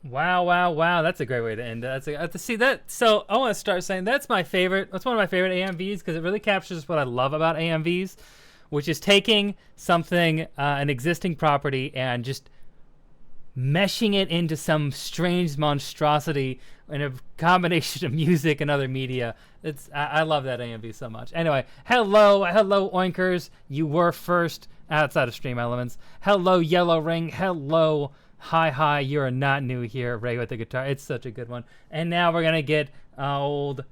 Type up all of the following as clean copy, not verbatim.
Wow, wow, wow. That's a great way to end it. To see that. So I want to start saying that's my favorite. That's one of my favorite AMVs because it really captures what I love about AMVs, which is taking something, an existing property, and just meshing it into some strange monstrosity in a combination of music and other media. I love that AMV so much. Anyway, hello Oinkers. You were first outside of Stream Elements. Hello Yellow Ring. Hello Hi, you're not new here. Ray with the guitar. It's such a good one. And now we're gonna get old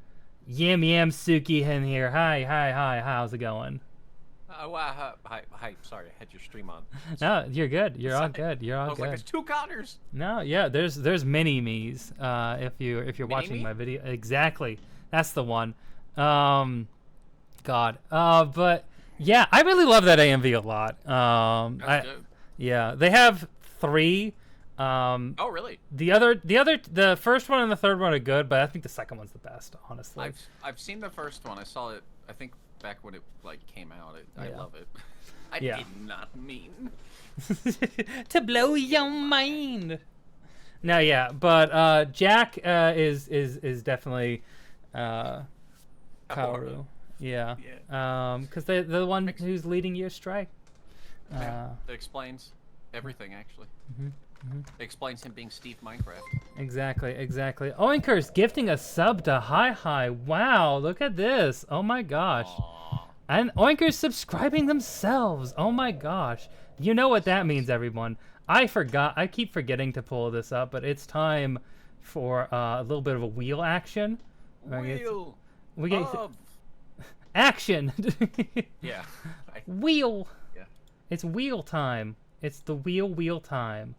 Yam Suki in here. Hi. How's it going? Hi. Sorry, I had your stream on. No, you're good. You're all good. You're all I was good. like, there's 2 counters. No, yeah, there's mini me's. If you're watching my video, exactly. That's the one. God. But yeah, I really love that AMV a lot. That's good. Yeah, they have 3. Oh really? The first one and the third one are good, but I think the second one's the best, honestly. I've seen the first one. I saw it. I think back when it came out. I love it. I did not mean to blow your mind. No, yeah, but Jack is definitely Kaoru. Yeah. Because they're the one who's leading you astray. That explains everything, actually. It explains him being Steve Minecraft. Exactly. Oinkers gifting a sub to Hi. Wow, look at this. Oh my gosh. Aww. And Oinkers subscribing themselves. Oh my gosh. You know what that means, everyone. I keep forgetting to pull this up, but it's time for a little bit of a wheel action. Wheel. We get action. Yeah. Wheel. Yeah. It's wheel time. It's the wheel time.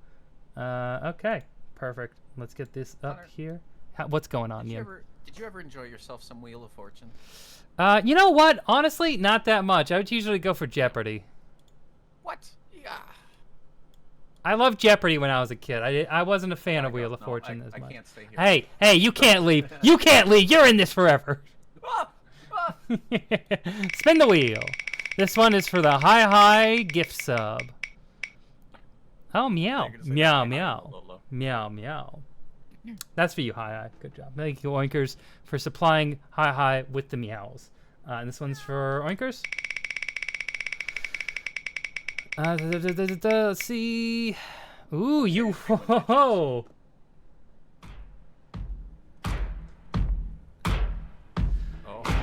Okay, perfect. Let's get this up here. What's going on, Did you ever enjoy yourself some Wheel of Fortune? You know what? Honestly, not that much. I would usually go for Jeopardy. What? Yeah. I loved Jeopardy when I was a kid. I wasn't a fan of Wheel of Fortune as much. I can't stay here. Hey, you can't leave. You can't leave. You're in this forever. Spin the wheel. This one is for the Hi gift sub. Oh, meow. Meow. That's for you, Hi. Good job. Thank you, Oinkers, for supplying Hi with the meows. And this one's for Oinkers. Let's see. Ooh, you. Whoa.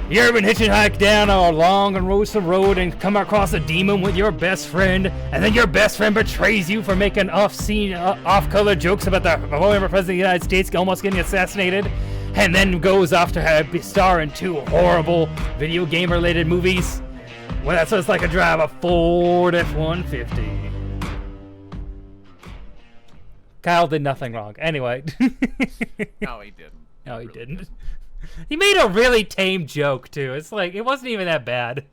You ever been hitchhiking down a long and gruesome road and come across a demon with your best friend, and then your best friend betrays you for making off-color jokes about the former president of the United States almost getting assassinated, and then goes off to star in 2 horrible video game-related movies? Well, that's what it's like to drive a Ford F-150. Kyle did nothing wrong. Anyway. No, he didn't. No, he didn't. He made a really tame joke, too. It's like, it wasn't even that bad.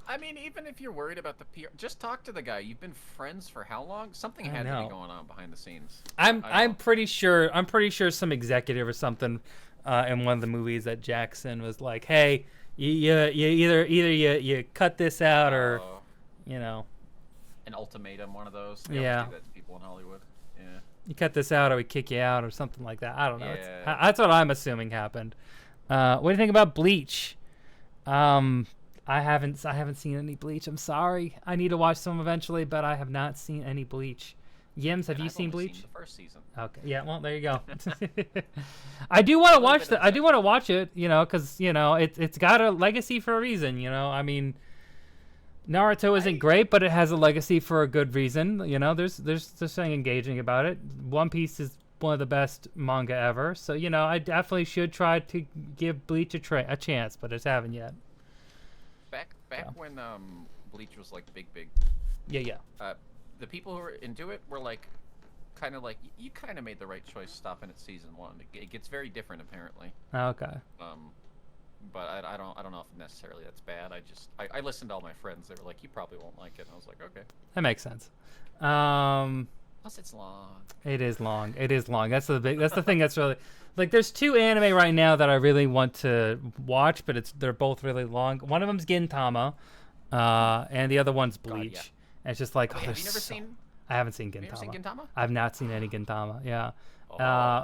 I mean, even if you're worried about the PR, just talk to the guy. You've been friends for how long? Something had to be going on behind the scenes. I'm pretty sure some executive or something in one of the movies that Jackson was like, hey, you either cut this out or, you know. An ultimatum, one of those. They do that to people in Hollywood. Yeah. You cut this out or we kick you out or something like that. I don't know. Yeah. That's what I'm assuming happened. What do you think about Bleach? I haven't seen any Bleach. I'm sorry. I need to watch some eventually, but I have not seen any Bleach. Yims, have you seen Bleach? Seen the first season. Okay. Yeah. Well, there you go. I do want to watch I do want to watch it. You know, because it's got a legacy for a reason. You know, I mean, Naruto isn't great, but it has a legacy for a good reason. You know, there's something engaging about it. One Piece is one of the best manga ever, so I definitely should try to give Bleach a chance, but I just haven't yet. Back when Bleach was like big. Yeah. The people who were into it were like, kind of like, you kind of made the right choice stopping at season 1. It gets very different apparently. Okay. But I don't know if necessarily that's bad. I listened to all my friends. They were like, you probably won't like it. And I was like, okay. That makes sense. Plus, it's long. It is long. That's the thing that's really like. There's 2 anime right now that I really want to watch, but they're both really long. One of them's Gintama, and the other one's Bleach. God, yeah. And it's just like, have you never seen I haven't seen Have you ever seen Gintama. Gintama? I've not seen any Gintama. Yeah. Oh,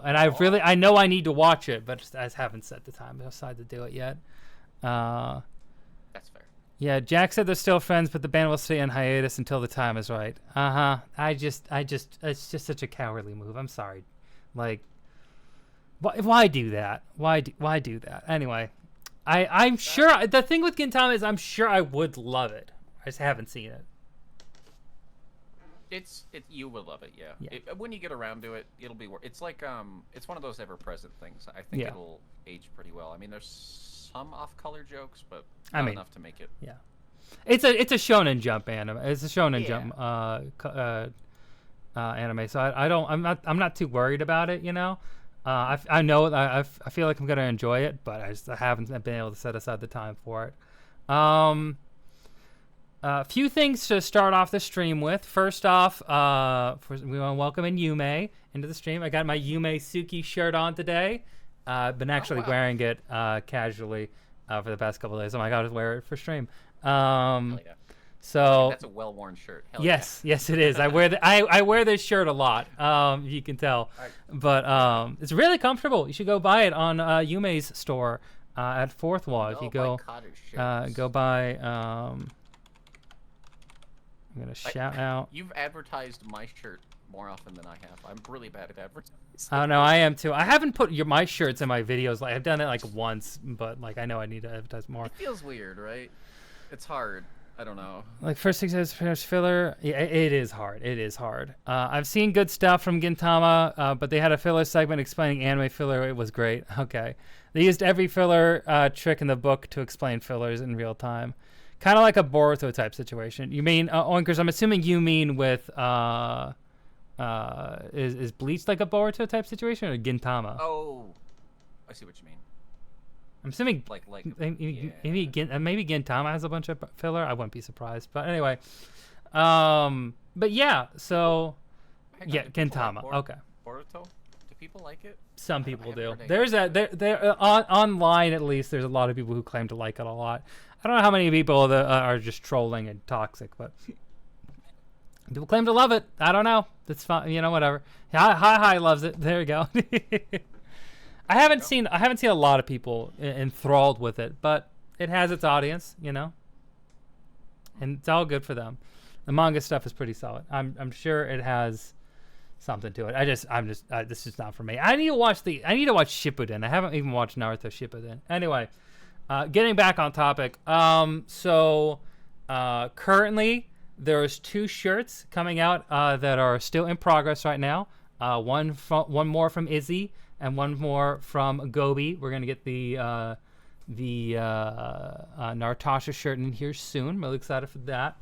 And I know I need to watch it, but I just haven't set the time aside to do it yet. That's fair. Yeah, Jack said they're still friends, but the band will stay on hiatus until the time is right. I just, it's just such a cowardly move. I'm sorry. Like, why do that? Why do that? Anyway, I'm sure the thing with Gintama is I'm sure I would love it. I just haven't seen it. You will love it, yeah. Yeah. When you get around to it, it'll be. It's like it's one of those ever-present things. I think it'll age pretty well. I mean, there's some off-color jokes, but not enough to make it. Yeah, it's a Shonen Jump anime. It's a Shonen Jump anime. So I'm not too worried about it. You know, I know I feel like I'm gonna enjoy it, but I haven't been able to set aside the time for it. A few things to start off the stream with. First off, we want to welcome in Yume into the stream. I got my Yume Suki shirt on today. I've been actually wearing it casually for the past couple of days. Oh my god, I just wear it for stream. So that's a well-worn shirt. Hell yes, it is. I wear this shirt a lot. You can tell, but it's really comfortable. You should go buy it on Yume's store at Fourth Wall. If you go buy. I'm gonna shout out. You've advertised my shirt more often than I have. I'm really bad at advertising. Oh no, I am too. I haven't put my shirts in my videos. Like I've done it like once, but like I know I need to advertise more. It feels weird, right? It's hard. I don't know. Like first thing says finish filler. Yeah, it is hard. It is hard. I've seen good stuff from Gintama, but they had a filler segment explaining anime filler. It was great. Okay, they used every filler trick in the book to explain fillers in real time. Kind of like a Boruto type situation. You mean, Oinkers, I'm assuming you mean with, is Bleach like a Boruto type situation or Gintama? Oh, I see what you mean. I'm assuming maybe Gintama has a bunch of filler. I wouldn't be surprised. But anyway, but yeah, so, Gintama, okay. Boruto? Do people like it? Some people do. There's online at least, there's a lot of people who claim to like it a lot. I don't know how many people that are just trolling and toxic, but people claim to love it. I don't know. That's fine. You know, whatever. Hi loves it. There you go. I haven't seen a lot of people enthralled with it, but it has its audience, you know, and it's all good for them. The manga stuff is pretty solid. I'm sure it has something to it. This is not for me. I need to watch Shippuden. I haven't even watched Naruto Shippuden. Anyway. Getting back on topic, currently there's 2 shirts coming out that are still in progress right now. One more from Izzy and one more from Gobi. We're gonna get the Narutasha shirt in here soon. I'm really excited for that.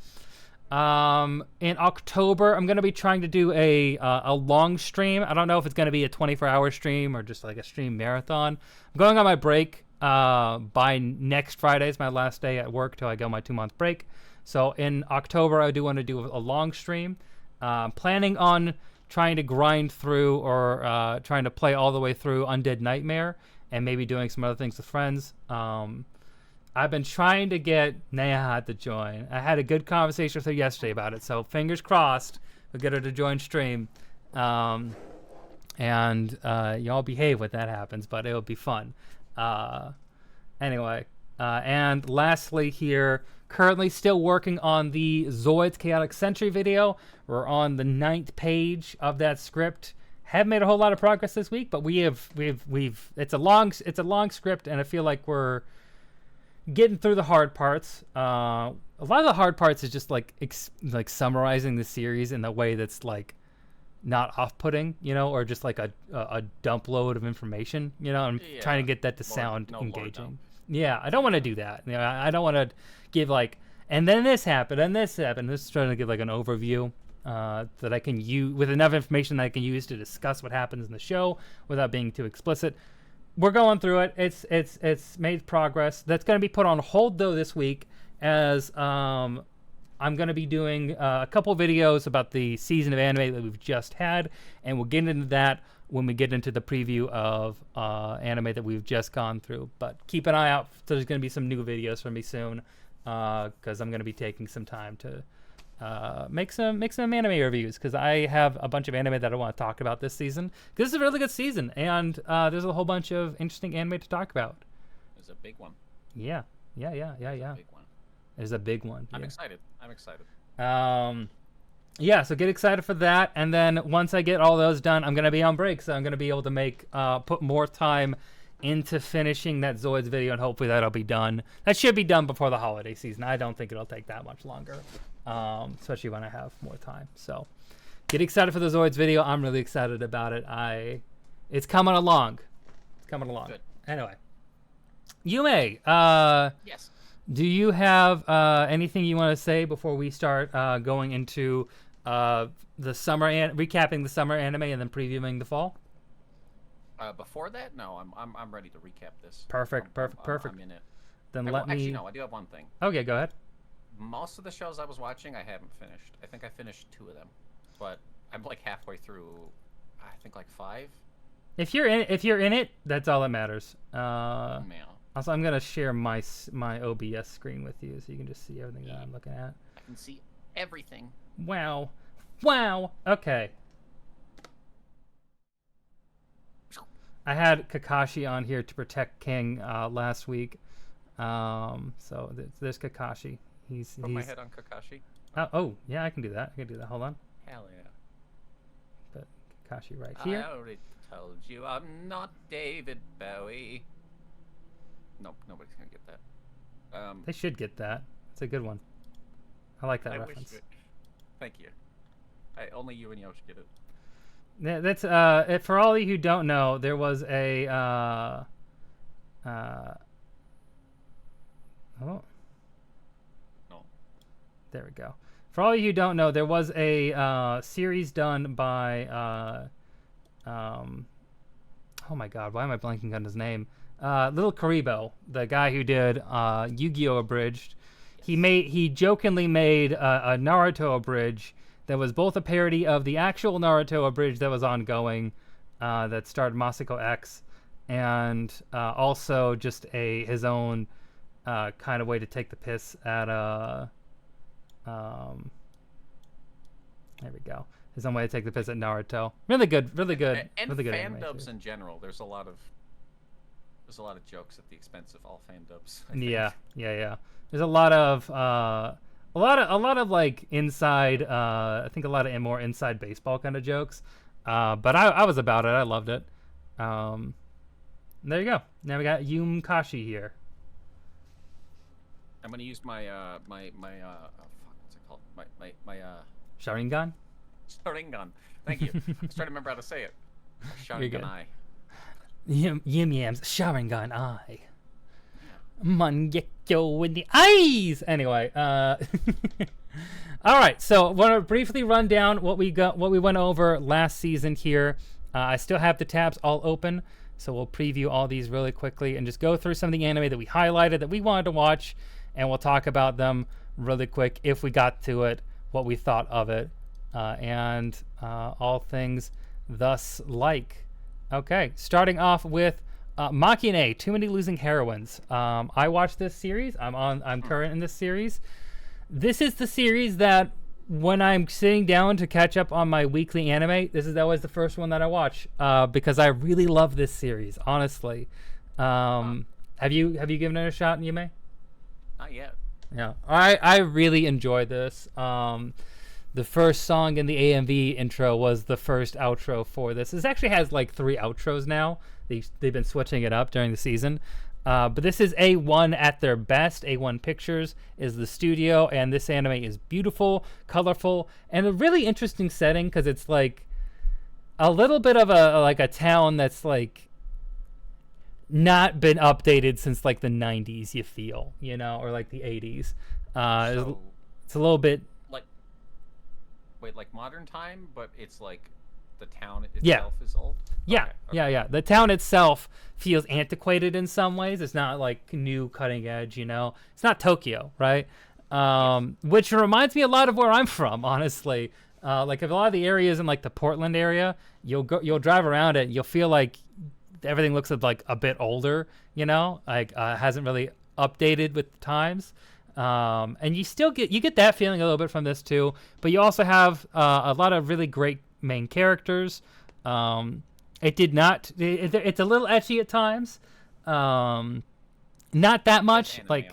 In October, I'm gonna be trying to do a long stream. I don't know if it's gonna be a 24-hour stream or just like a stream marathon. I'm going on my break. By next Friday is my last day at work till I go my 2-month break. So in October, I do want to do a long stream. Planning on trying to grind through or trying to play all the way through Undead Nightmare and maybe doing some other things with friends. I've been trying to get Neha to join. I had a good conversation with her yesterday about it, so fingers crossed we'll get her to join stream. And y'all behave when that happens, but it'll be fun. Anyway, and lastly here, currently still working on the Zoids Chaotic Century video. We're on the 9th page of that script. Haven't made a whole lot of progress this week, but we've it's a long script, and I feel like we're getting through the hard parts. A lot of the hard parts is just like summarizing the series in a way that's like not off-putting, you know, or just like a dump load of information, you know. I'm trying to get that to sound engaging. Yeah, I don't want to do that. You know, I don't want to give like, and then this happened, and this happened. This is trying to give like an overview that I can use with enough information that I can use to discuss what happens in the show without being too explicit. We're going through it. It's made progress. That's going to be put on hold though this week, as I'm going to be doing a couple videos about the season of anime that we've just had, and we'll get into that when we get into the preview of anime that we've just gone through. But keep an eye out. There's going to be some new videos from me soon, because I'm going to be taking some time to make some anime reviews, because I have a bunch of anime that I want to talk about this season. This is a really good season, and there's a whole bunch of interesting anime to talk about. There's a big one. Yeah. There's a big one. There's a big one. I'm excited. Yeah, so get excited for that, and then once I get all those done, I'm gonna be on break, so I'm gonna be able to put more time into finishing that Zoids video, and hopefully that'll be done. That should be done before the holiday season. I don't think it'll take that much longer, especially when I have more time. So get excited for the Zoids video. I'm really excited about it. It's coming along. Good. Anyway, Yume, Yes. do you have anything you want to say before we start going into the summer recapping the summer anime and then previewing the fall? Before that, no, I'm ready to recap this. Perfect. I'm in it. Then Actually, no, I do have one thing. Okay, go ahead. Most of the shows I was watching, I haven't finished. I think I finished 2 of them, but I'm like halfway through. I think like 5. If you're in it, that's all that matters. Yeah. Also, I'm gonna share my OBS screen with you, so you can just see everything that I'm looking at. I can see everything. Wow. Okay. I had Kakashi on here to protect King last week. So there's Kakashi. Put my head on Kakashi. Oh, yeah, I can do that. Hold on. Hell yeah. Put Kakashi right here. I already told you I'm not David Bowie. Nope, nobody's gonna get that. They should get that. It's a good one. I like that reference. Thank you. Only you and Yosh get it. Yeah, that's for all of you who don't know, there was a no. There we go. For all of you who don't know, there was a series done by oh my god, why am I blanking on his name? Little Karibo, the guy who did Yu-Gi-Oh! Abridged. He jokingly made a Naruto Abridged that was both a parody of the actual Naruto Abridged that was ongoing, that starred Masako X, and also just his own kind of way to take the piss at there we go. His own way to take the piss at Naruto. Really good. And really good fan dubs animation. in general. There's a lot of jokes at the expense of all fan dubs. Yeah. There's a lot of like inside. I think a lot of more inside baseball kind of jokes. But I was about it. I loved it. There you go. Now we got Yume Kashi here. I'm gonna use my what's it called? My Sharingan. Sharingan. Thank you. I was trying to remember how to say it. Sharingan Eye. Yum Yam's Sharingan Eye. Mangekyo in the eyes. Anyway, all right. So, want to briefly run down what we went over last season here. I still have the tabs all open, so we'll preview all these really quickly and just go through some of the anime that we highlighted that we wanted to watch, and we'll talk about them really quick if we got to it, what we thought of it, and all things thus like. Okay, starting off with Machine, Too Many Losing Heroines. I watched this series. I'm current in this series. This is the series that when I'm sitting down to catch up on my weekly anime, this is always the first one that I watch because I really love this series. Honestly, have you given it a shot, Yume? Not yet. Yeah, I really enjoyed this. The first song in the AMV intro was the first outro for this. This actually has like 3 outros now. They've been switching it up during the season. But this is A1 at their best. A1 Pictures is the studio, and this anime is beautiful, colorful, and a really interesting setting because it's like a little bit of a town that's like not been updated since like the 90s, you feel, or like the 80s. It's a little bit... like modern time, but it's like the town itself is old? Yeah, okay. yeah. The town itself feels antiquated in some ways. It's not like new, cutting edge, It's not Tokyo, right? Which reminds me a lot of where I'm from, honestly. Like if a lot of the areas in like the Portland area, you'll drive around it, you'll feel like everything looks like a bit older, like hasn't really updated with the times. And you still get that feeling a little bit from this too, but you also have a lot of really great main characters. It did not. It's a little ecchi at times. Not that much. Like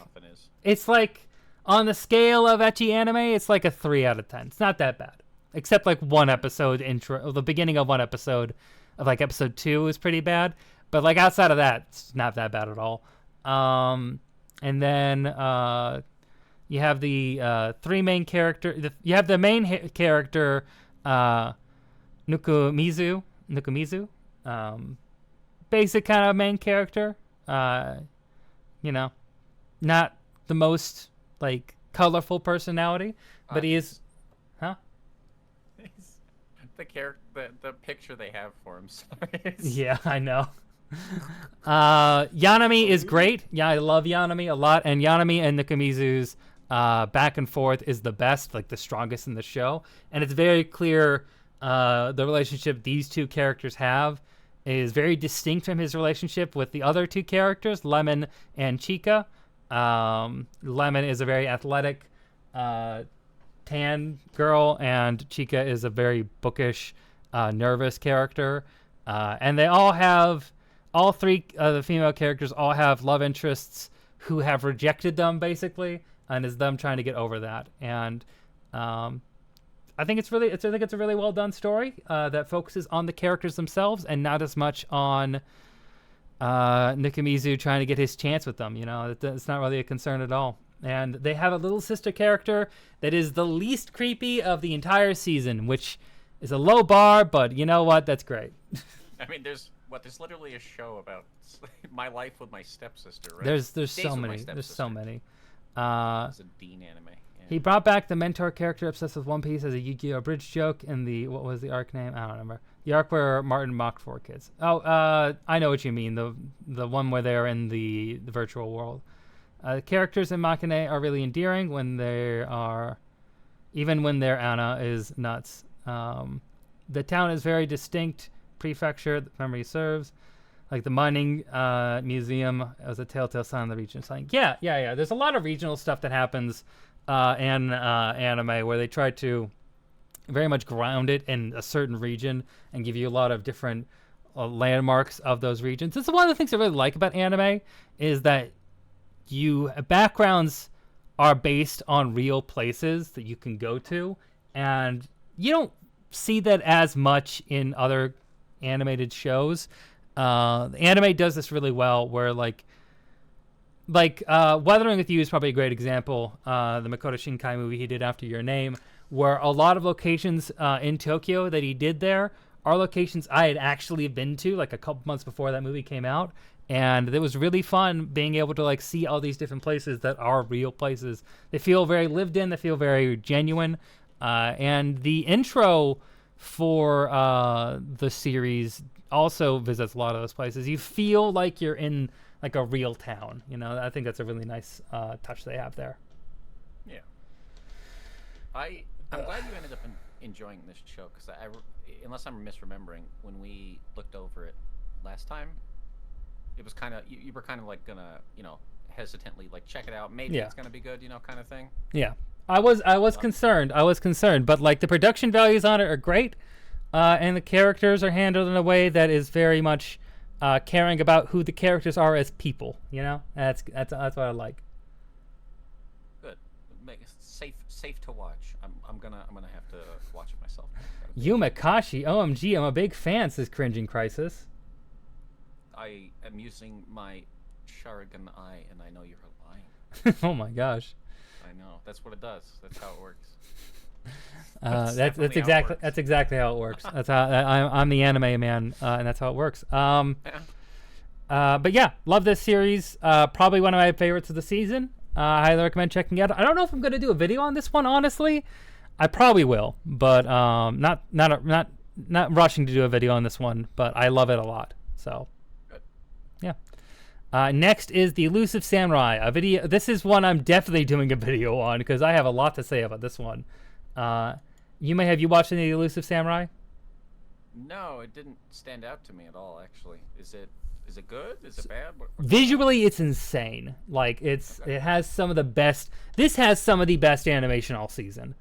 it's like on the scale of ecchi anime, it's like a 3 out of 10. It's not that bad, except like one episode intro. The beginning of one episode of like episode 2 is pretty bad, but like outside of that, it's not that bad at all. And then you have the 3 main character. You have the main character, Nukumizu. Basic kind of main character. You know, not the most like colorful personality, but he is, huh? The picture they have for him. Sorry. Yeah, I know. Yanami is great. Yeah, I love Yanami a lot, and Yanami and Nukumizu's back and forth is the best, like the strongest in the show, and it's very clear the relationship these 2 characters have is very distinct from his relationship with the other 2 characters, Lemon and Chika. Lemon is a very athletic tan girl, and Chika is a very bookish, nervous character. And they all 3 of the female characters all have love interests who have rejected them, basically, and is them trying to get over that. And I think it's a really well done story that focuses on the characters themselves and not as much on Nukumizu trying to get his chance with them. You know, it's not really a concern at all. And they have a little sister character that is the least creepy of the entire season, which is a low bar, but you know what? That's great. I mean, there's literally a show about my life with my stepsister, right? There's so many. There's so many. It's a Dean anime. Yeah. He brought back the mentor character obsessed with One Piece as a Yu-Gi-Oh! Bridge joke in the, what was the arc name? I don't remember. The arc where Martin mocked 4 kids. Oh, I know what you mean. The one where they're in the virtual world. The characters in Makine are really endearing even when their Anna is nuts. The town is very distinct prefecture that memory serves. Like the mining museum as a telltale sign of the region. It's like, yeah. There's a lot of regional stuff that happens in anime where they try to very much ground it in a certain region and give you a lot of different landmarks of those regions. This is one of the things I really like about anime is that backgrounds are based on real places that you can go to, and you don't see that as much in other animated shows. The anime does this really well, where like Weathering with You is probably a great example. The Makoto Shinkai movie he did After Your Name, where a lot of locations in Tokyo that he did there are locations I had actually been to like a couple months before that movie came out, and it was really fun being able to like see all these different places that are real places. They feel very lived in. They feel very genuine. And the intro for the series also visits a lot of those places. You feel like you're in like a real town. You know, I think that's a really nice touch they have there. Yeah. I'm glad you ended up enjoying this show, because unless I'm misremembering, when we looked over it last time, it was kind of you were kind of like gonna hesitantly like check it out, maybe it's gonna be good, kind of thing. Yeah, I was concerned. But like the production values on it are great, and the characters are handled in a way that is very much caring about who the characters are as people. That's what I like. Good, make it safe to watch. I'm gonna have to watch it myself. Yume Kashi, OMG, I'm a big fan, says Cringing Crisis. I am using my Sharingan eye, and I know you're lying. Oh my gosh. I know. That's what it does. That's how it works. That's exactly how it works. That's how I'm the anime man, and that's how it works. But yeah, love this series. Probably one of my favorites of the season. I highly recommend checking it out. I don't know if I'm going to do a video on this one, honestly. I probably will, but not rushing to do a video on this one. But I love it a lot. So, good. Yeah. Next is The Elusive Samurai, a video. This is one I'm definitely doing a video on because I have a lot to say about this one. Have you watched any Elusive Samurai? No, it didn't stand out to me at all. Actually, is it Is it good? Is it bad? Visually, it's insane. Like it has some of the best. This has some of the best animation all season.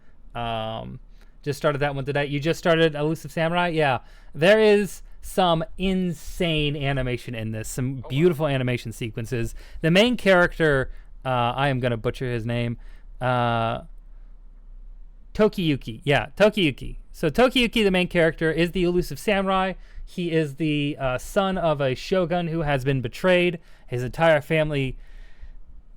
Just started that one today. You just started Elusive Samurai? Yeah. There is some insane animation in this. Some beautiful animation sequences. The main character, I am going to butcher his name. Tokiyuki. Yeah, Tokiyuki. So Tokiyuki, the main character, is the Elusive Samurai. He is the son of a shogun who has been betrayed. His entire family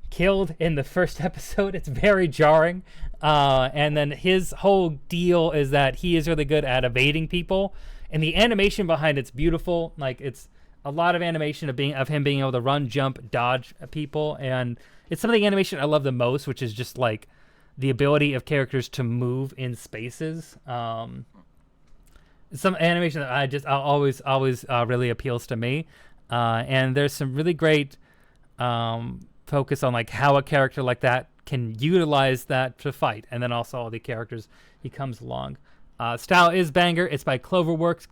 killed in the first episode. It's very jarring. And then his whole deal is that he is really good at evading people, and the animation behind it's beautiful. Like it's a lot of animation of him being able to run, jump, dodge people, and it's some of the animation I love the most, which is just like the ability of characters to move in spaces. Some animation that always really appeals to me, and there's some really great focus on like how a character like that can utilize that to fight, and then also all the characters he comes along. Style is banger. It's by Cloverworks.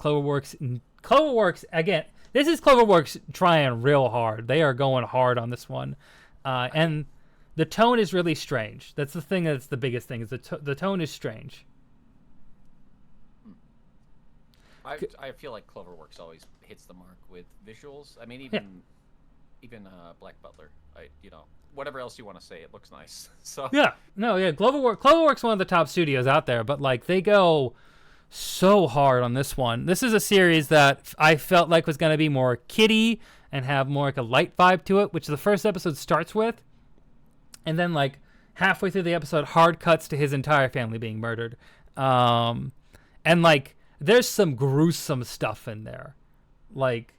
Cloverworks again. This is Cloverworks trying real hard. They are going hard on this one, and the tone is really strange. That's the thing. That's the biggest thing. Is the tone is strange. I feel like Cloverworks always hits the mark with visuals. I mean, even Black Butler. Whatever else you want to say, it looks nice. So Cloverworks one of the top studios out there, but like they go so hard on this one. This is a series that I felt like was going to be more kiddie and have more like a light vibe to it, which the first episode starts with, and then like halfway through the episode, hard cuts to his entire family being murdered, and like there's some gruesome stuff in there, like.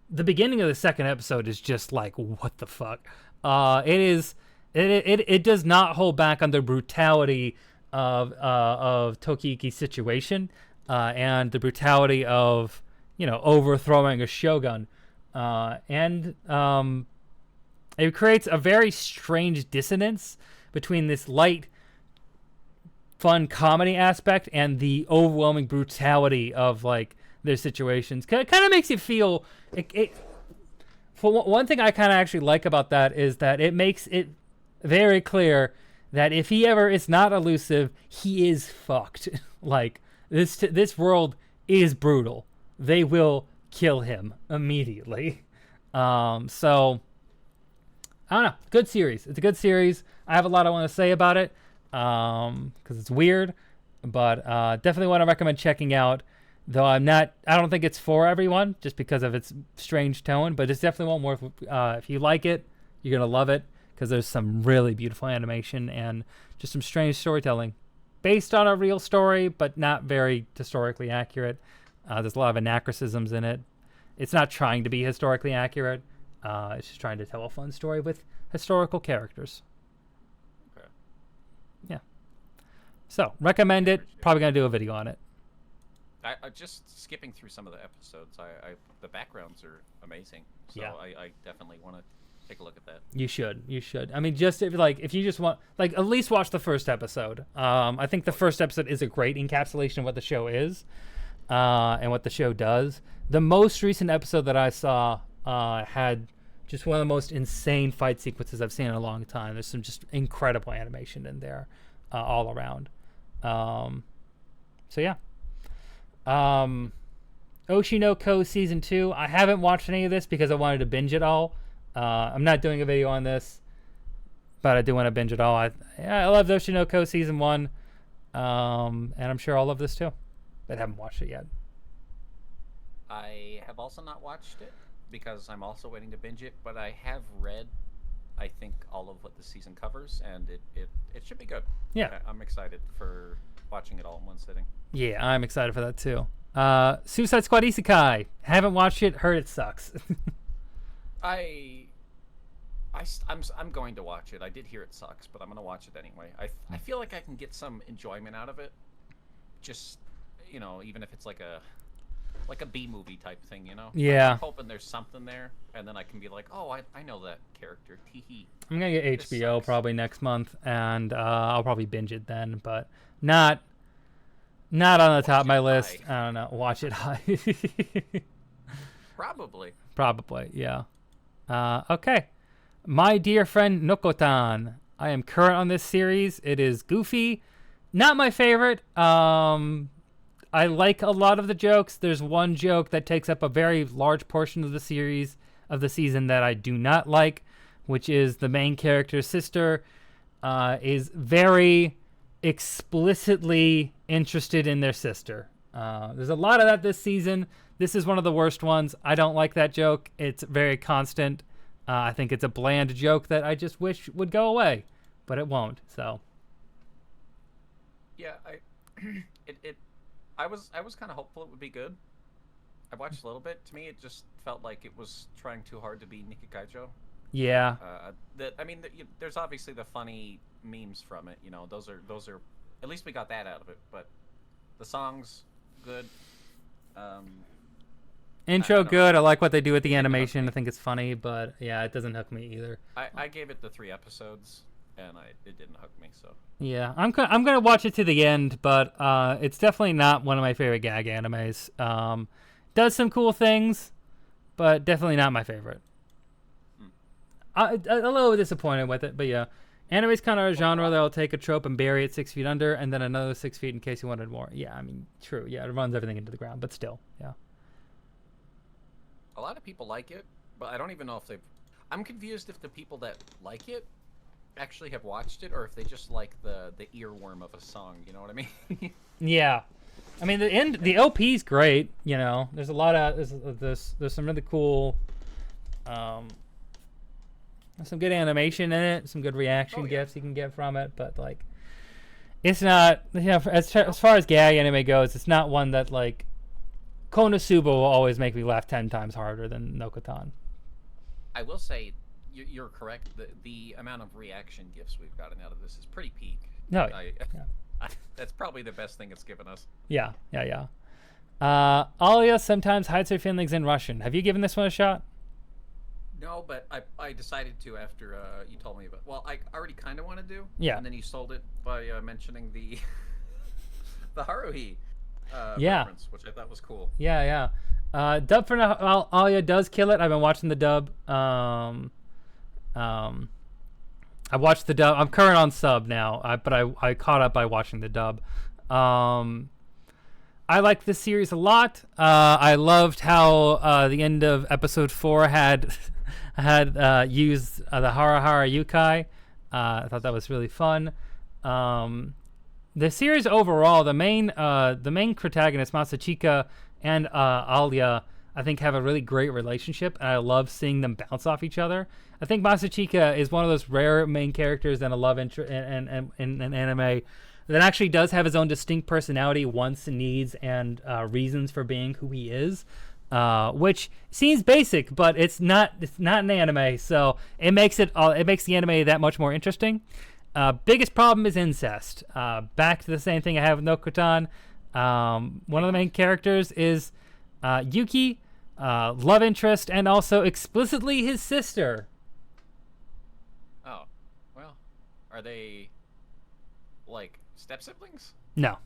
The beginning of the second episode is just like, what the fuck? It does not hold back on the brutality of Tokiyuki's situation, and the brutality of, overthrowing a shogun. And it creates a very strange dissonance between this light, fun comedy aspect and the overwhelming brutality of like their situations. Kind of makes you feel for one thing I kind of actually like about that is that it makes it very clear that if he ever is not elusive, he is fucked. Like this world is brutal. They will kill him immediately. So I don't know. Good series. It's a good series. I have a lot I want to say about it because it's weird, but definitely want to recommend checking out. Though I don't think it's for everyone just because of its strange tone, but it's definitely one more. If you like it, you're going to love it because there's some really beautiful animation and just some strange storytelling based on a real story, but not very historically accurate. There's a lot of anachronisms in it. It's not trying to be historically accurate. It's just trying to tell a fun story with historical characters. Okay. Yeah. So, recommend it. Probably going to do a video on it. I just skipping through some of the episodes. The backgrounds are amazing. So yeah. I definitely want to take a look at that. You should. I mean, just if you just want, like, at least watch the first episode. I think the first episode is a great encapsulation of what the show is, and what the show does. The most recent episode that I saw had just one of the most insane fight sequences I've seen in a long time. There's some just incredible animation in there, all around. So yeah. Oshinoko Season 2. I haven't watched any of this because I wanted to binge it all. I'm not doing a video on this, but I do want to binge it all. I love Oshinoko Season 1, and I'm sure I'll love this too, but I haven't watched it yet. I have also not watched it because I'm also waiting to binge it, but I have read, I think, all of what the season covers, and it should be good. Yeah. I'm excited for watching it all in one sitting. Yeah, I'm excited for that too. Suicide Squad Isekai. Haven't watched it. Heard it sucks. I'm going to watch it. I did hear it sucks, but I'm going to watch it anyway. I feel like I can get some enjoyment out of it. Just, even if it's like a B movie type thing, Yeah. I'm hoping there's something there, and then I can be like, oh, I know that character. Tee-hee. I'm going to get HBO probably next month, and I'll probably binge it then, but not on the top of my list. I don't know. Watch it high. Probably. Yeah. Okay. My dear friend Nokotan. I am current on this series. It is goofy. Not my favorite. I like a lot of the jokes. There's one joke that takes up a very large portion of the season that I do not like, which is the main character's sister is very explicitly interested in their sister. There's a lot of that this season. This is one of the worst ones. I don't like that joke. It's very constant. I think it's a bland joke that I just wish would go away, but it won't. So. Yeah, I was kind of hopeful it would be good. I watched a little bit. To me, it just felt like it was trying too hard to be Nikikaicho. Yeah. There's obviously the funny memes from it. You know, those are. At least we got that out of it. But the songs, good. Intro good. I like what they do with the animation. I think it's funny, but yeah, it doesn't hook me either. I gave it the 3 episodes, and it didn't hook me. So. Yeah, I'm gonna watch it to the end, but it's definitely not one of my favorite gag animes. Does some cool things, but definitely not my favorite. A little disappointed with it, but yeah. Anime's kind of a genre that'll take a trope and bury it 6 feet under, and then another 6 feet in case you wanted more. Yeah, I mean, true. Yeah, it runs everything into the ground, but still, yeah. A lot of people like it, but I don't even know if they've... I'm confused if the people that like it actually have watched it, or if they just like the earworm of a song, you know what I mean? Yeah. I mean, the LP's great, you know. There's a lot of... There's some really cool... some good animation in it, some good reaction gifs you can get from it, but, like... It's not... You know, as far as gag anime goes, it's not one that, like... Konosuba will always make me laugh 10 times harder than Nokotan. I will say, you're correct. The amount of reaction gifts we've gotten out of this is pretty peak. No, that's probably the best thing it's given us. Yeah. Alia sometimes hides her feelings in Russian. Have you given this one a shot? No, but I decided to after you told me about. Well, I already kind of wanted to. Yeah. And then you sold it by mentioning the the Haruhi. Reference, which I thought was cool. Yeah. Dub for now, Alia does kill it. I've been watching the dub. I watched the dub. I'm current on sub now, but I caught up by watching the dub. I like this series a lot. I loved how the end of episode 4 had used the Hara Hara Yukai. I thought that was really fun. The series overall, the main protagonist Masachika and Alia, I think, have a really great relationship, and I love seeing them bounce off each other. I think Masachika is one of those rare main characters in a love interest in an anime that actually does have his own distinct personality, wants, needs, and reasons for being who he is, which seems basic, but it's not an anime, so it makes the anime that much more interesting. Biggest problem is incest. Back to the same thing I have with Nokotan. One of the main characters is Yuki, love interest, and also explicitly his sister. Oh, well, are they like step siblings? No.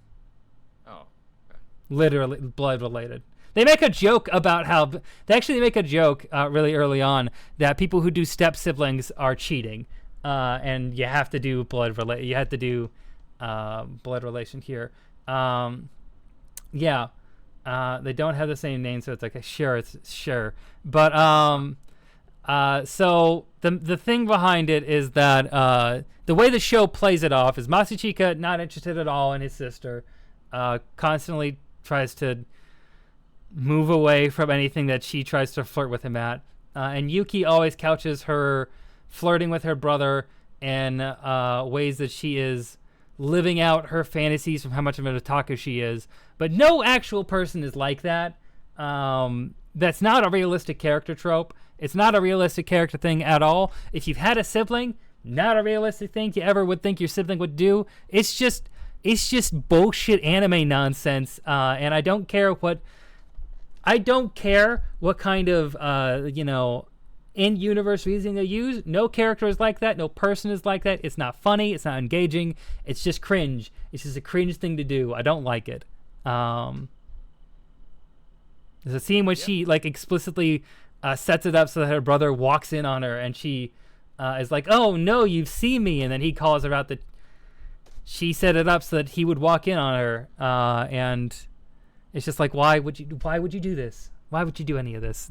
Oh. Okay. Literally blood related. They make a joke about how they make a joke really early on that people who do step siblings are cheating. And you have to do blood relation here. They don't have the same name, so it's like sure. But so the thing behind it is that the way the show plays it off is Masachika not interested at all in his sister, constantly tries to move away from anything that she tries to flirt with him at, and Yuki always couches her flirting with her brother in ways that she is living out her fantasies from how much of an otaku she is. But no actual person is like that. That's not a realistic character trope. It's not a realistic character thing at all. If you've had a sibling, not a realistic thing you ever would think your sibling would do. It's just bullshit anime nonsense. And I don't care what kind of in-universe reasoning they use. No character is like that. No person is like that. It's not funny. It's not engaging. It's just cringe. It's just a cringe thing to do. I don't like it. There's a scene where she like explicitly sets it up so that her brother walks in on her, and she is like, "Oh no, you've seen me," and then he calls her out that she set it up so that he would walk in on her, and it's just like, why would you do this? Why would you do any of this?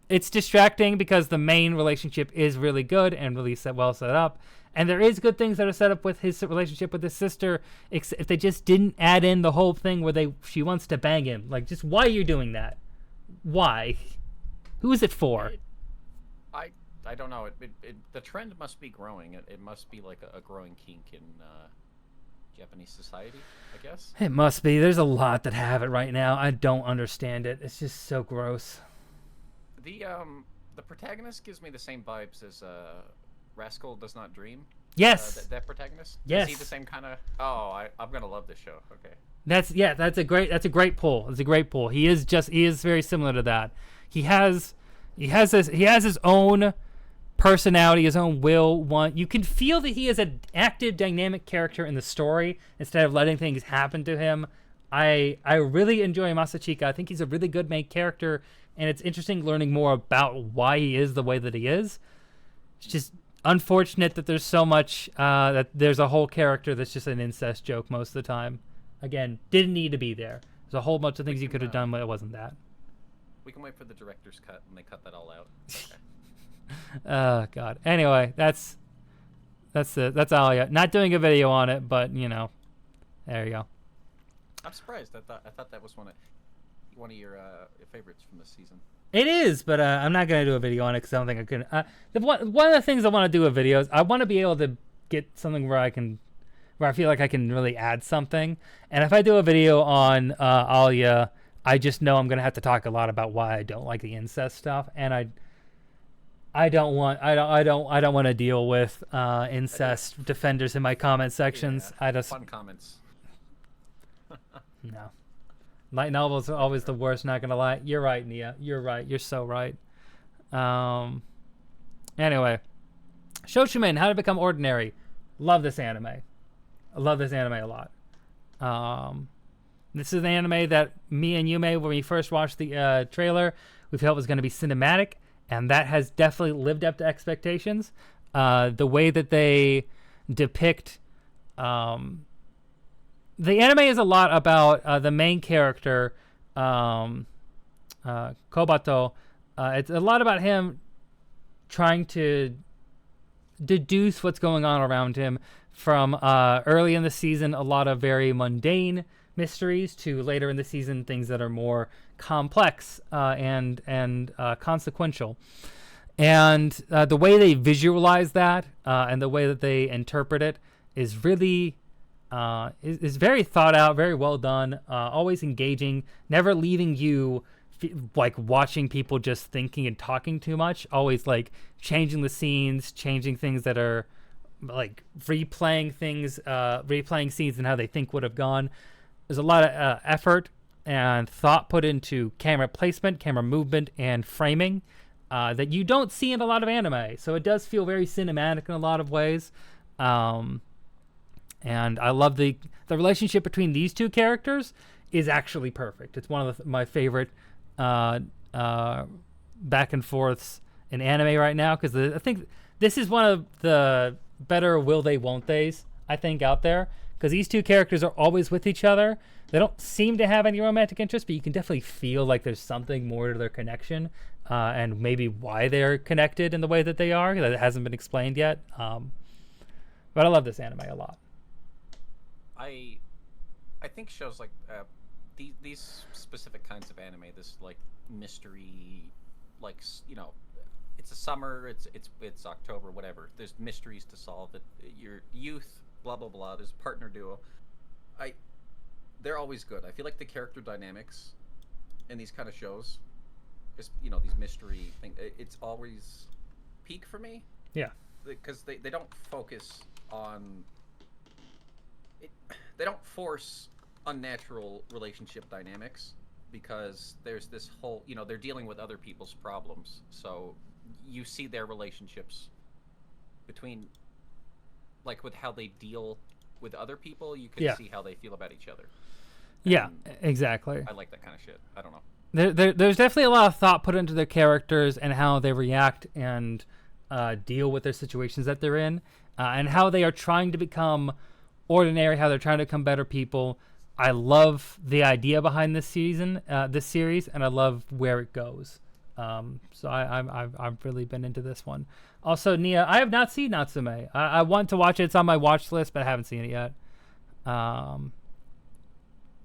It's distracting because the main relationship is really good and really well set up. And there is good things that are set up with his relationship with his sister, if they just didn't add in the whole thing where she wants to bang him. Like, just why are you doing that? Why? Who is it for? I don't know. The trend must be growing. It must be like a growing kink in Japanese society, I guess. It must be. There's a lot that have it right now. I don't understand it. It's just so gross. The protagonist gives me the same vibes as Rascal Does Not Dream. Yes. That protagonist. Yes. Is he the same kind of? Oh, I'm gonna love this show. Okay. That's a great pull. It's a great pull. He is very similar to that. He has his own personality, his own will. You can feel that he is an active, dynamic character in the story instead of letting things happen to him. I really enjoy Masachika. I think he's a really good main character, and it's interesting learning more about why he is the way that he is. It's just unfortunate that there's so much that there's a whole character that's just an incest joke most of the time. Again, didn't need to be there. There's a whole bunch of things you could have done, but it wasn't that. We can wait for the director's cut and they cut that all out. Okay. Oh God. Anyway, that's it. That's all I got. Not doing a video on it, but there you go. I'm surprised. I thought that was one of your favorites from this season. It is, but I'm not gonna do a video on it because I don't think I could. One of the things I want to do a video is I want to be able to get something where I feel like I can really add something. And if I do a video on Alia, I just know I'm gonna have to talk a lot about why I don't like the incest stuff, and I don't want to deal with incest defenders in my comment sections. Yeah, fun comments. No. Light novels are always the worst, not gonna lie. You're right, Nia. You're right. You're so right. Anyway. Shoshumen, How to Become Ordinary. Love this anime. I love this anime a lot. This is an anime that me and Yume, when we first watched the trailer, we felt was going to be cinematic, and that has definitely lived up to expectations. The way that they depict... the anime is a lot about the main character, Kobato. It's a lot about him trying to deduce what's going on around him from early in the season, a lot of very mundane mysteries, to later in the season, things that are more complex and consequential. And the way they visualize that and the way that they interpret it is really... is very thought out, very well done, always engaging, never leaving you like watching people just thinking and talking too much, always like changing the scenes, changing things that are like replaying scenes and how they think would have gone. There's a lot of effort and thought put into camera placement, camera movement, and framing that you don't see in a lot of anime. So it does feel very cinematic in a lot of ways. And I love the relationship between these two characters is actually perfect. It's one of my favorite back and forths in anime right now, because I think this is one of the better will they won't they's I think out there, because these two characters are always with each other. They don't seem to have any romantic interest, but you can definitely feel like there's something more to their connection, and maybe why they're connected in the way that they are, that it hasn't been explained yet. But I love this anime a lot. I think shows like these specific kinds of anime, this like mystery, like it's a summer, it's October, whatever. There's mysteries to solve. That your youth, blah blah blah. There's a partner duo. They're always good. I feel like the character dynamics in these kind of shows, is these mystery thing. It's always peak for me. Yeah. Because they don't focus on. They don't force unnatural relationship dynamics, because there's this whole, they're dealing with other people's problems. So you see their relationships between, like with how they deal with other people, you can see how they feel about each other. Yeah, exactly. I like There's definitely a lot of thought put into their characters and how they react and deal with their situations that they're in, and how they are trying to become ordinary, how they're trying to become better people. I love the idea behind this series, and I love where it goes. So I've really been into this one. Also, Nia, I have not seen Natsume. I want to watch it. It's on my watch list, but I haven't seen it yet.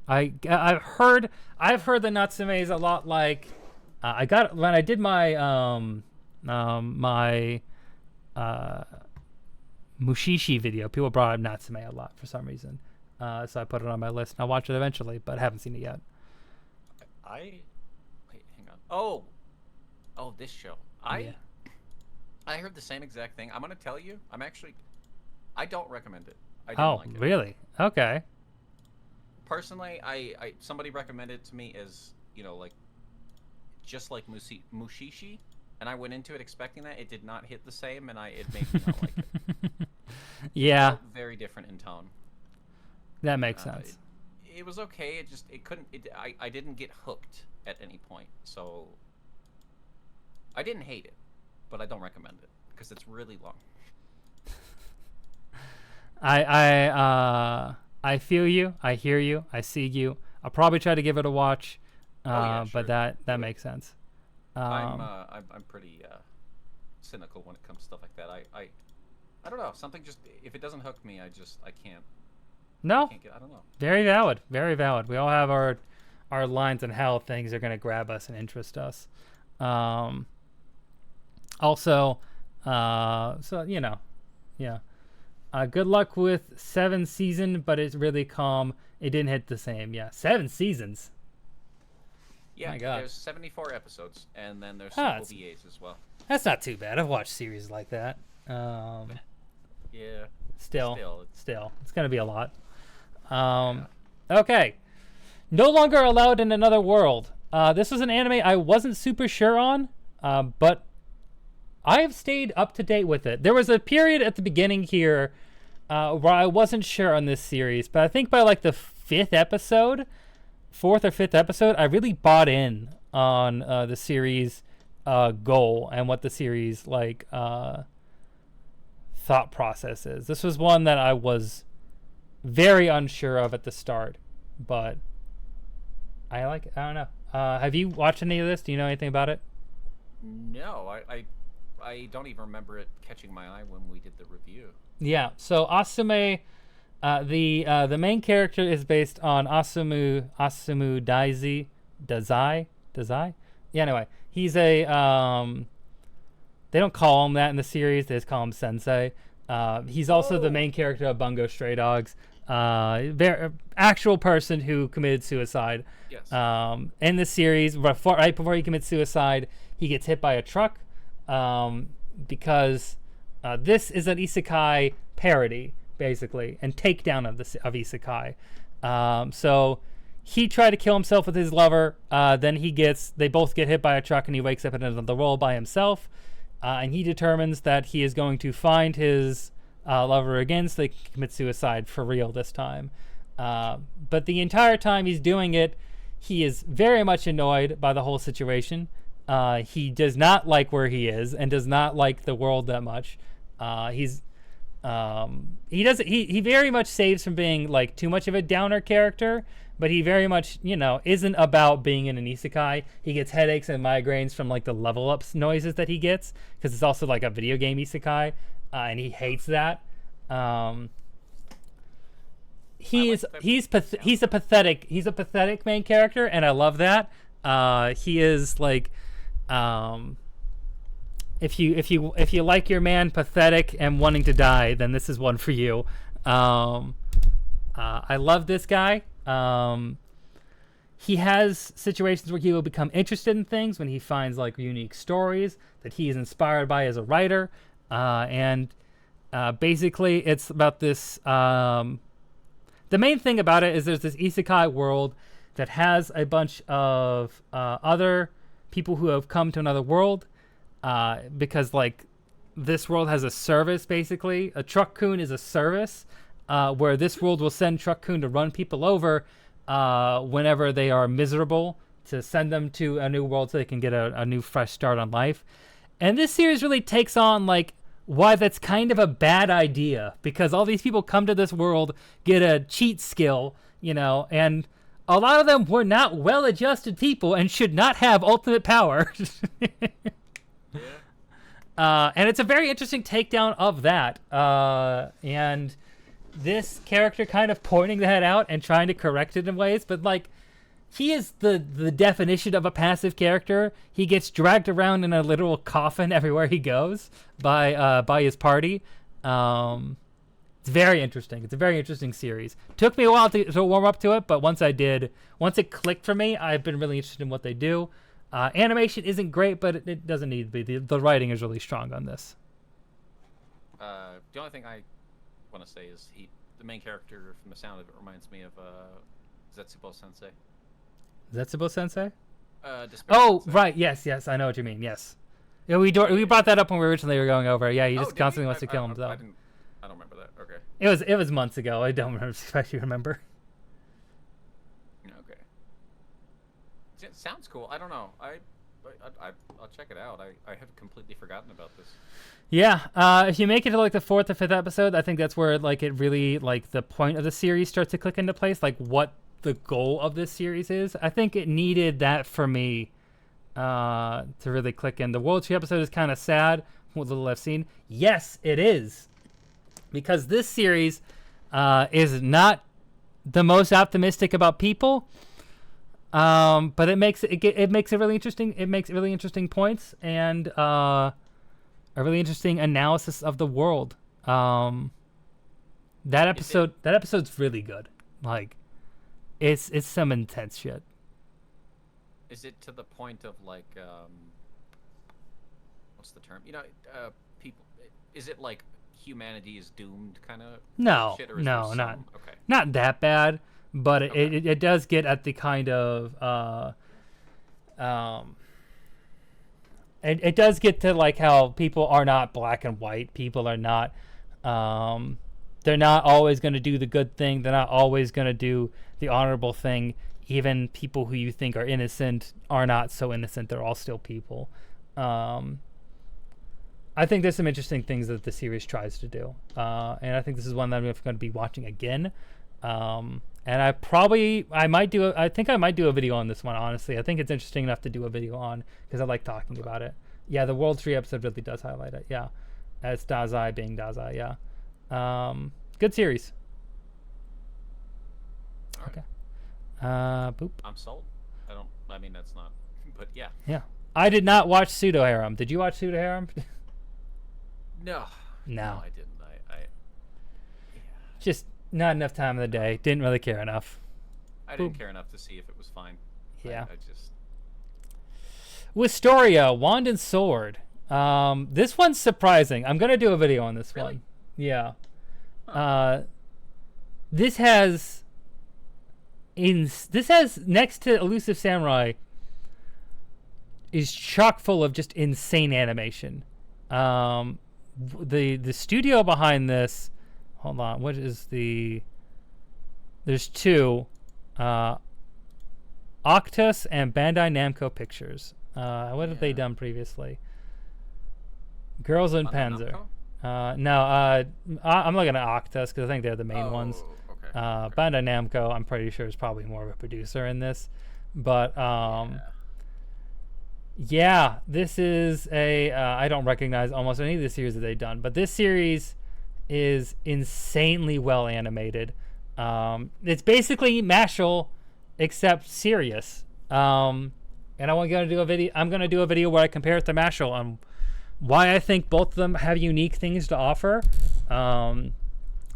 I've heard that Natsume is a lot like I got when I did my my Mushishi video. People brought up Natsume a lot for some reason, so I put it on my list. And I'll watch it eventually, but I haven't seen it yet. Wait, hang on. Oh, this show. I heard the same exact thing. I'm gonna tell you. I don't recommend it. I don't like it. Really? Okay. Personally, I somebody recommended it to me as, like, just like Mushishi, and I went into it expecting that. It did not hit the same, and it made me not like it. Yeah. It felt very different in tone. That makes sense. It was okay. I didn't get hooked at any point, so I didn't hate it, but I don't recommend it because it's really long. I feel you. I hear you. I see you. I'll probably try to give it a watch, sure. But that makes sense. I'm pretty cynical when it comes to stuff like that. I don't know. Something just, if it doesn't hook me, I can't. No. I don't know. Very valid. Very valid. We all have our lines on how things are going to grab us and interest us. Also, so yeah. Good luck with 7th season, but it's really calm. It didn't hit the same. Yeah, 7 seasons. Yeah, my God. There's 74 episodes, and then there's some OVAs as well. That's not too bad. I've watched series like that. Yeah. Still, it's gonna be a lot. Okay. No longer allowed in another world. This was an anime I wasn't super sure on, but I have stayed up to date with it. There was a period at the beginning here where I wasn't sure on this series, but I think by like the 4th or 5th episode, I really bought in on the series goal and what the series thought process is. This was one that I was very unsure of at the start, but I like it. I don't know. Have you watched any of this? Do you know anything about it? No, I don't even remember it catching my eye when we did the review. Yeah, so Asume, the main character is based on Asumu Dazai. Yeah, anyway, he's a they don't call him that in the series. They just call him Sensei. He's also the main character of Bungo Stray Dogs. Actual person who committed suicide. Yes. In the series, right before he commits suicide, he gets hit by a truck. Because this is an isekai parody, basically, and takedown of isekai. So he tried to kill himself with his lover. Then they both get hit by a truck, and he wakes up in another world by himself. And he determines that he is going to find his lover again, so they can commit suicide for real this time. But the entire time he's doing it, he is very much annoyed by the whole situation. He does not like where he is and does not like the world that much. He very much saves from being like too much of a downer character, but he very much, isn't about being in an isekai. He gets headaches and migraines from like the level ups noises that he gets, because it's also like a video game isekai, and he hates that. He's a pathetic main character, and I love that. He is like, if you like your man pathetic and wanting to die, then this is one for you. I love this guy. He has situations where he will become interested in things when he finds like unique stories that he is inspired by as a writer, and basically it's about this. The main thing about it is there's this isekai world that has a bunch of other people who have come to another world, because like this world has a service. Basically, a truck-kun is a service where this world will send truck-kun to run people over whenever they are miserable to send them to a new world so they can get a new fresh start on life. And this series really takes on like why that's kind of a bad idea, because all these people come to this world, get a cheat skill, and a lot of them were not well-adjusted people and should not have ultimate power. And it's a very interesting takedown of that. And this character kind of pointing that out and trying to correct it in ways, but like, he is the definition of a passive character. He gets dragged around in a literal coffin everywhere he goes by his party. It's very interesting. It's a very interesting series. Took me a while to warm up to it, but once it clicked for me, I've been really interested in what they do. Animation isn't great, but it doesn't need to be. The writing is really strong on this. The only thing I want to say is the main character, from the sound of it, reminds me of Zetsubo Sensei. Zetsubo Sensei? Oh, Sensei. Right. Yes. I know what you mean. Yes. Yeah, we brought that up when we originally were going over. Yeah, he just constantly wants to kill himself. I don't remember that. Okay. It was months ago. I don't especially remember. Okay. It sounds cool. I don't know. I'll check it out. I have completely forgotten about this. Yeah. If you make it to like the 4th or 5th episode, I think that's where like it really like the point of the series starts to click into place. Like what the goal of this series is. I think it needed that for me to really click in. The World 2 episode is kind of sad, what little I've seen. Yes, it is. Because this series is not the most optimistic about people, but it makes it really interesting. It makes really interesting points and a really interesting analysis of the world. That episode's really good. Like, it's some intense shit. Is it to the point of like what's the term? People. Is it like humanity is doomed kind of shit? Or is there some... not that bad, but it does get at the kind of it does get to like how people are not black and white. People are not they're not always going to do the good thing. They're not always going to do the honorable thing. Even people who you think are innocent are not so innocent. They're all still people. I think there's some interesting things that the series tries to do. And I think this is one that I'm going to be watching again. And I might do a video on this one, honestly. I think it's interesting enough to do a video on because I like talking about it. Yeah, the World 3 episode really does highlight it. Yeah. As Dazai being Dazai, yeah. Good series. All right. Okay. Boop. I'm sold. That's not, but yeah. Yeah. I did not watch Pseudo Harem. Did you watch Pseudo Harem? No, I didn't. Just not enough time of the day. Didn't really care enough. I didn't care enough to see if it was fine. Yeah. I just... Wisteria, Wand and Sword. This one's surprising. I'm gonna do a video on this one. Yeah. This has next to Elusive Samurai is chock full of just insane animation. The studio behind this, hold on, there's two, Octus and Bandai Namco Pictures. What have they done previously? Girls in Panzer. No, I'm looking at Octus because I think they're the main ones. Okay. Bandai Namco, I'm pretty sure, is probably more of a producer in this, but yeah, this is I don't recognize almost any of the series that they've done, but this series is insanely well animated. It's basically Mashal except serious. And I'm gonna do a video where I compare it to Mashal on why I think both of them have unique things to offer.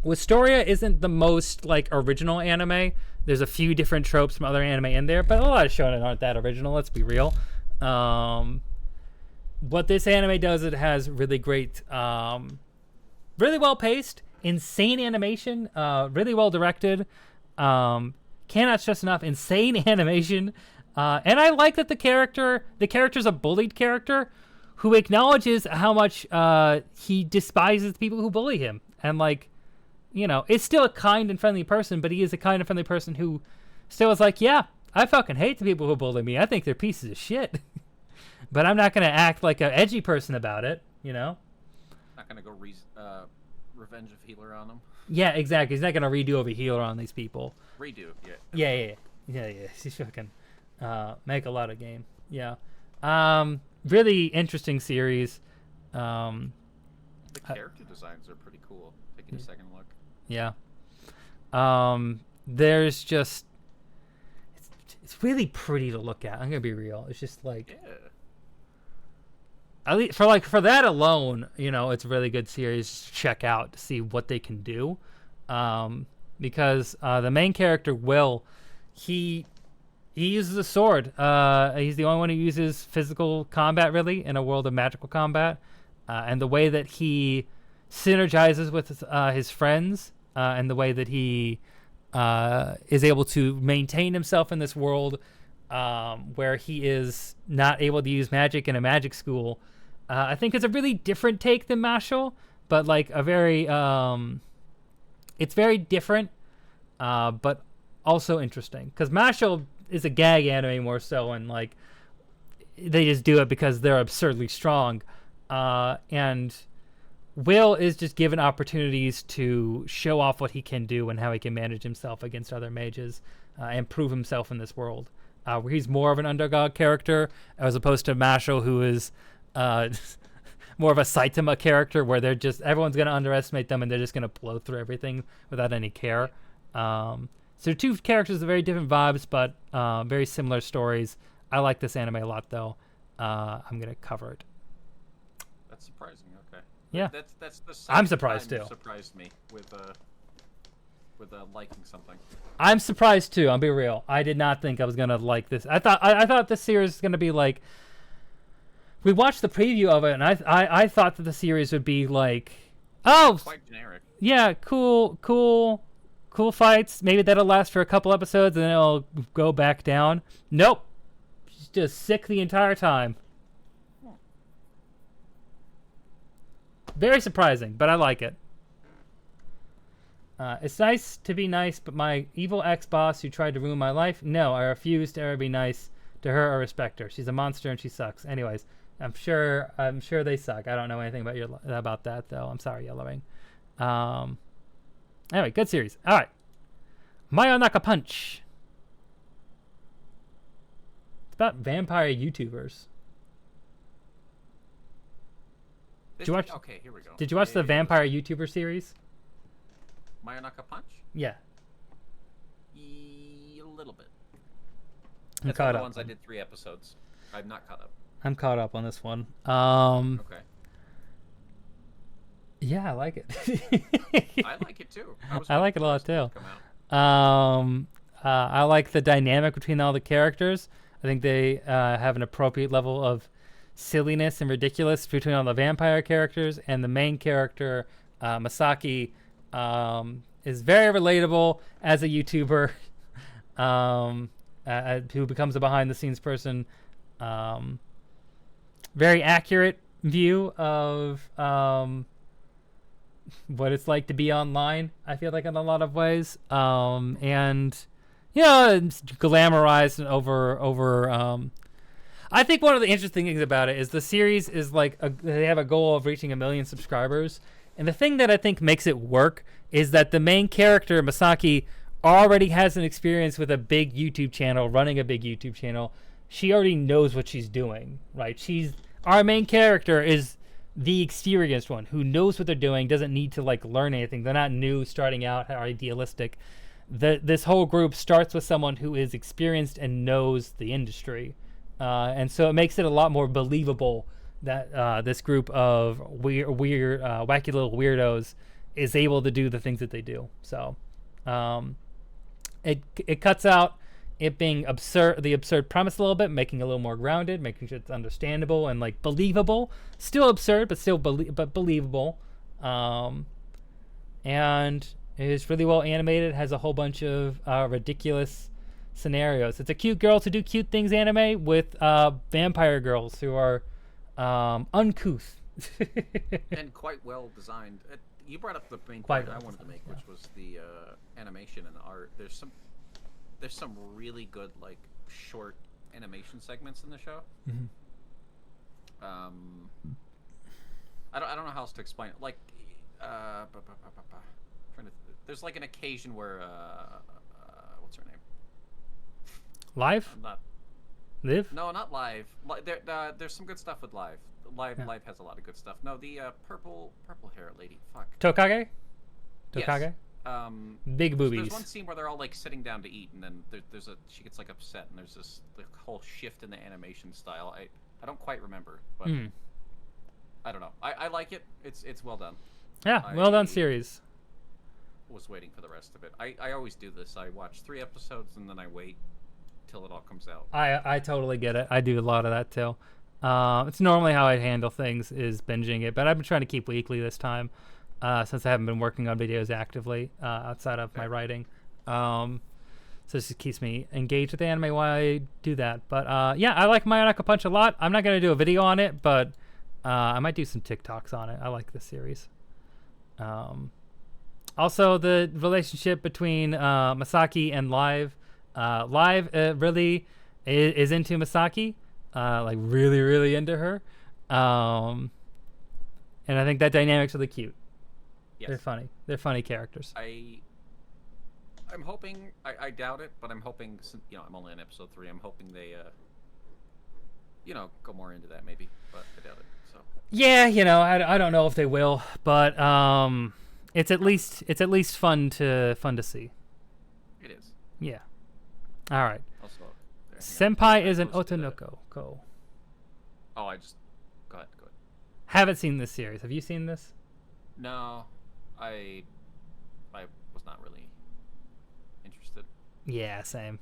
Wisteria isn't the most like original anime. There's a few different tropes from other anime in there, but a lot of shonen aren't that original. Let's be real. What this anime does, it has really great, really well paced, insane animation, really well directed. Cannot stress enough, insane animation. And I like that the character's a bullied character who acknowledges how much he despises people who bully him. And is still a kind and friendly person, but he is a kind and friendly person who still is like, yeah, I fucking hate the people who bully me. I think they're pieces of shit. But I'm not gonna act like an edgy person about it, you know. Not gonna go Revenge of Healer on them. Yeah, exactly. He's not gonna redo over healer on these people. Redo, Yeah. He's fucking make a lot of game. Yeah. Really interesting series. The character designs are pretty cool. Taking a second look. Yeah. There's just it's really pretty to look at. I'm gonna be real. It's just like at least for that alone, you know, it's a really good series to check out to see what they can do. Because the main character Will, he uses a sword. He's the only one who uses physical combat really in a world of magical combat, and the way that he synergizes with his friends, and the way that he is able to maintain himself in this world where he is not able to use magic in a magic school. I think it's a really different take than Mashle, but like a very it's very different, but also interesting because Mashle is a gag anime more so, and like they just do it because they're absurdly strong, and Will is just given opportunities to show off what he can do and how he can manage himself against other mages and prove himself in this world, where he's more of an underdog character as opposed to Mashle, who is more of a Saitama character where they're just everyone's going to underestimate them and they're just going to blow through everything without any care. So two characters with very different vibes, but very similar stories. I like this anime a lot, though. I'm going to cover it. That's surprising. Okay. Yeah. That's the I'm surprised too. Surprised me with liking something. I'm surprised too. I'll be real. I did not think I was going to like this. I thought this series was going to be like. We watched the preview of it, and I thought that the series would be like, oh, quite generic. Yeah, cool fights. Maybe that'll last for a couple episodes, and then it'll go back down. Nope, she's just sick the entire time. Very surprising, but I like it. It's nice to be nice, but my evil ex-boss who tried to ruin my life, no, I refuse to ever be nice to her or respect her. She's a monster and she sucks. Anyways. I'm sure they suck. I don't know anything about that though. I'm sorry, Yellow Wing. Anyway, good series. All right, Mayonaka Punch. It's about vampire YouTubers. Did you watch? Okay, here we go. Did you watch the vampire YouTuber series? Mayonaka Punch? Yeah. A little bit. I'm That's caught one of the up. ones I did 3 episodes. I'm not caught up. I'm caught up on this one. Okay. Yeah, I like it. I like it too. I like it a lot too. I like the dynamic between all the characters. I think they have an appropriate level of silliness and ridiculous between all the vampire characters, and the main character, Masaki, is very relatable as a YouTuber who becomes a behind-the-scenes person. Very accurate view of what it's like to be online, I feel like, in a lot of ways. And you know, it's glamorized and over I think one of the interesting things about it is the series is like they have a goal of reaching 1 million subscribers, and the thing that I think makes it work is that the main character, Masaki, already has an experience with a big YouTube channel, running a big YouTube channel. She already knows what she's doing, right? Our main character is the experienced one who knows what they're doing, doesn't need to like learn anything. They're not new, starting out, are idealistic. This whole group starts with someone who is experienced and knows the industry. And so it makes it a lot more believable that this group of weird, wacky little weirdos is able to do the things that they do. So it cuts out it being the absurd premise a little bit, making it a little more grounded, making sure it's understandable and like believable. Still absurd, but still believable. And it's really well animated. It has a whole bunch of ridiculous scenarios. It's a cute girl to do cute things anime with vampire girls who are uncouth and quite well designed. You brought up the main point I wanted to make, which was the animation and the art. There's some there's some really good like short animation segments in the show. Mhm. I don't know how else to explain it. Like, there's like an occasion where what's her name? Live? I'm not. Live? No, not live. There's some good stuff with live. Live has a lot of good stuff. No, the purple hair lady. Fuck. Tokage? Yes. Big boobies. There's one scene where they're all like sitting down to eat, and then she gets like upset, and there's this like, whole shift in the animation style. I don't quite remember, but I don't know. I like it. It's well done. Yeah, well done series. Was waiting for the rest of it. I always do this. I watch 3 episodes and then I wait till it all comes out. I totally get it. I do a lot of that too. It's normally how I handle things is binging it, but I've been trying to keep weekly this time since I haven't been working on videos actively outside of my writing. So this just keeps me engaged with the anime while I do that. But yeah, I like Mayonaka Punch a lot. I'm not going to do a video on it, but I might do some TikToks on it. I like this series. Also, the relationship between Masaki and Live. Live really is into Masaki, like really, really into her. And I think that dynamic's really cute. Yes. They're funny. They're funny characters. I'm hoping. I doubt it, but I'm hoping. I'm only on episode 3. I'm hoping they, go more into that maybe, but I doubt it. So. Yeah, I don't know if they will, but it's at least fun to see. It is. Yeah. All right. Also, Senpai is an Otonoko. Go. Oh, go ahead. Haven't seen this series. Have you seen this? No, I was not really interested. Yeah, same.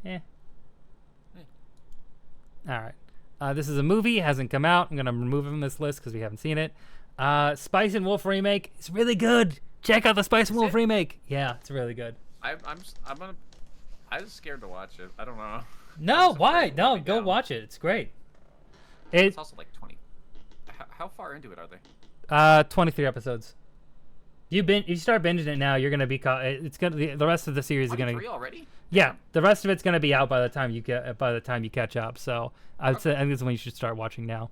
Eh. All right. This is a movie. Hasn't come out. I'm gonna remove it from this list because we haven't seen it. Spice and Wolf remake. It's really good. Check out the Spice and Wolf remake. Yeah, it's really good. I'm just scared to watch it. I don't know. No, why? No, go watch it. It's great. It's also like 20. How far into it are they? 23 episodes. You start binging it now, you're gonna be caught. It's gonna the rest of the series is gonna. 23 already? Yeah, the rest of it's gonna be out by the time you catch up. So I'd say I think it's when you should start watching now.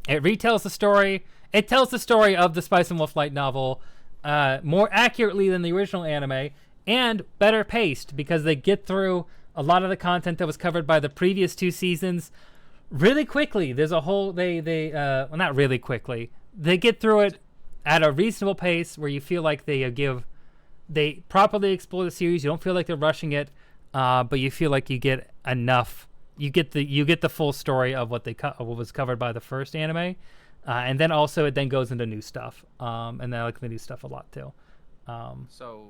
It retells the story. It tells the story of the Spice and Wolf light novel more accurately than the original anime and better paced because they get through a lot of the content that was covered by the previous 2 seasons really quickly. There's a whole well, not really quickly. They get through it at a reasonable pace where you feel like they properly explore the series. You don't feel like they're rushing it, but you feel like you get enough. You get the full story of what was covered by the first anime, and then also it then goes into new stuff. And I like the new stuff a lot too. So,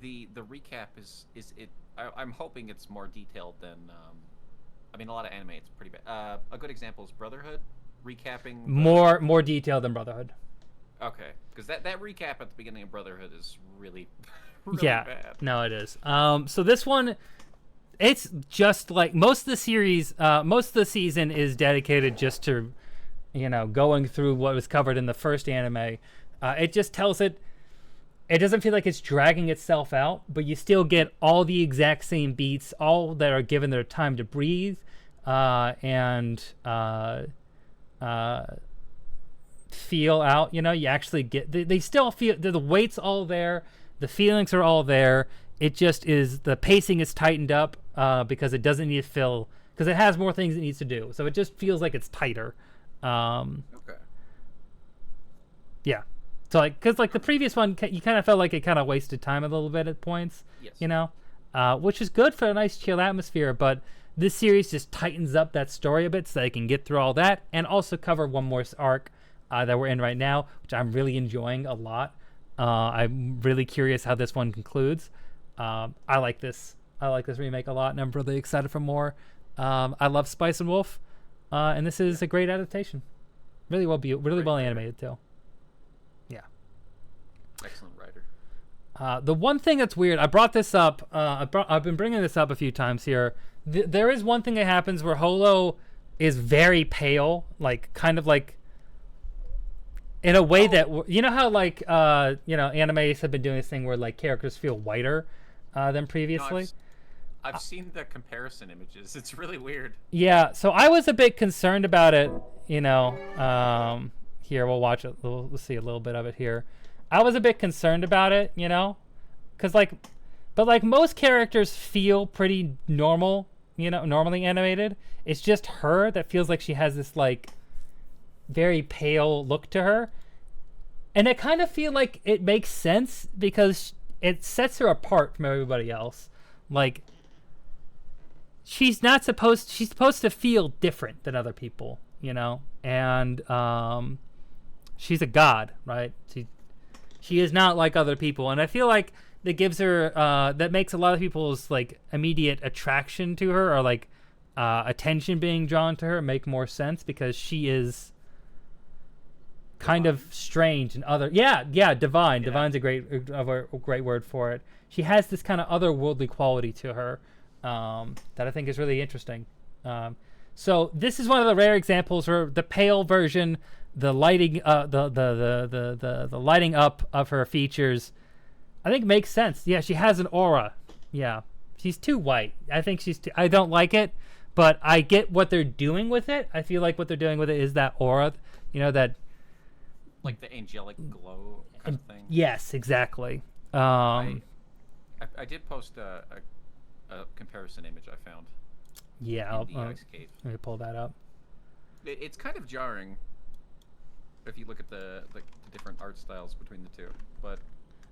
the recap is it? I'm hoping it's more detailed than. A lot of anime it's pretty bad. A good example is Brotherhood, recapping. More detailed than Brotherhood. Okay, because that recap at the beginning of Brotherhood is really bad. No, it is. So this one, it's just like most of the series. Most of the season is dedicated just to, going through what was covered in the first anime. It just tells it. It doesn't feel like it's dragging itself out, but you still get all the exact same beats, all that are given their time to breathe, and feel out. You actually get. They still feel the weight's all there, the feelings are all there. It just is the pacing is tightened up because it doesn't need to fill because it has more things it needs to do. So it just feels like it's tighter. Okay. Yeah. So because the previous one, you kind of felt like it kind of wasted time a little bit at points. Yes. Which is good for a nice chill atmosphere. But this series just tightens up that story a bit so they can get through all that and also cover one more arc that we're in right now, which I'm really enjoying a lot. I'm really curious how this one concludes. I like this remake a lot, and I'm really excited for more. I love Spice and Wolf, and this is a great adaptation. Really well animated too. Yeah. Excellent writer. The one thing that's weird, I brought this up. I've been bringing this up a few times here. There is one thing that happens where Holo is very pale, like kind of like in a way that you know how like animes have been doing this thing where like characters feel whiter than No, previously. I've seen the comparison images. It's really weird. Yeah, so I was a bit concerned about it. Here we'll watch it. We'll see a little bit of it here. I was a bit concerned about it, because but like most characters feel pretty normal, normally animated. It's just her that feels like she has this like very pale look to her, and I kind of feel like it makes sense because it sets her apart from everybody else. Like she's supposed to feel different than other people, and she's a god, right? She is not like other people, and I feel like that gives her that makes a lot of people's like immediate attraction to her or like attention being drawn to her make more sense because she is kind of strange and divine. Divine's a great word for it. She has this kind of otherworldly quality to her that I think is really interesting. So this is one of the rare examples where the pale version, the lighting, the lighting up of her features, I think makes sense. Yeah, she has an aura. Yeah, she's too white. I think I don't like it, but I get what they're doing with it. I feel like what they're doing with it is that aura, that. Like the angelic glow kind of thing. Yes, exactly. I did post a comparison image I found. Yeah, in the ice cave. Let me pull that up. It's kind of jarring if you look at the different art styles between the two, but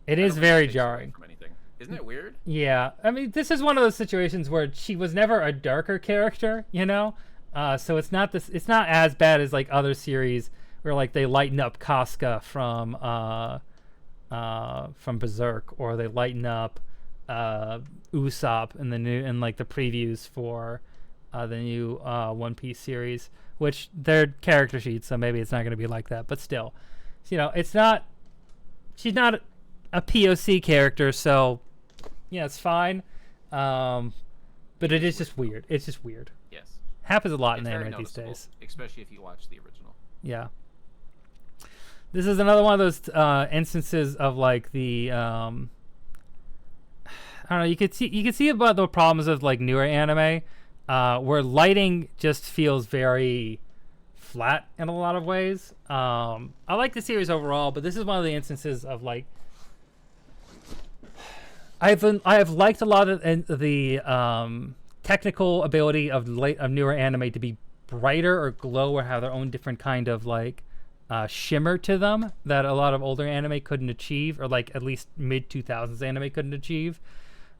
it is very jarring. From anything. Isn't it weird? Yeah, I mean, this is one of those situations where she was never a darker character, so it's not as bad as like other series where like they lighten up Casca from Berserk, or they lighten up Usopp in like the previews for the new One Piece series, which they're character sheets, so maybe it's not going to be like that. But still, it's not. She's not a POC character, so it's fine. But it is just weird. It's just weird. Yes, happens a lot in anime these days, especially if you watch the original. Yeah. This is another one of those instances of like the I don't know. You could see about the problems of like newer anime, where lighting just feels very flat in a lot of ways. I like the series overall, but this is one of the instances of like I have liked a lot of the technical ability of newer anime to be brighter or glow or have their own different kind of like shimmer to them that a lot of older anime couldn't achieve, or like at least mid 2000s anime couldn't achieve.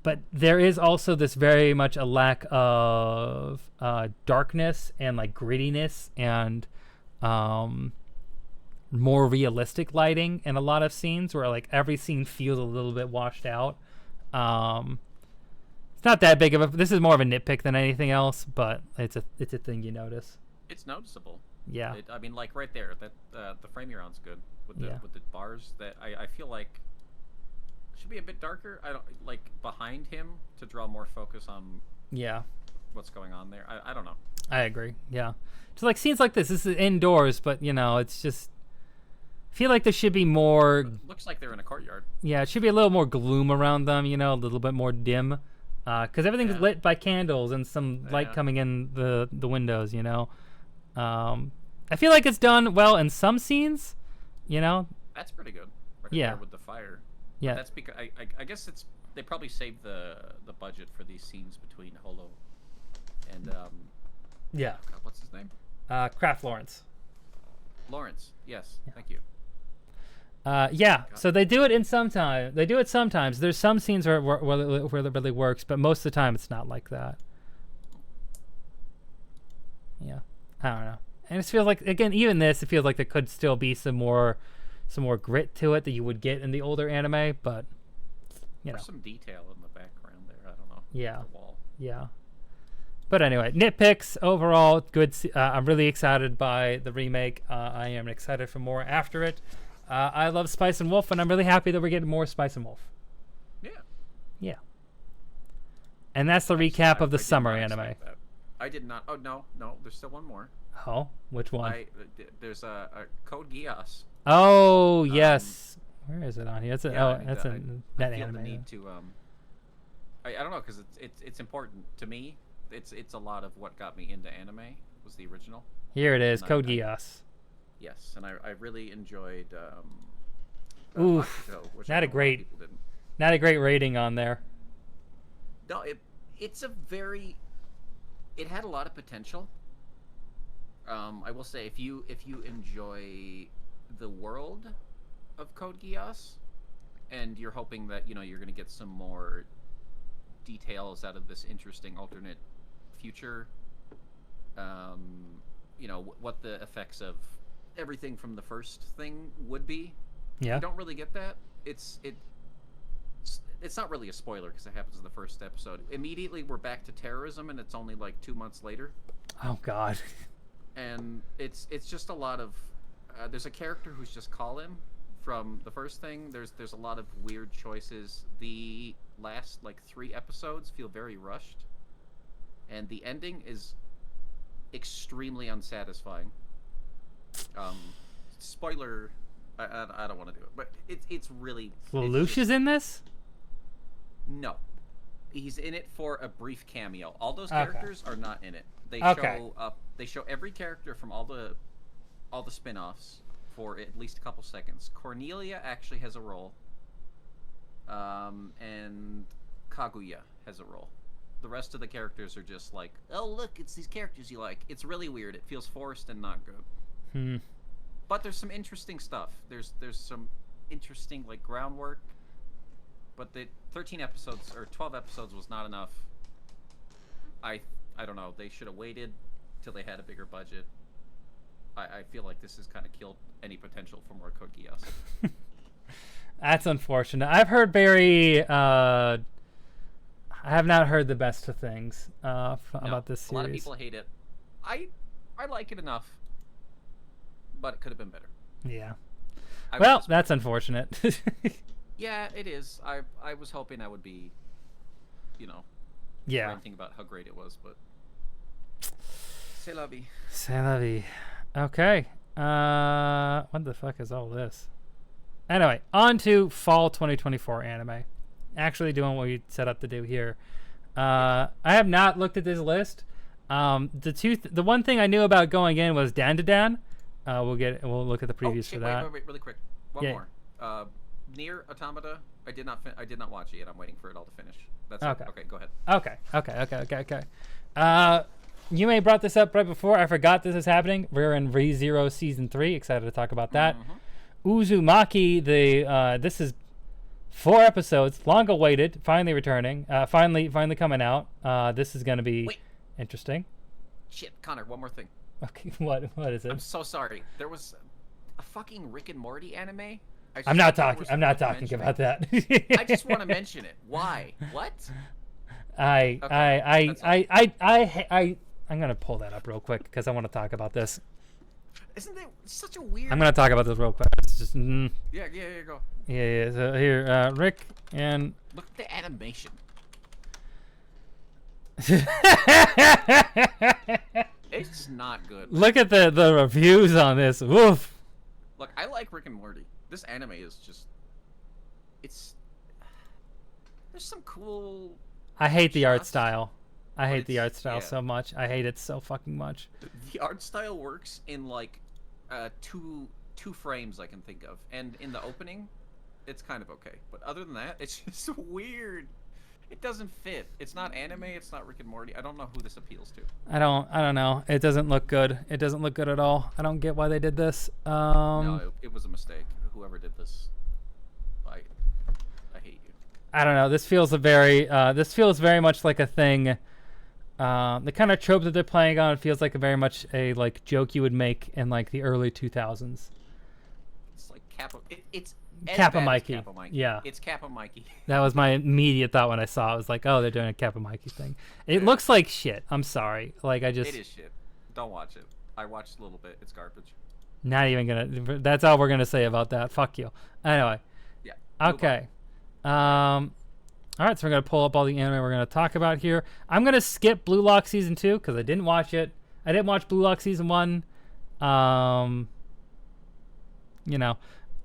But there is also this very much a lack of darkness and like grittiness and more realistic lighting in a lot of scenes where like every scene feels a little bit washed out. It's not that big of a. This is more of a nitpick than anything else, but it's a thing you notice. It's noticeable. Yeah. I mean, like right there, that the frame you're on's good with the bars. That I feel like should be a bit darker. I don't like behind him to draw more focus on. Yeah. What's going on there? I don't know. I agree. Yeah. Just like scenes like this. This is indoors, but it's just. I feel like there should be more. Looks like they're in a courtyard. Yeah, it should be a little more gloom around them. A little bit more dim, because everything's lit by candles and some light coming in the windows. I feel like it's done well in some scenes. That's pretty good. Right there with the fire. Yeah. But that's because I guess they probably saved the budget for these scenes between Holo and yeah. God, what's his name? Kraft Lawrence. Lawrence. Yes. Yeah. Thank you. So they do it sometimes. There's some scenes where it really works, but most of the time it's not like that. Yeah, I don't know. And it feels like, again, even this, it feels like there could still be some more grit to it that you would get in the older anime, but There's some detail in the background there. I don't know. Yeah. The wall. Yeah. But anyway, nitpicks overall, good. I'm really excited by the remake. I am excited for more after it. I love Spice and Wolf, and I'm really happy that we're getting more Spice and Wolf. Yeah. Yeah. And that's the recap of the summer anime. I did not. Oh no, there's still one more. Oh, which one? There's a Code Geass. Oh yes. Where is it on here? That's a Yeah, I mean, that's a net I feel anime. the need to I don't know, because it's important to me. It's a lot of what got me into anime was the original. Here it is, And Code Geass. Yes, and I really enjoyed Oof, Bakugo, which not I a know lot of great, people didn't. not a great rating on there. No, it's a very, it had a lot of potential. I will say, if you enjoy the world of Code Geass, and you're hoping that you're going to get some more details out of this interesting alternate future, what the effects of everything from the first thing would be. Yeah. You don't really get that. It's not really a spoiler because it happens in the first episode. Immediately we're back to terrorism, and it's only like 2 months later. Oh God. And it's just a lot of there's a character who's just Colin from the first thing. There's a lot of weird choices. The last like 3 episodes feel very rushed, and the ending is extremely unsatisfying. Spoiler, I don't want to do it, but it's really. Lelouch is in this? No, he's in it for a brief cameo. All those Okay. characters are not in it. They Okay. show up. They show every character from all the spin-offs for at least a couple seconds. Cornelia actually has a role, and Kaguya has a role. The rest of the characters are just like, oh look, it's these characters you like. It's really weird. It feels forced and not good. But there's some interesting stuff. There's some interesting like groundwork. But the 13 episodes or 12 episodes was not enough. I don't know. They should have waited till they had a bigger budget. I feel like this has kind of killed any potential for more Code Geass. That's unfortunate. I've heard I have not heard the best of things about this series. A lot of people hate it. I like it enough, but it could have been better. Yeah. Well, that's unfortunate. Yeah, it is. I was hoping I would be, yeah, ranting about how great it was, but c'est la vie. C'est la vie. Okay. What the fuck is all this? Anyway, on to fall 2024 anime. Actually doing what we set up to do here. I have not looked at this list. The one thing I knew about going in was Dan to Dan. We'll look at the previews for that. Wait, really quick. One more. Nier Automata. I did not watch it yet. I'm waiting for it all to finish. That's okay. Okay, go ahead. Okay. Yume brought this up right before. I forgot this is happening. We're in ReZero Season 3. Excited to talk about that. Uzumaki, this is 4 episodes, long awaited, finally returning, finally coming out. This is going to be interesting. Shit, Connor, one more thing. Okay, what is it? I'm so sorry. There was a fucking Rick and Morty anime. I'm not talking about that. I just want to mention it. Why? What? I'm gonna pull that up real quick because I want to talk about this. Isn't that such a weird? I'm gonna talk about this real quick. It's just Yeah, go. Yeah. So here, Rick and look at the animation. It's not good. Look at the reviews on this. Woof. Look, I like Rick and Morty. This anime is just, there's some cool. I hate the art shots, style. I hate the art style yeah. so much. I hate it so fucking much. The art style works in like two frames I can think of, and in the opening, it's kind of okay. But other than that, it's just weird. It doesn't fit. It's not anime. It's not Rick and Morty. I don't know who this appeals to. I don't know. It doesn't look good. It doesn't look good at all. I don't get why they did this. No, it was a mistake. Whoever did this, I hate you. I don't know. This feels very much like a thing. The kind of trope that they're playing on feels like very much a like joke you would make in like the early 2000s. It's like it's Kappa Mikey. Yeah. It's Kappa Mikey. That was my immediate thought when I saw it. I was like, oh, they're doing a Kappa Mikey thing. It looks like shit. I'm sorry. Like It is shit. Don't watch it. I watched a little bit. It's garbage. Not even gonna. That's all we're gonna say about that. Fuck you. Anyway. Yeah. Okay. All right. So we're gonna pull up all the anime we're gonna talk about here. I'm gonna skip Blue Lock season 2 because I didn't watch it. I didn't watch Blue Lock season 1.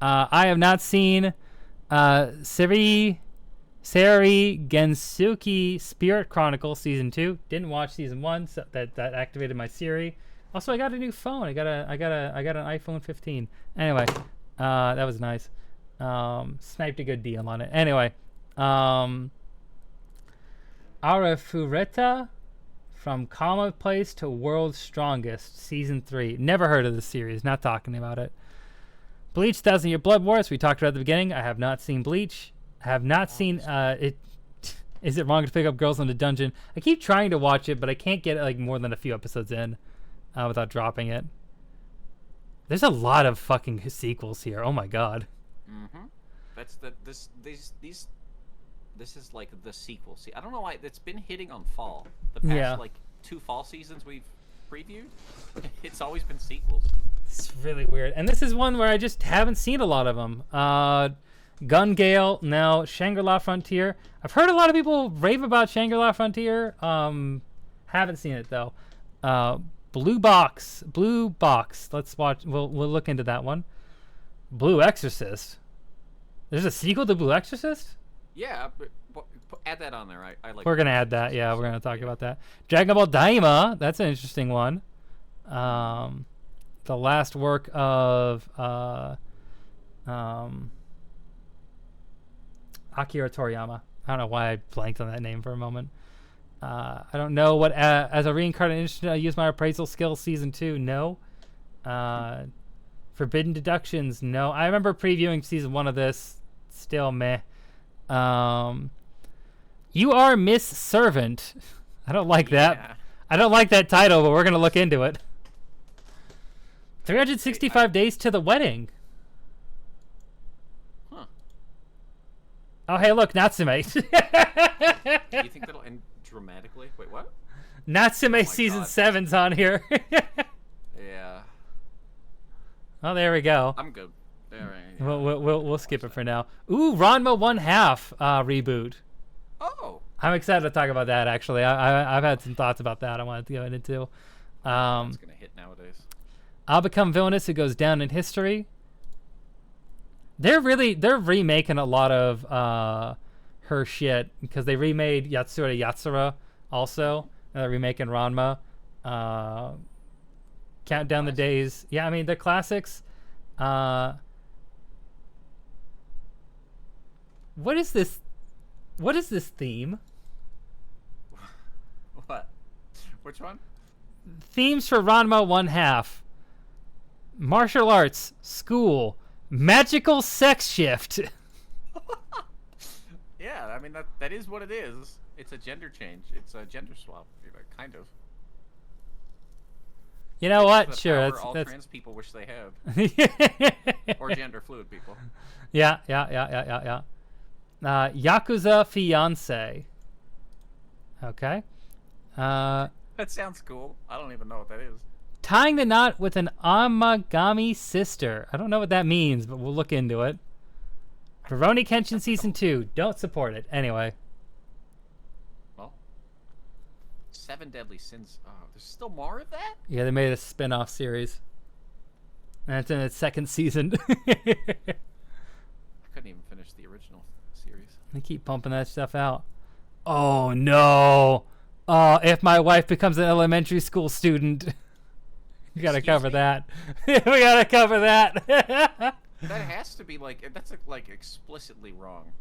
I have not seen Seri Gensuki Spirit Chronicle Season 2. Didn't watch Season 1, so that activated my Siri. Also, I got a new phone. I got an iPhone 15. Anyway, that was nice. Sniped a good deal on it. Anyway, Arafureta from Commonplace to World's Strongest Season 3. Never heard of the series. Not talking about it. Bleach 1000 Year Blood Wars. We talked about at the beginning. I have not seen Bleach. I have not seen it. Is it wrong to pick up Girls in the Dungeon? I keep trying to watch it, but I can't get like more than a few episodes in without dropping it. There's a lot of fucking sequels here. Oh my god. Mm-hmm. That's this is like the sequel. See, I don't know why it's been hitting on fall. The past like 2 fall seasons we've previewed, it's always been sequels. It's really weird. And this is one where I just haven't seen a lot of them. Gun Gale, no. Shangri-La Frontier. I've heard a lot of people rave about Shangri-La Frontier. Haven't seen it though. Blue Box. Let's watch. We'll look into that one. Blue Exorcist. There's a sequel to Blue Exorcist? Yeah, but add that on there. I like. We're gonna add that. Yeah, we're gonna talk about that. Dragon Ball Daima. That's an interesting one. The last work of Akira Toriyama. I don't know why I blanked on that name for a moment. I don't know what as a reincarnated instrument I use my appraisal skills. Season 2. No. Forbidden Deductions. No. I remember previewing season 1 of this. Still meh. You Are Miss Servant. I don't like that. I don't like that title, but we're gonna look into it. 365 Days to the Wedding. Huh. Oh, hey, look, Natsume. Do you think that'll end dramatically? Wait, what? Natsume season 7's on here. Yeah. Oh, there we go. I'm good. All right. Yeah. We'll skip it for now. Ooh, Ranma 1/2 reboot. Oh. I'm excited to talk about that. Actually, I've had some thoughts about that. I wanted to go into. It's gonna hit nowadays. I'll Become Villainous, Who Goes Down in History. They're remaking a lot of her shit because they remade Yatsura Yatsura also. And they're remaking Ranma. Count Down the Days. Yeah, I mean they're classics. What is this? What is this theme? What? Which one? Themes for Ranma 1/2. Martial arts, school, magical sex shift. Yeah, I mean that is what it is. It's a gender change. It's a gender swap, kind of. You know what? The Sure, power that's trans people wish they have, yeah. or gender fluid people. Yeah. Yakuza Fiance. Okay. That sounds cool. I don't even know what that is. Tying the knot with an Amagami sister. I don't know what that means, but we'll look into it. Rurouni Kenshin Season 2. Don't support it. Anyway. Well, 7 Deadly Sins. Oh, there's still more of that? Yeah, they made a spin-off series. And it's in its 2nd season. I couldn't even finish the original series. They keep pumping that stuff out. Oh, no. If my wife becomes an elementary school student... We gotta cover that. We gotta cover that. That has to be that's like explicitly wrong.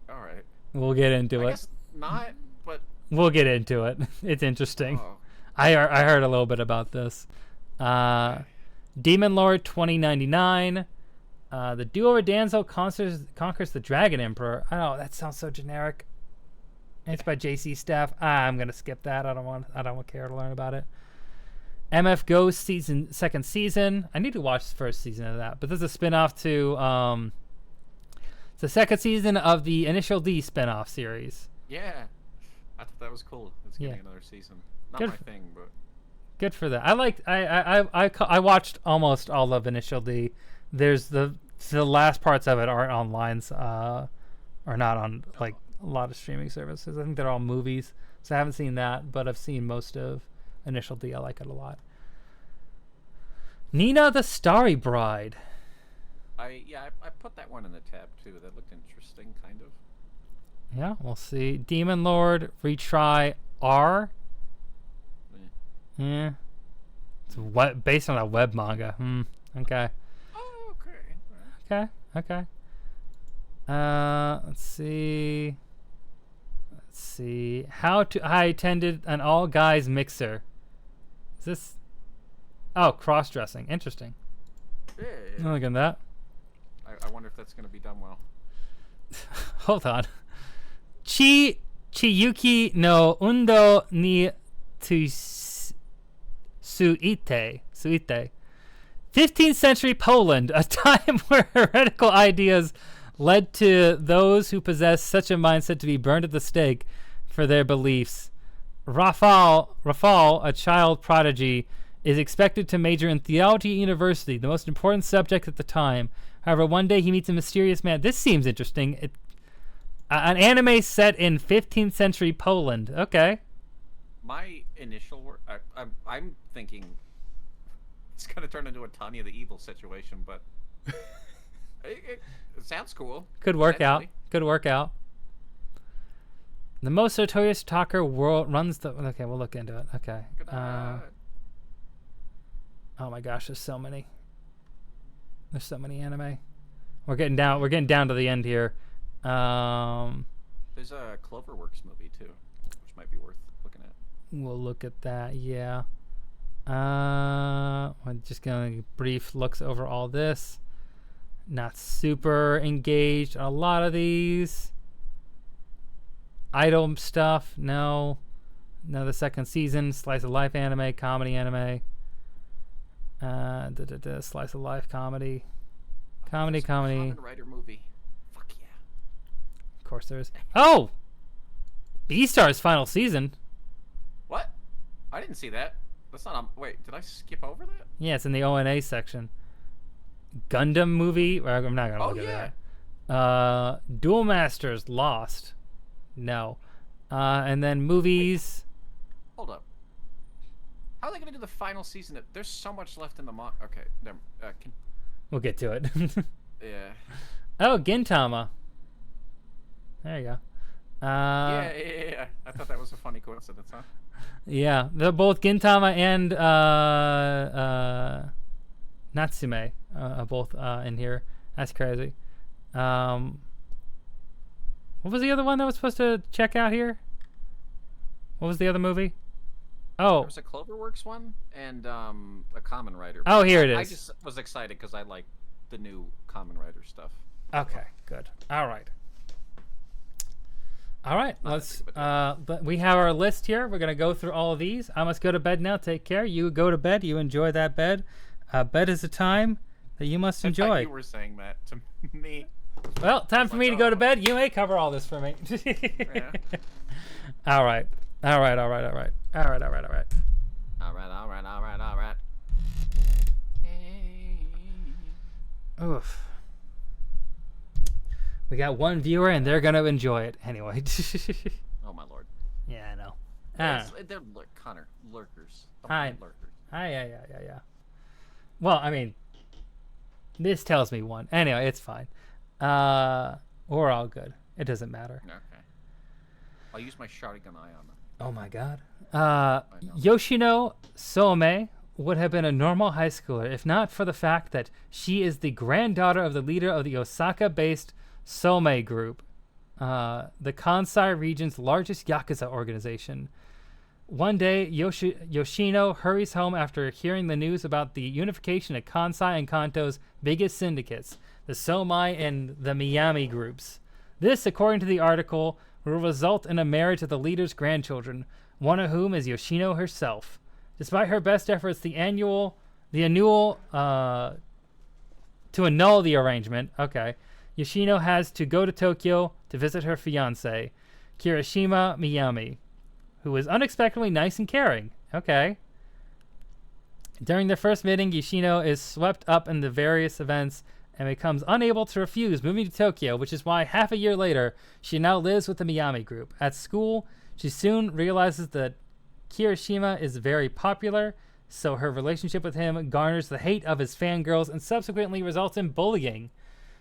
All right. We'll get into I it. guess not, but we'll get into it. It's interesting. Oh. I heard a little bit about this. Demon Lord 2099. The duo Danzo conquers the Dragon Emperor. Oh, that sounds so generic. It's by JC Staff. I'm gonna skip that. I don't care to learn about it. MF Ghost second season. I need to watch the first season of that, but this is a spin-off to it's the 2nd season of the Initial D spin-off series. Yeah, I thought that was cool. It's getting another season. Not Good my thing, but good for that. I watched almost all of Initial D. There's the last parts of it aren't on lines, or not on like a lot of streaming services. I think they're all movies, so I haven't seen that, but I've seen most of Initial D. I like it a lot. Nina the Starry Bride. I put that one in the tab too. That looked interesting, kind of. Yeah, we'll see. Demon Lord retry R. Yeah. It's based on a web manga. Okay. Oh, okay. Okay. Okay. Let's see. Let's see. I attended an all guys mixer. Is this? Oh, cross dressing. Interesting. Yeah. Look at that. I wonder if that's going to be done well. Hold on. Chiyuki no undo ni suite. 15th century Poland, a time where heretical ideas led to those who possessed such a mindset to be burned at the stake for their beliefs. Rafal, a child prodigy, is expected to major in theology at university, the most important subject at the time. However, one day he meets a mysterious man. This seems interesting. An anime set in 15th century Poland. Okay. My initial work, I'm thinking it's going to turn into a Tanya the Evil situation, but it sounds cool. Could work out. Could work out. The most notorious talker world runs the... Okay, we'll look into it. Okay. Oh my gosh, there's so many. There's so many anime. We're getting down to the end here. There's a Cloverworks movie too, which might be worth looking at. We'll look at that, yeah. I'm just going brief looks over all this. Not super engaged on a lot of these. Idol stuff, no. No, the second season, slice of life anime, comedy anime. Slice of life comedy. Comedy. Kamen Rider movie. Fuck yeah. Of course there is. Oh! Beastar's final season. What? I didn't see that. That's not on... Wait, did I skip over that? Yeah, it's in the O&A section. Gundam movie. Well, I'm not going to look at that. Duel Masters Lost. No. And then movies. Hold up. How are they going to do the final season? There's so much left in the Okay, never. We'll get to it. Yeah. Oh, Gintama. There you go. Yeah. I thought that was a funny coincidence, huh? Yeah, they're both Gintama and Natsume are both in here. That's crazy. What was the other one that was supposed to check out here? What was the other movie? Oh, there was a Cloverworks one and a Kamen Rider. Oh, here it is. I just was excited because I like the new Kamen Rider stuff. Okay, good. All right. Let's. But we have our list here. We're gonna go through all of these. I must go to bed now. Take care. You go to bed. You enjoy that bed. Bed is a time that you must enjoy. I thought you were saying that to me. Well, time for me to go to bed. You may cover all this for me. Yeah. All right. Oof. We got one viewer and they're gonna enjoy it anyway. Oh my lord. Yeah, I know. They're Connor lurkers. Hi. Lurkers. Yeah. Well, I mean, this tells me one. Anyway, it's fine. We're all good. It doesn't matter. Okay. I'll use my Sharingan eye on them. Oh my god. Yoshino Soome would have been a normal high schooler if not for the fact that she is the granddaughter of the leader of the Osaka-based Soome Group, the Kansai region's largest Yakuza organization. One day, Yoshino hurries home after hearing the news about the unification of Kansai and Kanto's biggest syndicates, the Somai and the Miami groups. This, according to the article, will result in a marriage of the leader's grandchildren, one of whom is Yoshino herself. Despite her best efforts, to annul the arrangement, Yoshino has to go to Tokyo to visit her fiancé, Kirishima Miyami, who is unexpectedly nice and caring. Okay. During their first meeting, Yoshino is swept up in the various events and becomes unable to refuse moving to Tokyo, which is why half a year later, she now lives with the Miyami group. At school, she soon realizes that Kirishima is very popular, so her relationship with him garners the hate of his fangirls and subsequently results in bullying.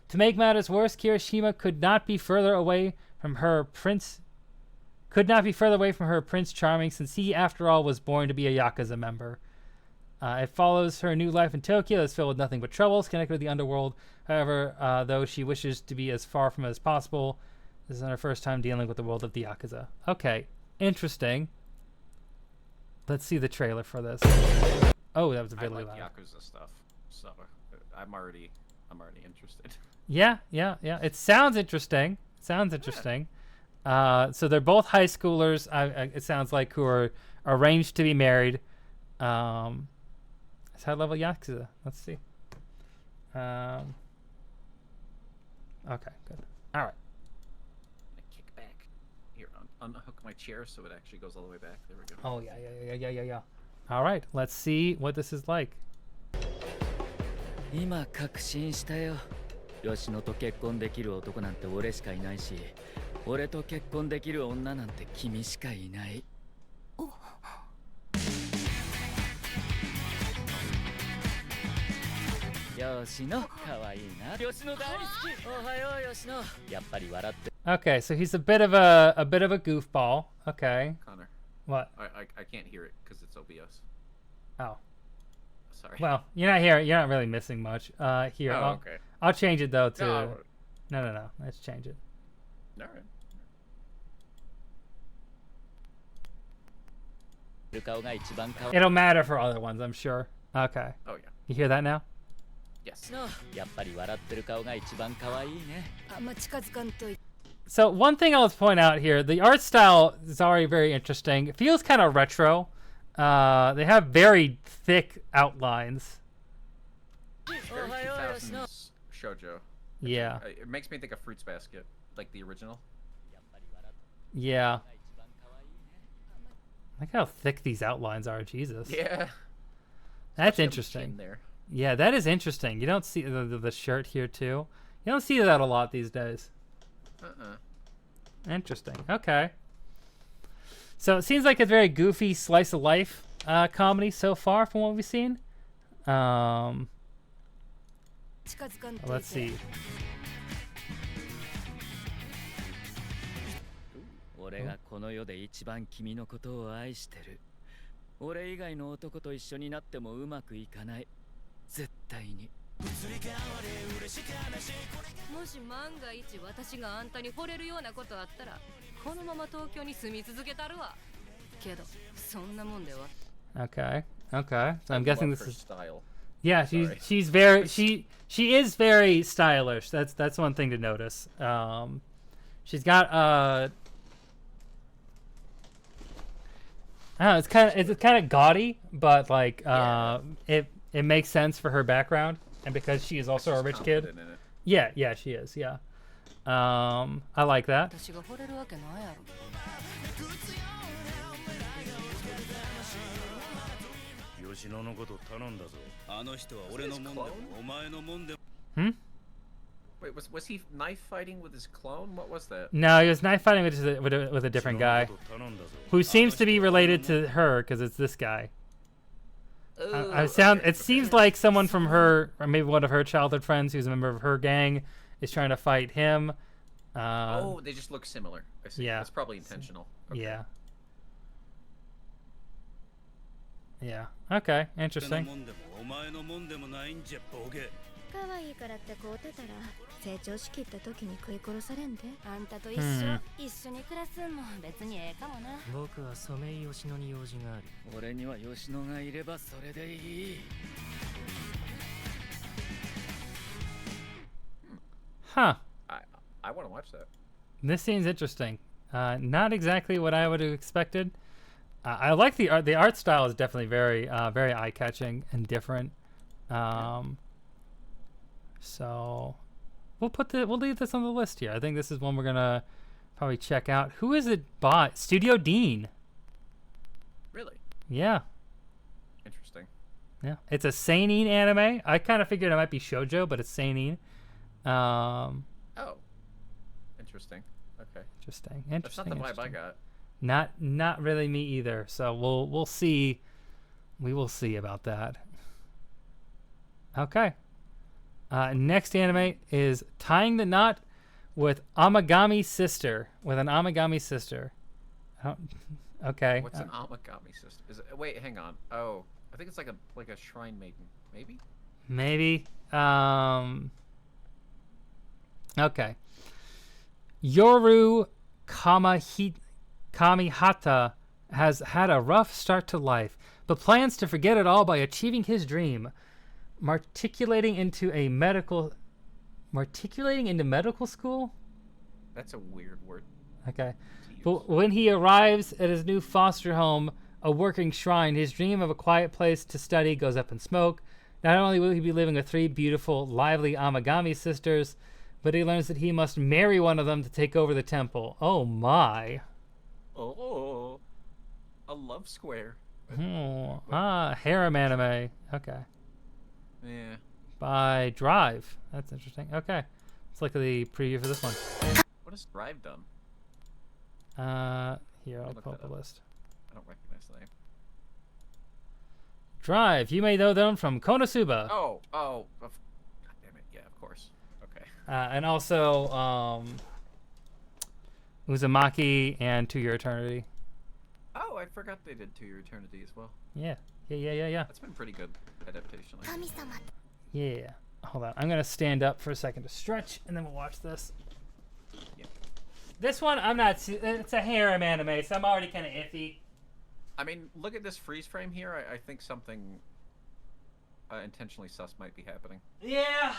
To make matters worse, Kirishima could not be further away from her Prince Charming, since he, after all, was born to be a Yakuza member. It follows her new life in Tokyo that's filled with nothing but troubles connected with the underworld. However, though she wishes to be as far from it as possible, this is her first time dealing with the world of the Yakuza. Okay, interesting. Let's see the trailer for this. Oh, that was really loud. Yakuza stuff, so I'm already interested. Yeah. It sounds interesting. So they're both high schoolers. It sounds like who are arranged to be married. It's high level Yakuza. Let's see. Okay, good. All right. Kick back. Here, unhook my chair so it actually goes all the way back. There we go. Oh yeah. All right, let's see what this is like. 今確信したよ。吉野と結婚できる男なんて俺しかいないし、俺と結婚できる女なんて君しかいない。吉野、可愛いな。吉野大好き。おはよう吉野。やっぱり笑って。Okay, so he's a bit of a goofball. Okay. Connor. What? I can't hear it because it's OBS. Oh. Sorry. Well, you're not here. You're not really missing much. Here. Oh, okay. I'll change it though to. No. No. Let's change it. All right. It'll matter for other ones, I'm sure. Okay. Oh yeah. You hear that now? Yes. So one thing I'll point out here, the art style is already very interesting. It feels kind of retro. They have very thick outlines. Very 2000s shoujo. Yeah. It makes me think of Fruits Basket, like the original. Yeah. Look how thick these outlines are, Jesus. Yeah. That's Especially interesting. there. Yeah, that is interesting. You don't see the shirt here too. You don't see that a lot these days. Interesting. Okay. So it seems like a very goofy slice of life comedy so far from what we've seen. Let's see. 俺がこの世で一番君のことを愛してる。俺以外の男と一緒になってもうまくいかない。絶対に。もし万が一私があんたに惚れるようなことあったら、このまま東京に住み続けたるわ。けど、そんなもんでは。Okay. So I'm guessing this is style. Yeah, she is very stylish. That's one thing to notice. She's got I don't know, it's kind of gaudy, but like it makes sense for her background and because she is also a rich kid. Yeah, she is. Yeah. I like that. 吉野のこと頼んだぞ。あの人は俺のもんでもお前のもんでも。Wait, was he knife fighting with his clone? What was that? No, he was knife fighting with a different guy who seems to be related to her because it's this guy. It seems like someone from her, or maybe one of her childhood friends who's a member of her gang, is trying to fight him. They just look similar. I see. Yeah. That's probably intentional. Okay. Yeah. Yeah. Okay. Interesting. 可愛いからってこうてたら成長しきった時に食い殺されんで。あんたと一緒に暮らすんも別にええかもな。僕はソメイヨシノに用事がある。俺には吉野がいればそれでいい。Huh. I want to watch that. This seems interesting. Not exactly what I would have expected. I like the art. The art style is definitely very eye-catching and different. So we'll leave this on the list here. I think this is one we're gonna probably check out. Who is it by? Studio Dean. Really? Yeah. Interesting. Yeah. It's a seinen anime. I kind of figured it might be shoujo, but it's seinen. Oh. Interesting. Okay. Interesting. That's not the vibe I got. Not really me either. So we'll see We will see about that. Okay. Next anime is Tying the Knot with Amagami Sister. With an Amagami Sister. Okay. What's an Amagami system? Is it, wait, hang on. Oh, I think it's like a shrine maiden. Maybe. Maybe. Okay. Yoru Kamihata has had a rough start to life, but plans to forget it all by achieving his dream, matriculating into medical school. That's a weird word. Okay. to use. But when he arrives at his new foster home, a working shrine, his dream of a quiet place to study goes up in smoke. Not only will he be living with 3 beautiful, lively Amagami sisters, but he learns that he must marry one of them to take over the temple. Oh my. Oh, a love square. Harem anime. Okay. Yeah. By Drive. That's interesting. Okay. Let's look at the preview for this one. What has Drive done? Here, I'll Look pull up that a up. list. I don't recognize the name. Drive. You may know them from Konosuba. Oh. God damn it. Yeah, of course. Okay. And also Uzumaki and To Your Eternity. Oh, I forgot they did To Your Eternity as well. Yeah. That's been pretty good adaptation. Yeah. Hold on. I'm going to stand up for a second to stretch, and then we'll watch this. Yeah. This one, I'm not... It's a harem anime, so I'm already kind of iffy. I mean, look at this freeze frame here. I think something intentionally sus might be happening. Yeah.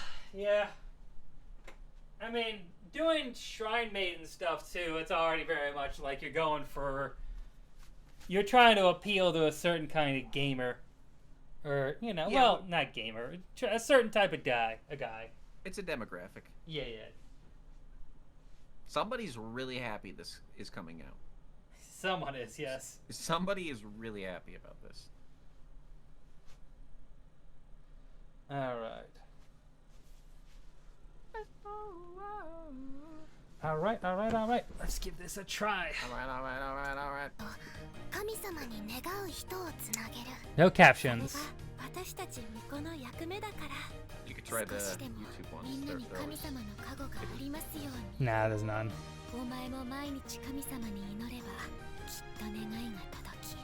I mean, doing Shrine Maiden stuff, too, it's already very much like you're going for... You're trying to appeal to a certain kind of gamer. Or, Yeah. well, not gamer. A certain type of guy. A guy. It's a demographic. Yeah. Somebody's really happy this is coming out. Someone is, yes. Somebody is really happy about this. Alright. Alright. Let's give this a try. Alright. 神様に願う人をつなげる No それ captions. が私たち巫女の役目だから You could try the 少しでも YouTube みん ones. なに They're 神 always... 様の加護がありますように Nah, there's none. お前も毎日神様に祈ればきっと願いが届き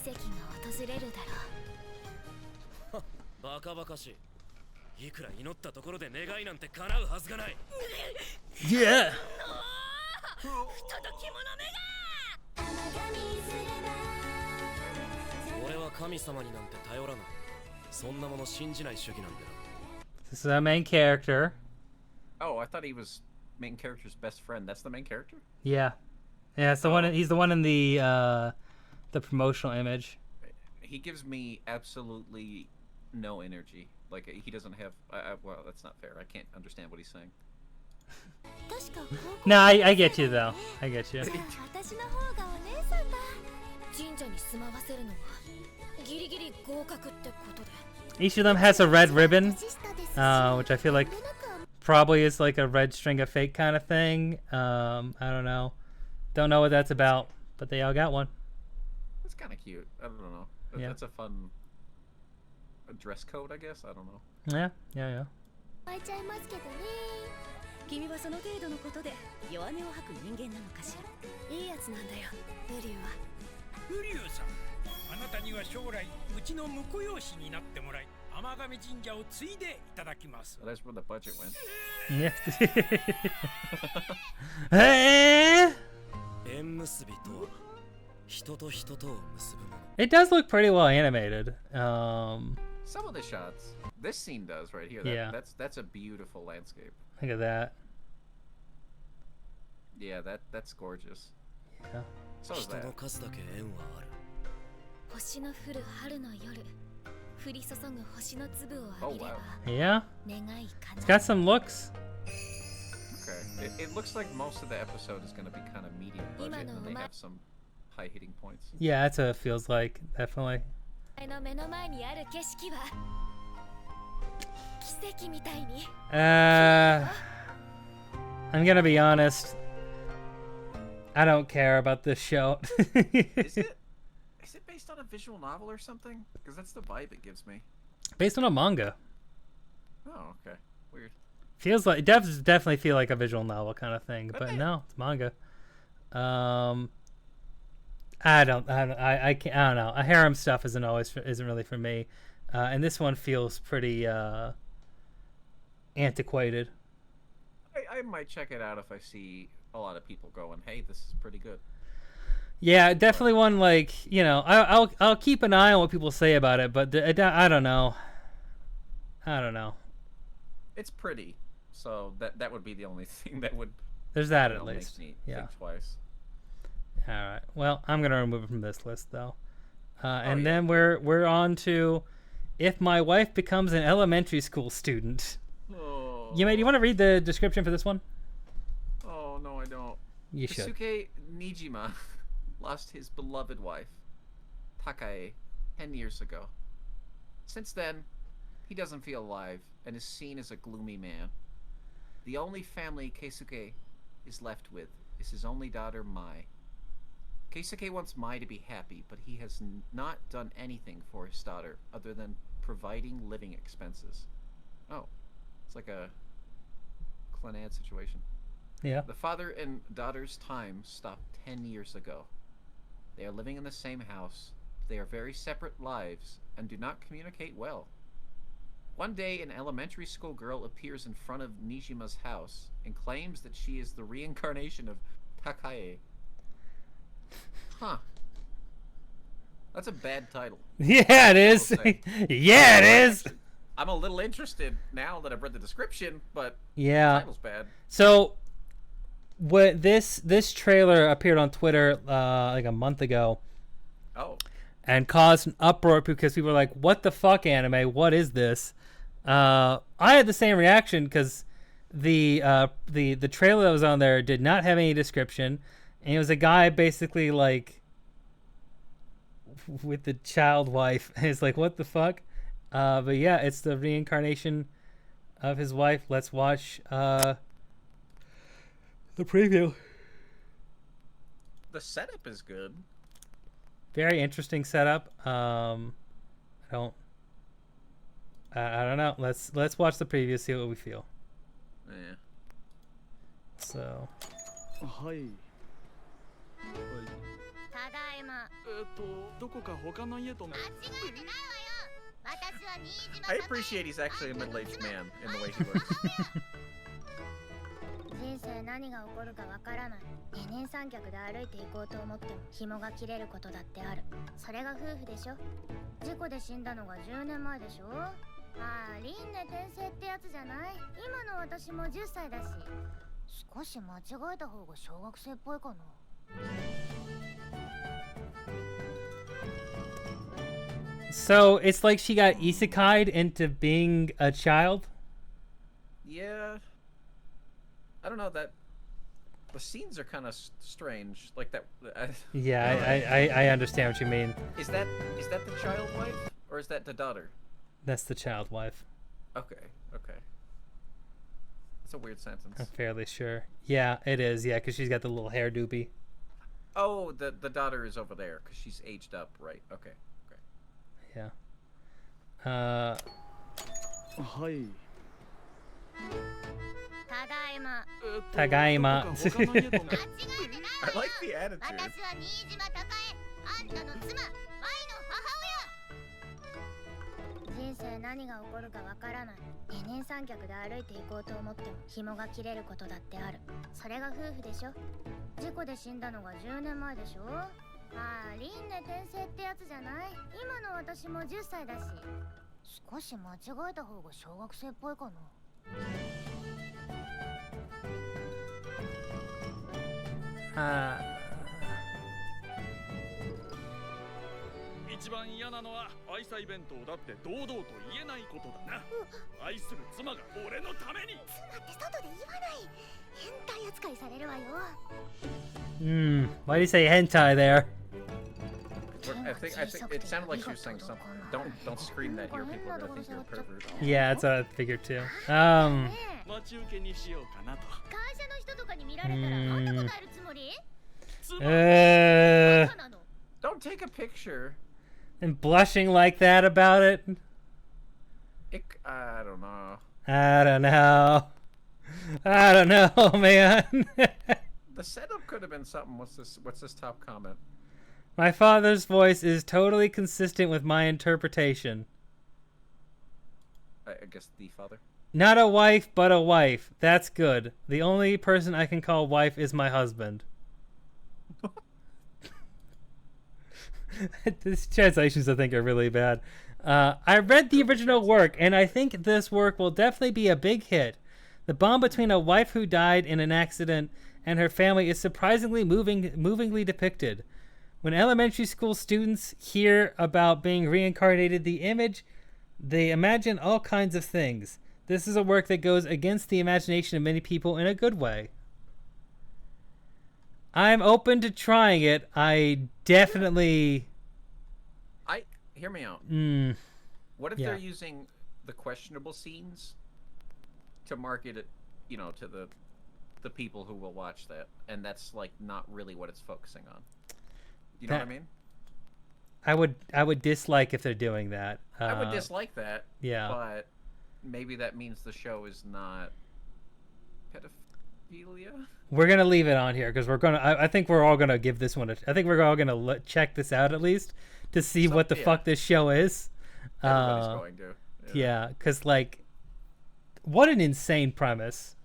奇跡が訪れるだろうバカバカしい。いくら祈ったところで願いなんて叶うはずがない。 Yeah! 不届き者めが俺は神様になんて頼らない。そんなもの信じない主義なんだよ。 This is our main character. Oh, I thought he was main character's best friend. That's the main character? Yeah. Yeah, it's the one. He's the one in the promotional image. He gives me absolutely no energy. Like, he doesn't have... well, that's not fair. I can't understand what he's saying. 確か高校 No, I get you though. I get you. じゃあ私の方がお姉さんだ神社に住まわせるのはギリギリ合格ってことで Each of them has a red ribbon, 年下ですし which I feel like 漏れなくは probably is like a red string of fate kind of thing. I don't know. Don't know what that's about, but they all got one. That's kind of cute. I don't know. Yeah. That's a fun... a dress code, I guess? I don't know. Yeah. 甘えちゃいますけどね君はその程度のことで弱音を吐く人間なのかしら。いいやつなんだよブリューはブリューさん、あなたには将来うちの婿養子になってもらい、天神神社を継いでいただきます。 Oh, that's where the budget went. Yeah. Hey! 縁結びとは人と人とを結ぶもの。 It does look pretty well animated. Some of the shots. This scene does right here. Yeah. That's a beautiful landscape. Look at that. Yeah, that's gorgeous. Yeah. So is 人 that. の数だけ縁はある。星の降る春の夜降り注ぐ星の粒を浴びれば Yeah. 願い It's 叶 got some looks. Okay. It looks like most of the episode is going to be kind of medium budget, and they have some high hitting points. Yeah, that's what it feels like. Definitely. うの目の前にある景色は奇跡みたいに I'm gonna be honest. I don't care about this show. Is it? Is it based based on a visual novel or something? Because that's the vibe it gives me. Based on a manga. Oh, okay. Weird. Feels like it does definitely feel like a visual novel kind of thing, but Okay. no, it's manga. I don't know. A harem stuff isn't really for me, and this one feels pretty antiquated. I might check it out if I see a lot of people going, "Hey, this is pretty good." Yeah, definitely one like I'll keep an eye on what people say about it, but I don't know. I don't know. It's pretty, so that would be the only thing that would. There's that you at know, least. Makes me Yeah. think twice. All right. Well, I'm gonna remove it from this list though, and yeah. then we're on to if my wife becomes an elementary school student. Oh. Do you want to read the description for this one? Oh no, I don't. You should. Keisuke Nijima lost his beloved wife, Takae, 10 years ago. Since then, he doesn't feel alive and is seen as a gloomy man. The only family Keisuke is left with is his only daughter, Mai. Keisuke wants Mai to be happy, but he has not done anything for his daughter other than providing living expenses. Oh, it's like a Clannad situation. Yeah. The father and daughter's time stopped 10 years ago. They are living in the same house. They are very separate lives and do not communicate well. One day, an elementary school girl appears in front of Nijima's house and claims that she is the reincarnation of Takae. Huh. That's a bad title. Yeah, it is. Yeah, it is. I'm a little interested now that I've read the description, but Yeah. the title's bad. So, what this trailer appeared on Twitter like a month ago. Oh. And caused an uproar because people were like, "What the fuck, anime? What is this?" I had the same reaction because the trailer that was on there did not have any description, and it was a guy basically like with the child wife. And it's like, what the fuck? But yeah, it's the reincarnation of his wife. Let's watch the preview. The setup is good. Very interesting setup. I don't know. Let's watch the preview, see what we feel. Yeah. So. ただいまどこか他の家とも。間違えてないわよ私は新島 I appreciate he's actually a middle-aged man in the way he looks. 人生何が起こるかわからない二人三脚で歩いていこうと思っても紐が切れることだってあるそれが夫婦でしょ事故で死んだのが10年前でしょああ輪廻転生ってやつじゃない今の私も10歳だし少し間違えた方が小学生っぽいかな So it's like she got isekai'd into being a child? Yeah. I don't know, that the scenes are kind of strange, like that. Yeah, I understand what you mean. Is that the child wife or is that the daughter? That's the child wife. Okay. That's a weird sentence. I'm fairly sure. Yeah, it is. Yeah, because she's got the little hair doobie. Oh, the daughter is over there because she's aged up, right? Okay. Yeah. はい。ただいまただいま。 I like the attitude. 私は新島孝恵あんたの妻 Y の母親人生何が起こるかわからない二人三脚で歩いていこうと思っても紐が切れることだってあるそれが夫婦でしょ事故で死んだのが10年前でしょああ輪廻転生ってやつじゃない今の私も10歳だし少し間違えた方が小学生っぽいかな 一番嫌なのは愛妻弁当だって堂々と言えないことだな愛する妻が俺のために妻って外で言わない変態扱いされるわよ Why do you say hentai there? I think it sounded like she was saying something. Don't scream that here. People are gonna think you're a pervert. Yeah, that's what I figured too. 待ち受けにしようかなと会社の人とかに見られたらあんなことやるつもり Don't take a picture And blushing like that about it. I don't know. I don't know. I don't know, man. The setup could have been something. What's this top comment? My father's voice is totally consistent with my interpretation. I guess the father. Not a wife, but a wife. That's good. The only person I can call wife is my husband. These translations, I think, are really bad. I read the original work, and I think this work will definitely be a big hit. The bond between a wife who died in an accident and her family is surprisingly movingly depicted. When elementary school students hear about being reincarnated, they imagine all kinds of things. This is a work that goes against the imagination of many people in a good way. I'm open to trying it. I definitely... Hear me out. What if Yeah. they're using the questionable scenes to market it, to the people who will watch that, and that's like not really what it's focusing on? You know what I mean? I would dislike if they're doing that. I would dislike that. Yeah. But maybe that means the show is not pedophilia. We're gonna leave it on here because I think we're all gonna give this one. I think we're all gonna check this out at least to see what the fuck this show is. Everybody's going to. Yeah, because like, what an insane premise.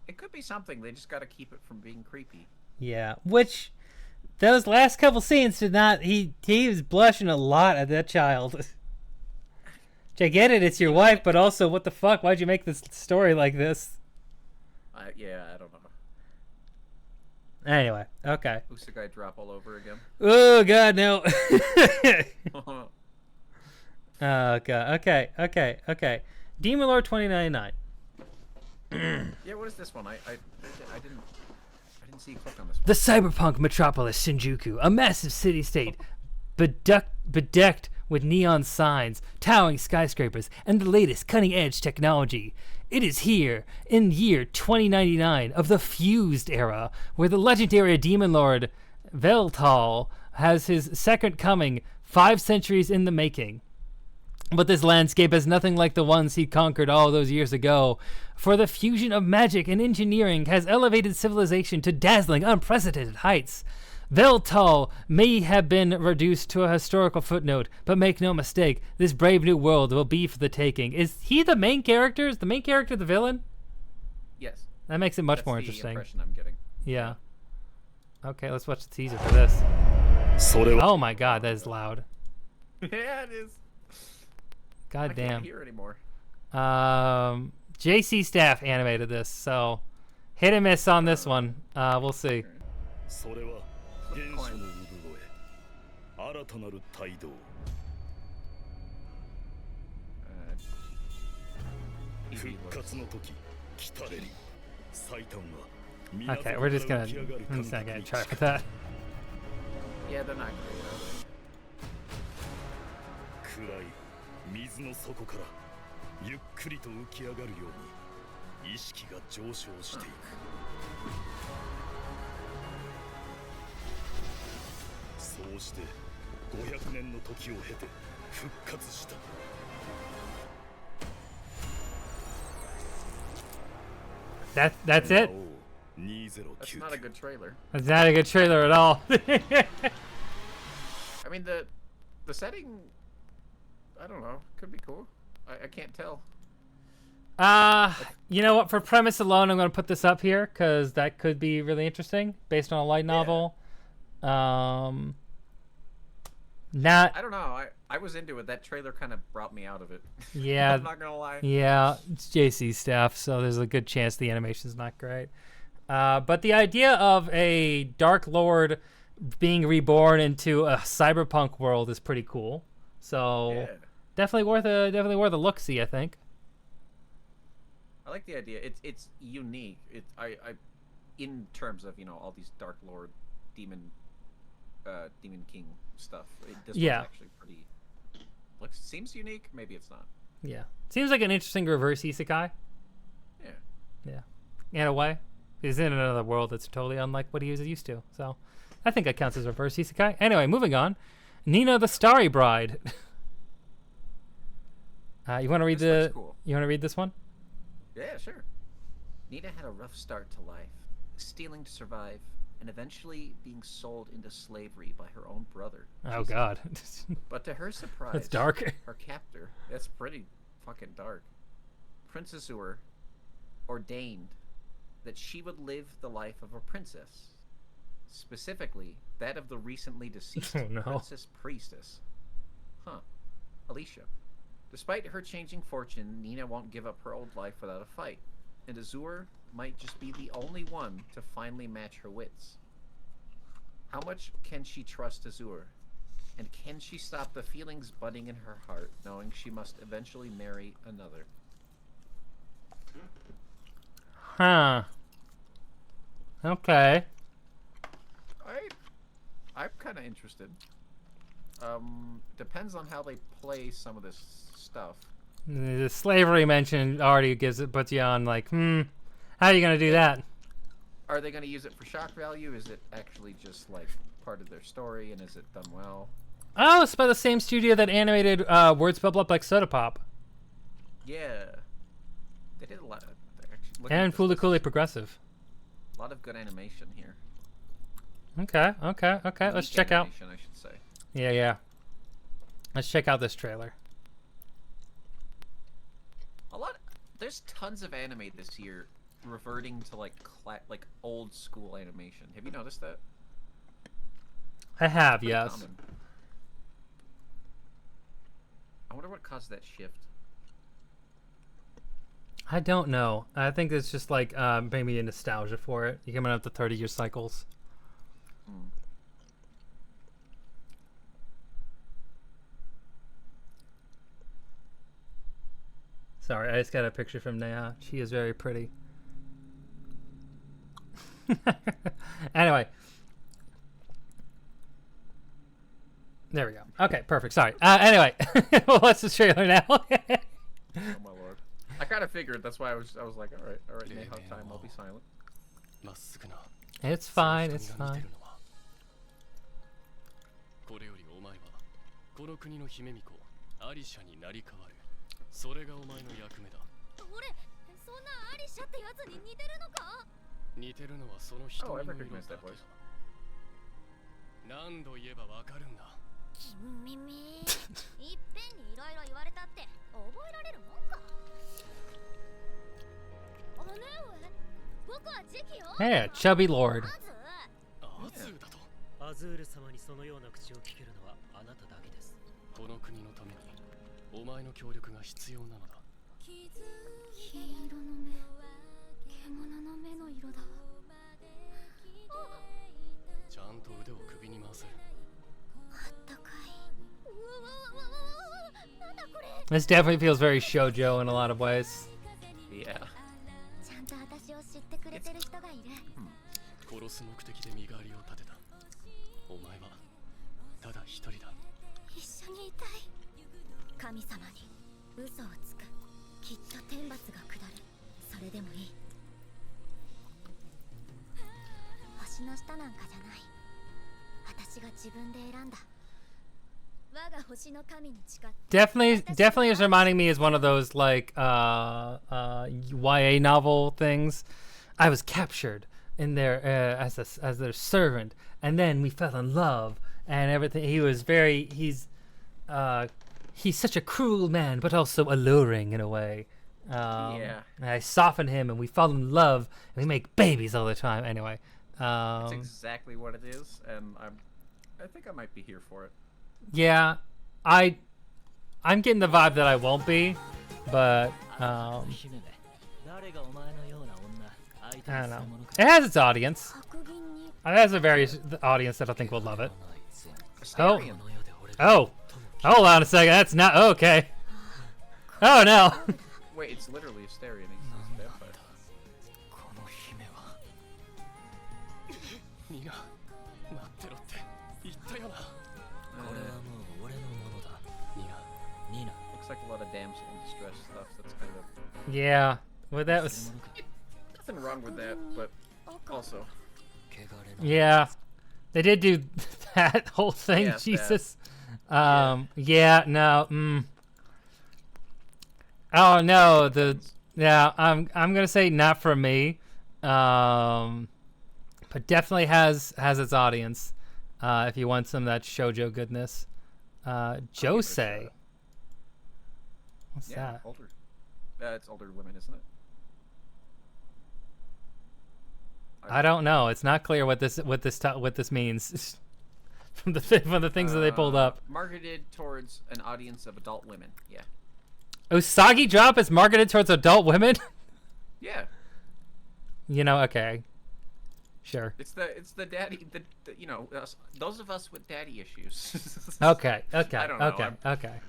It could be something. They just got to keep it from being creepy. Yeah, which those last couple scenes did not. He was blushing a lot at that child. Which I get it, it's your wife, but also what the fuck? Why'd you make this story like this? I don't know. Anyway, okay. Usugai drop all over again. Oh god, no. Oh god. Okay. Demon Lord 2099. Yeah, what is this one? I didn't see you click on this one. The cyberpunk metropolis Shinjuku, a massive city-state bedecked with neon signs, towering skyscrapers, and the latest cutting-edge technology. It is here, in year 2099 of the Fused Era, where the legendary Demon Lord Veltal has his second coming, 5 centuries in the making. But this landscape is nothing like the ones he conquered all those years ago, for the fusion of magic and engineering has elevated civilization to dazzling, unprecedented heights. Veltal may have been reduced to a historical footnote, but make no mistake, this brave new world will be for the taking. Is he the main character? Is the main character the villain? Yes. That makes it much That's more the interesting. impression I'm getting. Yeah. Okay, let's watch the teaser for this. Oh my god, that is loud. Yeah, it is. God I damn. can't hear anymore. JC Staff animated this, so hit and miss on this one. We'll see. それは原初の産声新たなる態度 復活の時来たれり最短は Okay, I'm just not gonna try for that. Yeah, they're not great, are 暗い水の底からゆっくりと浮き上がるように意識が上昇していくそうして500年の時を経て復活した That's it? That's not a good trailer. That's not a good trailer at all. I mean, the setting, I don't know, could be cool. I can't tell. You know what? For premise alone, I'm going to put this up here because that could be really interesting based on a light novel. Not. I don't know. I was into it. That trailer kind of brought me out of it. Yeah. I'm not gonna lie. Yeah, it's JC stuff, so there's a good chance the animation's not great. But the idea of a Dark Lord being reborn into a cyberpunk world is pretty cool. So Yeah. definitely worth a look-see, I think. I like the idea. It's unique. I in terms of all these Dark Lord, Demon King stuff. This Yeah. one's actually pretty. Seems unique. Maybe it's not. Yeah, seems like an interesting reverse isekai. Yeah. Yeah, in a way, he's in another world that's totally unlike what he was used to. So, I think that counts as reverse isekai. Anyway, moving on. Nina the Starry Bride. You want to read This looks the? cool. You want to read this one? Yeah, sure. Nina had a rough start to life, stealing to survive, and eventually being sold into slavery by her own brother. Oh Jesus. God. But to her surprise, That's dark. her captor, that's pretty fucking dark, Princess Azure, ordained that she would live the life of a princess, specifically that of the recently deceased Oh, no. Princess Priestess. Huh. Alicia. Despite her changing fortune, Nina won't give up her old life without a fight, and Azure might just be the only one to finally match her wits. How much can she trust Azure? And can she stop the feelings budding in her heart, knowing she must eventually marry another? Huh. Okay. I'm kind of interested. Depends on how they play some of this stuff. The slavery mention already puts you on like, how are you gonna do that? Are they going to use it for shock value? Is it actually just like part of their story, and is it done well? Oh, it's by the same studio that animated Words Bubble Up Like Soda Pop. Yeah, they did a lot. Looking And at this, Fooly Progressive. a lot of good animation here. Okay. Let's Unique check out. animation, I should say. Yeah. Let's check out this trailer. There's tons of anime this year reverting to like old school animation. Have you noticed that? I have, Pretty yes. common. I wonder what caused that shift. I don't know. I think it's just like maybe a nostalgia for it. You're coming up to 30-year cycles. Hmm. Sorry, I just got a picture from Neha. She is very pretty. Anyway. There we go. Okay, perfect. Sorry. Anyway, we'll watch this trailer now. Oh my lord! I kind of figured. That's why I was like, all right, Neha, time. I'll be silent. It's fine. It's fine. これよりお前はこの国の姫巫女アリシャになり変わる。それがお前の役目だ。俺そんなアリシャってやつに似てるのか？似てるのはその瞳 Oh, の I 色だ recognize け that voice. 何度言えばわかるんだ。君いっぺんにいろいろ言われたって覚えられるもんか。姉上、僕は時期よ。 Hey, chubby lord. アズーだと。アズール様にそのような口を聞けるのはあなただけです。この国のためにお前の協力が必要なのだ。金色の目、獣の目の色だわ。ちゃんと腕を首に回せ。あったかい。うわなんだこれ。 This definitely feels very shoujo in a lot of ways. Yeah. ちゃんと私を知ってくれてる人がいる。殺す目的で身代わりを立てた。お前はただ一人だ。一緒にいたい。神様に嘘をつく。きっと天罰が下る。それでもいい。星の下なんかじゃない。私が自分で選んだ。我が星の神に誓って。 Definitely is reminding me as one of those like YA novel things. I was captured in their as their servant, and then we fell in love and everything. He's such a cruel man, but also alluring in a way. Yeah. And I soften him, and we fall in love, and we make babies all the time. Anyway, That's exactly what it is, and I think I might be here for it. yeah, I'm getting the vibe that I won't be, but I don't know. It has its audience. 白銀に It has a various audience that I think will love it. Astarion. Oh, hold on a second. That's not okay. Oh no. Wait, it's literally Astarion. He's a vampire. この姫はニナ待ってろって言ったよな。これはもう俺のものだ。ニナニナ。 Looks like a lot of damsel in distress stuff. That's kind of Yeah. Well, that was. nothing wrong with that, but also. Yeah. They did do that whole thing. Yeah, Jesus. Yeah, no. Oh no, I'm gonna say not for me. But definitely has its audience. If you want some of that shoujo goodness. Josei. What's that? Older. It's older women, isn't it? I don't know. It's not clear what this means from the things that they pulled up. Marketed towards an audience of adult women. Yeah. Usagi Drop is marketed towards adult women. Yeah. Okay. Sure. It's the daddy. Those of us with daddy issues. Okay. I don't know. Okay.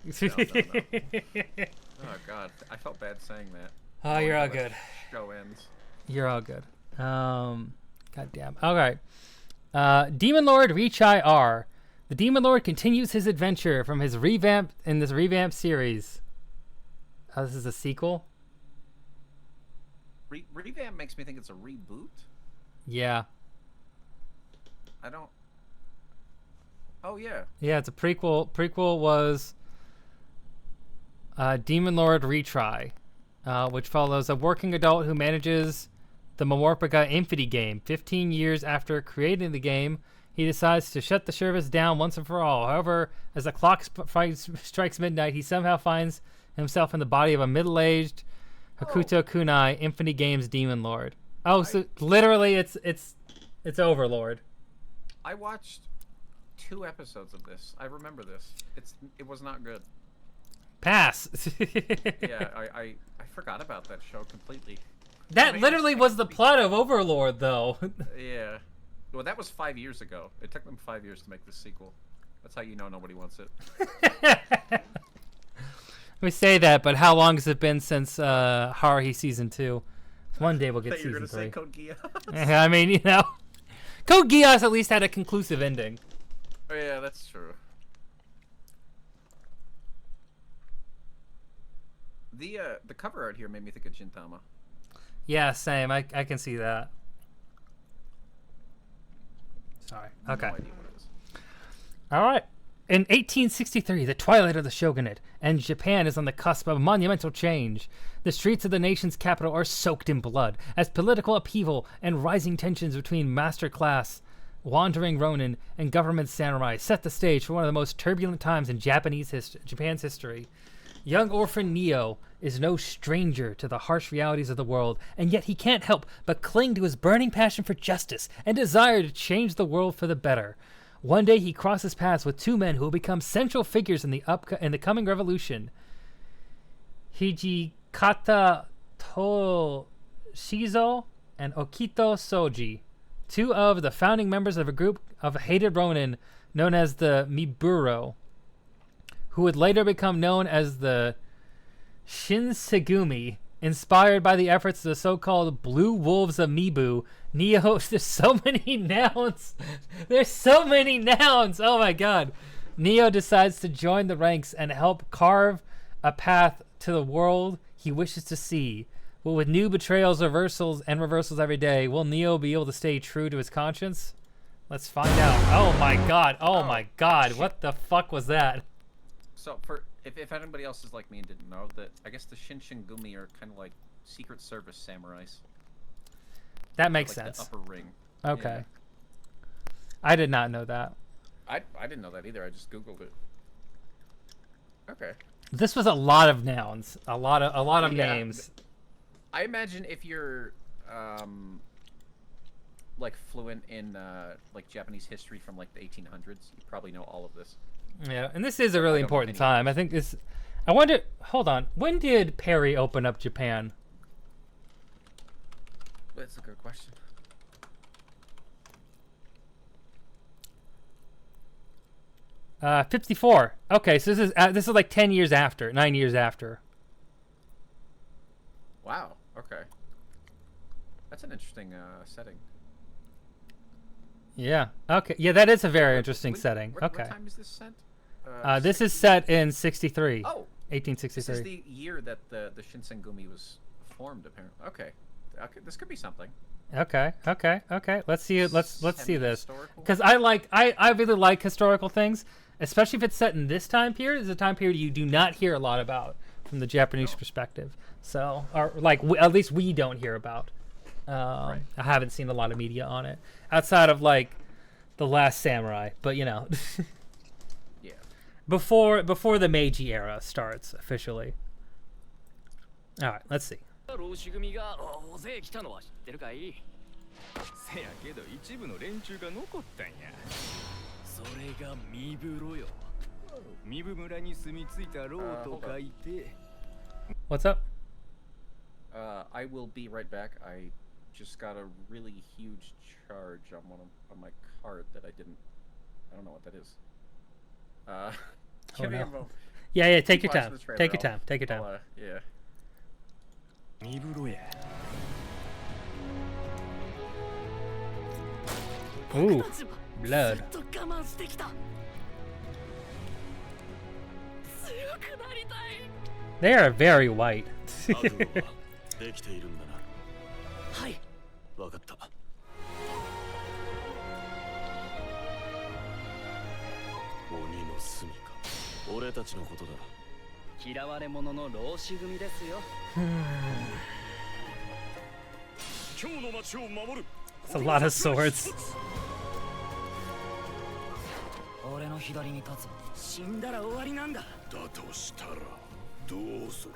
Oh God, I felt bad saying that. Oh, you're all good. Show ends. You're all good. Goddamn. All right. Demon Lord Rechai R. The Demon Lord continues his adventure from his revamped series. Oh, this is a sequel. Revamp makes me think it's a reboot. Yeah. I don't. Oh yeah. Yeah, it's a prequel. Prequel was Demon Lord Retry, which follows a working adult who manages the Momorpaga Infinity game. 15 years after creating the game, he decides to shut the service down once and for all. However, as the clock strikes midnight, he somehow finds himself in the body of a middle-aged Hakuto Kunai Infinity Games Demon Lord. Oh, so literally, it's Overlord. I watched 2 episodes of this. I remember this. It was not good. Pass. Yeah, I forgot about that show completely. That literally was the plot of Overlord, though. Yeah. Well, that was 5 years ago. It took them 5 years to make this sequel. That's how you know nobody wants it. We say that, but how long has it been since Haruhi Season 2? One day we'll get Season 3. You're gonna say Code Geass. I mean, Code Geass at least had a conclusive ending. Oh yeah, that's true. The cover art here made me think of Gintama. Yeah, same. I can see that. Sorry. Okay. No idea what it is. All right. In 1863, the twilight of the shogunate, and Japan is on the cusp of a monumental change. The streets of the nation's capital are soaked in blood as political upheaval and rising tensions between master class, wandering ronin, and government samurai set the stage for one of the most turbulent times in Japan's history. Young orphan Neo is no stranger to the harsh realities of the world, and yet he can't help but cling to his burning passion for justice and desire to change the world for the better. One day he crosses paths with 2 men who will become central figures in the coming revolution. Hijikata Toshizo and Okito Soji, 2 of the founding members of a group of hated ronin known as the Miburo, who would later become known as the Shinsegumi. Inspired by the efforts of the so-called Blue Wolves of Mibu, Neo... There's so many nouns. There's so many nouns. Oh my god. Neo decides to join the ranks and help carve a path to the world he wishes to see. But with new betrayals, reversals every day, will Neo be able to stay true to his conscience? Let's find out. Oh my god. Oh my god. Shit. What the fuck was that? So if anybody else is like me and didn't know, that I guess the Shinsengumi are kind of like Secret Service samurais. That makes like sense. The upper ring. Okay. Yeah. I did not know that. I didn't know that either. I just Googled it. Okay. This was a lot of nouns. A lot of names. I imagine if you're like fluent in like Japanese history from like the 1800s, you probably know all of this. Yeah, and this is a really important time. I think this... I wonder... Hold on. When did Perry open up Japan? That's a good question. '54. Okay, so this is like 10 years after, 9 years after. Wow. Okay. That's an interesting setting. Yeah. Okay. Yeah, that is a very interesting setting. Okay. What time is this set? This is set in 63. Oh. 1863. This is the year that the Shinsengumi was formed, apparently. Okay. This could be something. Okay. Let's see it. Let's see this. Because I really like historical things. especially if it's set in this time period. It's a time period you do not hear a lot about from the Japanese perspective. So, or like at least we don't hear about. I haven't seen a lot of media on it outside of like The Last Samurai, but you know, Yeah. before the Meiji era starts officially. All right, let's see. 老子組が大勢来たのは知ってるかい？せやけど一部の連中が残ったんや。それが身風呂よ。身分村に住み着いた牢と書いて。What's up? I will be right back. I just got a really huge charge on my card that I don't know what that is. Give me a moment. Yeah, take your Watch time. the trailer. Take your time. Take your time. I'll, yeah. 身風呂や。 Ooh, blood. ずっと我慢してきた。強くなりたい。 They are very white. 覚悟はできているんだな。はい。わかった。鬼の住みか。俺たちのことだ。嫌われ者の老子組ですよ。今日の街を守る。 It's a lot of swords. 俺の左に立つ。死んだら終わりなんだ。だとしたらどうする？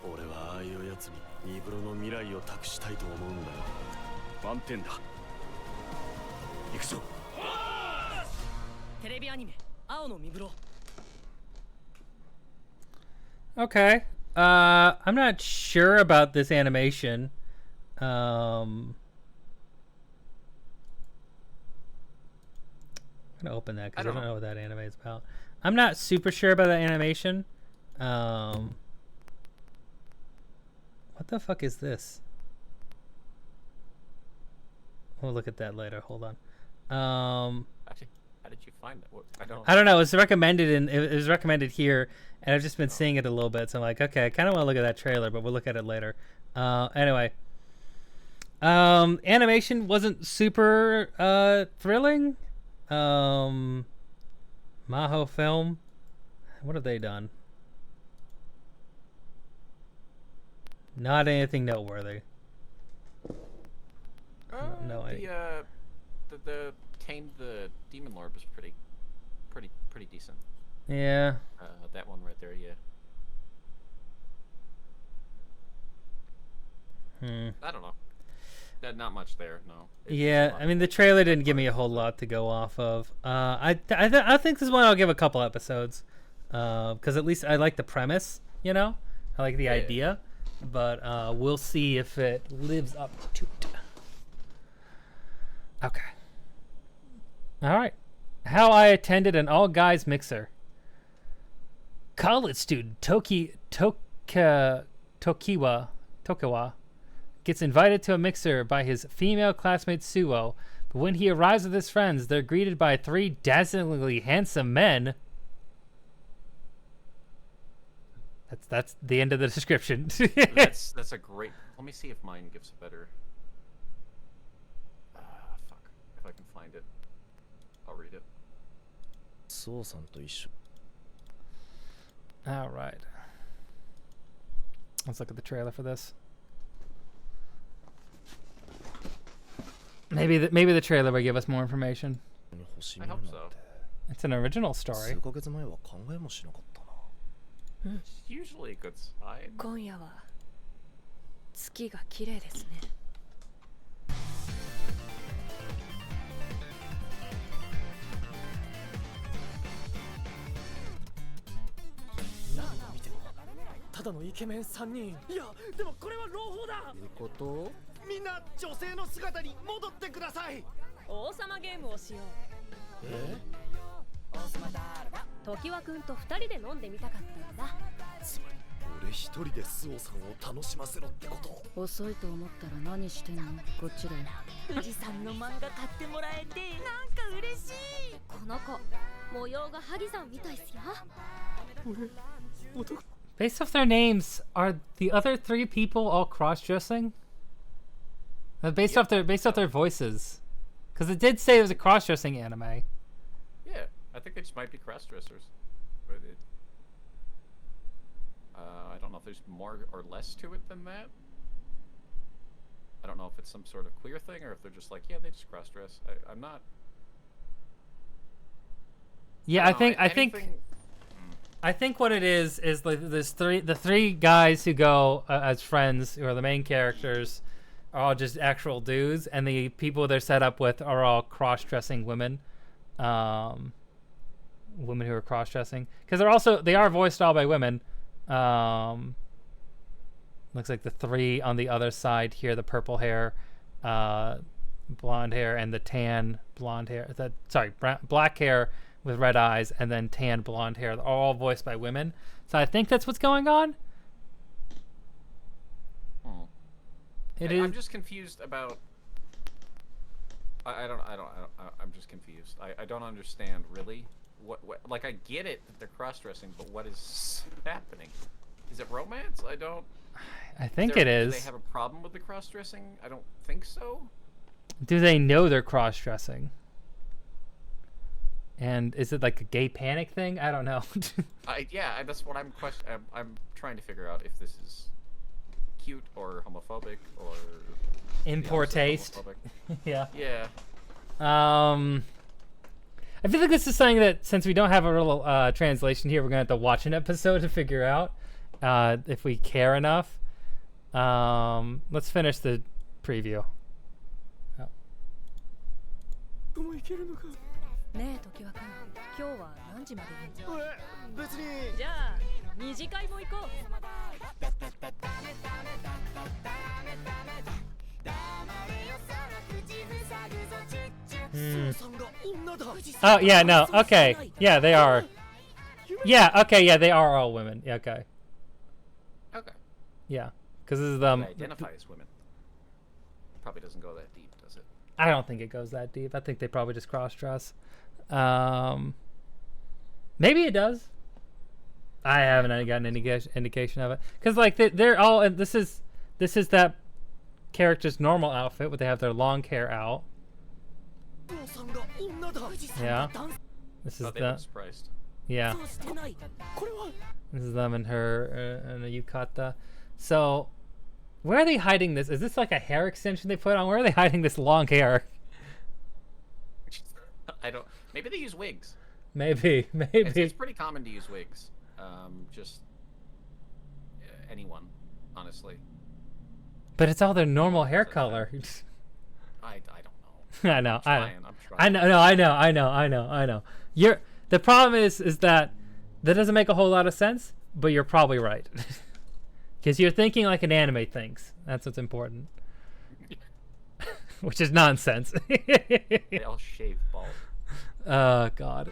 俺はああいうやつにニブロの未来を託したいと思うんだよ。満点だ。行くぞ。テレビアニメ青の身風呂。 Okay. I'm not sure about this animation. I'm gonna open that because I don't know what that anime is about. I'm not super sure about that animation. What the fuck is this? We'll look at that later. Hold on. Actually, how did you find that? I don't know. It was recommended it was recommended here, and I've just been seeing it a little bit. So I'm like, okay, I kind of want to look at that trailer, but we'll look at it later. Anyway, animation wasn't super thrilling. Maho Film, what have they done? Not anything noteworthy. No idea. The Tamed the Demon Lord was pretty decent. Yeah. That one right there, yeah. I don't know. Not much there, no. Yeah, I mean the trailer didn't give me a whole lot to go off of. I think this one I'll give a couple episodes, because at least I like the premise, you know, I like the idea, but we'll see if it lives up to it. Okay. All right. How I attended an all-guys mixer. College student Tokiwa gets invited to a mixer by his female classmate Suo, but when he arrives with his friends, they're greeted by 3 dazzlingly handsome men. That's the end of the description. that's a great. Let me see if mine gives a better. Fuck. If I can find it, I'll read it. All right. Let's look at the trailer for this. Maybe the trailer will give us more information. I hope so. It's an original story. It's usually a good sign. 今夜は月が綺麗ですね。ただのイケメン3人。いや、でもこれは朗報だ。いうこと？みんな女性の姿に戻ってください。王様ゲームをしよう。常盤くんと2人で飲んでみたかったんだ。つまり俺一人でスオさんを楽しませろってこと。遅いと思ったら何してんの？こっちだよ。富士山の漫画買ってもらえてなんか嬉しい。この子模様が萩さんみたいっすよ。 Based off their names, are the other 3 people all cross-dressing? Based off their voices, because it did say it was a cross-dressing anime. Yeah, I think they just might be cross-dressers. But I don't know if there's more or less to it than that. I don't know if it's some sort of queer thing or if they're just like, yeah, they just cross-dress. I'm not. Yeah, I think what it is like the three guys who go as friends, who are the main characters, are all just actual dudes, and the people they're set up with are all cross-dressing women, women who are cross-dressing, because they are voiced all by women. Looks like the three on the other side here, the purple hair, blonde hair, and the tan blonde hair. Black hair with red eyes, and then tan blonde hair. They're all voiced by women. So I think that's what's going on. I'm just confused about. I'm just confused. I don't understand really. What like I get it that they're cross-dressing, but what is happening? Is it romance? I think it is. Do they have a problem with the cross-dressing? I don't think so. Do they know they're cross-dressing? And is it like a gay panic thing? I don't know. Yeah, that's what I'm trying to figure out if this is cute or homophobic or in poor taste. Yeah. Yeah. I feel like this is something that, since we don't have a real translation here, we're gonna have to watch an episode to figure out if we care enough. Let's finish the preview. Oh. ねえ時はくん今日は何時までいるの？別にじゃあ二次会も行こう。Oh yeah, no, okay, yeah, they are. Yeah, okay, yeah, they are all women. Yeah, okay. Okay. Yeah, because this is them. They identify as women. Probably doesn't go that deep, does it? I don't think it goes that deep. I think they probably just cross-dress. Maybe it does. I haven't gotten any indication of it, because like they're all. And this is that character's normal outfit, where they have their long hair out. Yeah. This is the. Yeah. This is them and her and a yukata. So, where are they hiding this? Is this like a hair extension they put on? Where are they hiding this long hair? I don't. Maybe they use wigs. Maybe. It's pretty common to use wigs. Just anyone, honestly. But it's all their normal hair color. I don't know. I know. I'm trying. I know. The problem is that doesn't make a whole lot of sense, but you're probably right. Because you're thinking like an anime thinks. That's what's important. Which is nonsense. They all shave bald. Oh, God.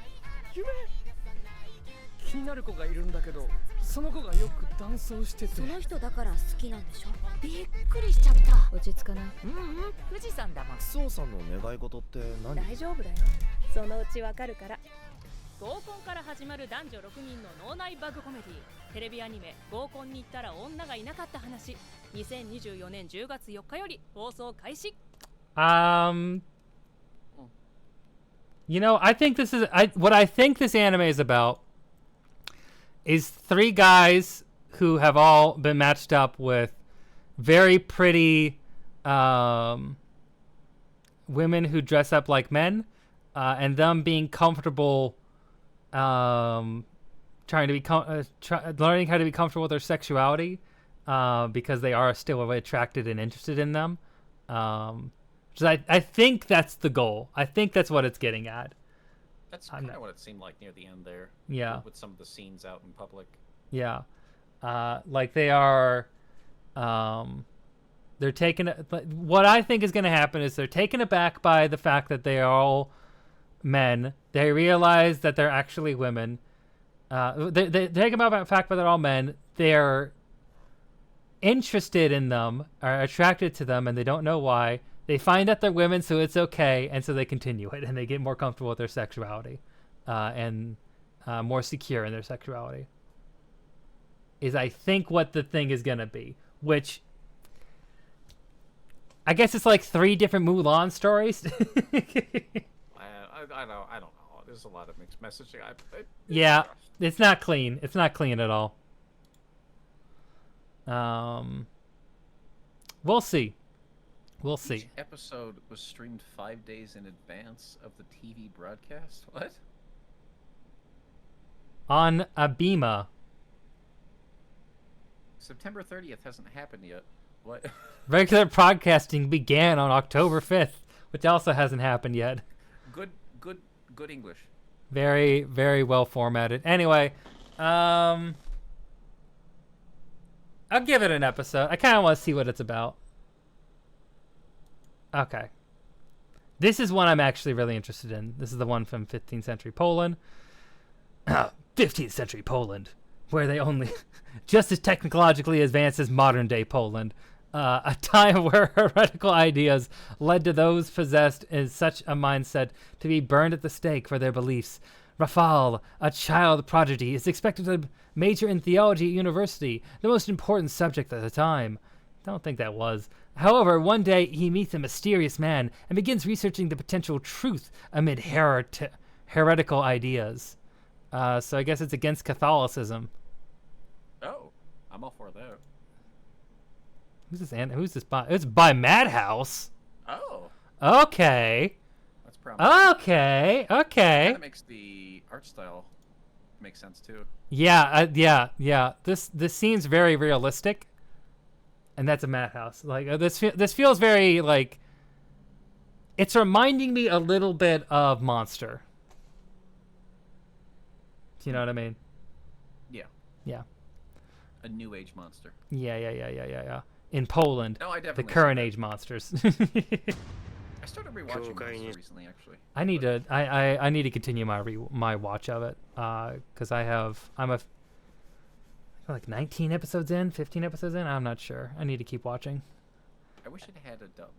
気になる子がいるんだけど、その子がよくダンスをしてて。その人だから好きなんでしょ。びっくりしちゃった。落ち着かない。富士山だもん。そうさんの願い事って何？大丈夫だよ。そのうちわかるから。合コンから始まる男女6人の脳内バグコメディ。テレビアニメ合コンに行ったら女がいなかった話。2024年10月4日より放送開始。You know, I think what I think this anime is about is three guys who have all been matched up with very pretty women who dress up like men, and them being comfortable, learning how to be comfortable with their sexuality, because they are still really attracted and interested in them. So I think that's the goal. I think that's what it's getting at. That's kind of what it seemed like near the end there. Yeah. With some of the scenes out in public. Yeah. Like they are, they're taken. What I think is going to happen is they're taken aback by the fact that they are all men. They realize that they're actually women. They're taken aback by the fact that they're all men. They're interested in them, are attracted to them, and they don't know why. They find out they're women, so it's okay, and so they continue it, and they get more comfortable with their sexuality, and more secure in their sexuality. Is I think what the thing is gonna be, which I guess it's like 3 different Mulan stories. I don't know. there's a lot of mixed messaging. Yeah, it's not clean. It's not clean at all. We'll see. We'll see. Each episode was streamed 5 days in advance of the TV broadcast. What? On Abema. September 30th hasn't happened yet. What? Regular broadcasting began on October 5th, which also hasn't happened yet. Good English. Very, very well formatted. Anyway, I'll give it an episode. I kind of want to see what it's about. Okay. This is one I'm actually really interested in. This is the one from 15th century Poland. 15th century Poland, where they only just as technologically advanced as modern day Poland. A time where heretical ideas led to those possessed in such a mindset to be burned at the stake for their beliefs. Rafal, a child prodigy, is expected to major in theology at university, the most important subject at the time. Don't think that was. However, one day he meets a mysterious man and begins researching the potential truth amid heretical ideas. So I guess it's against Catholicism. Oh, I'm all for that. Who's this? Who's this by? It's by Madhouse. Oh. Okay. That's promising. Okay. That makes the art style make sense too. Yeah. Yeah. This seems very realistic, and that's a Madhouse. Like this feels very like. It's reminding me a little bit of Monster. Do you know what I mean? Yeah. Yeah. A new age monster. Yeah. In Poland, No, I the definitely current see age monsters. I started rewatching Monster recently, actually. I need to. I need to continue my watch of it because I'm like 19 episodes in, 15 episodes in. I'm not sure. I need to keep watching. I wish it had a dub.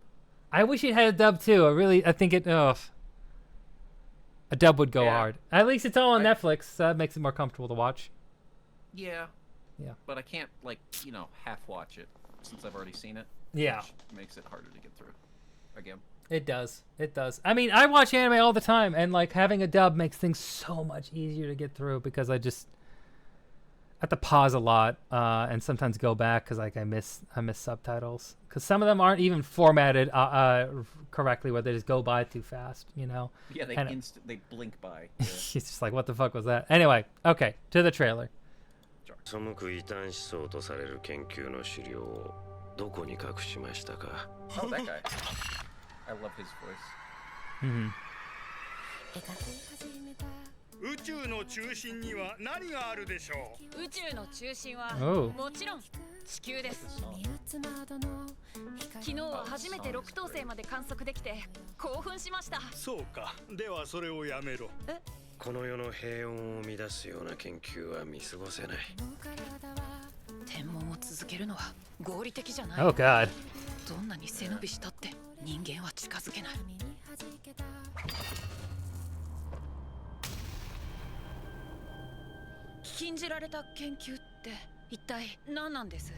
I wish it had a dub too. I think it. A dub would go hard. At least it's all on Netflix. So that makes it more comfortable to watch. Yeah. Yeah. But I can't half watch it since I've already seen it. Yeah. Which makes it harder to get through. Again. It does. I mean, I watch anime all the time, and like having a dub makes things so much easier to get through because I just have to pause a lot and sometimes go back because like I miss subtitles because some of them aren't even formatted correctly, where they just go by too fast, you know. Yeah, they blink by. Yeah. It's just like, what the fuck was that? Anyway, okay, to the trailer. 背く異端思想とされる研究の資料をどこに隠しましたか? Oh, that guy. I love his voice. Mm-hmm. 宇宙の中心には何があるでしょう? 宇宙の中心は Oh. もちろん地球です。昨日初めて6等星まで観測できて興奮しました。そうか。ではそれをやめろ。この世の平穏を乱すような研究は見過ごせない。天文を続けるのは合理的じゃない。Oh God. どんなに背伸びしたって人間は近づけない。禁じられた研究って一体何なんです？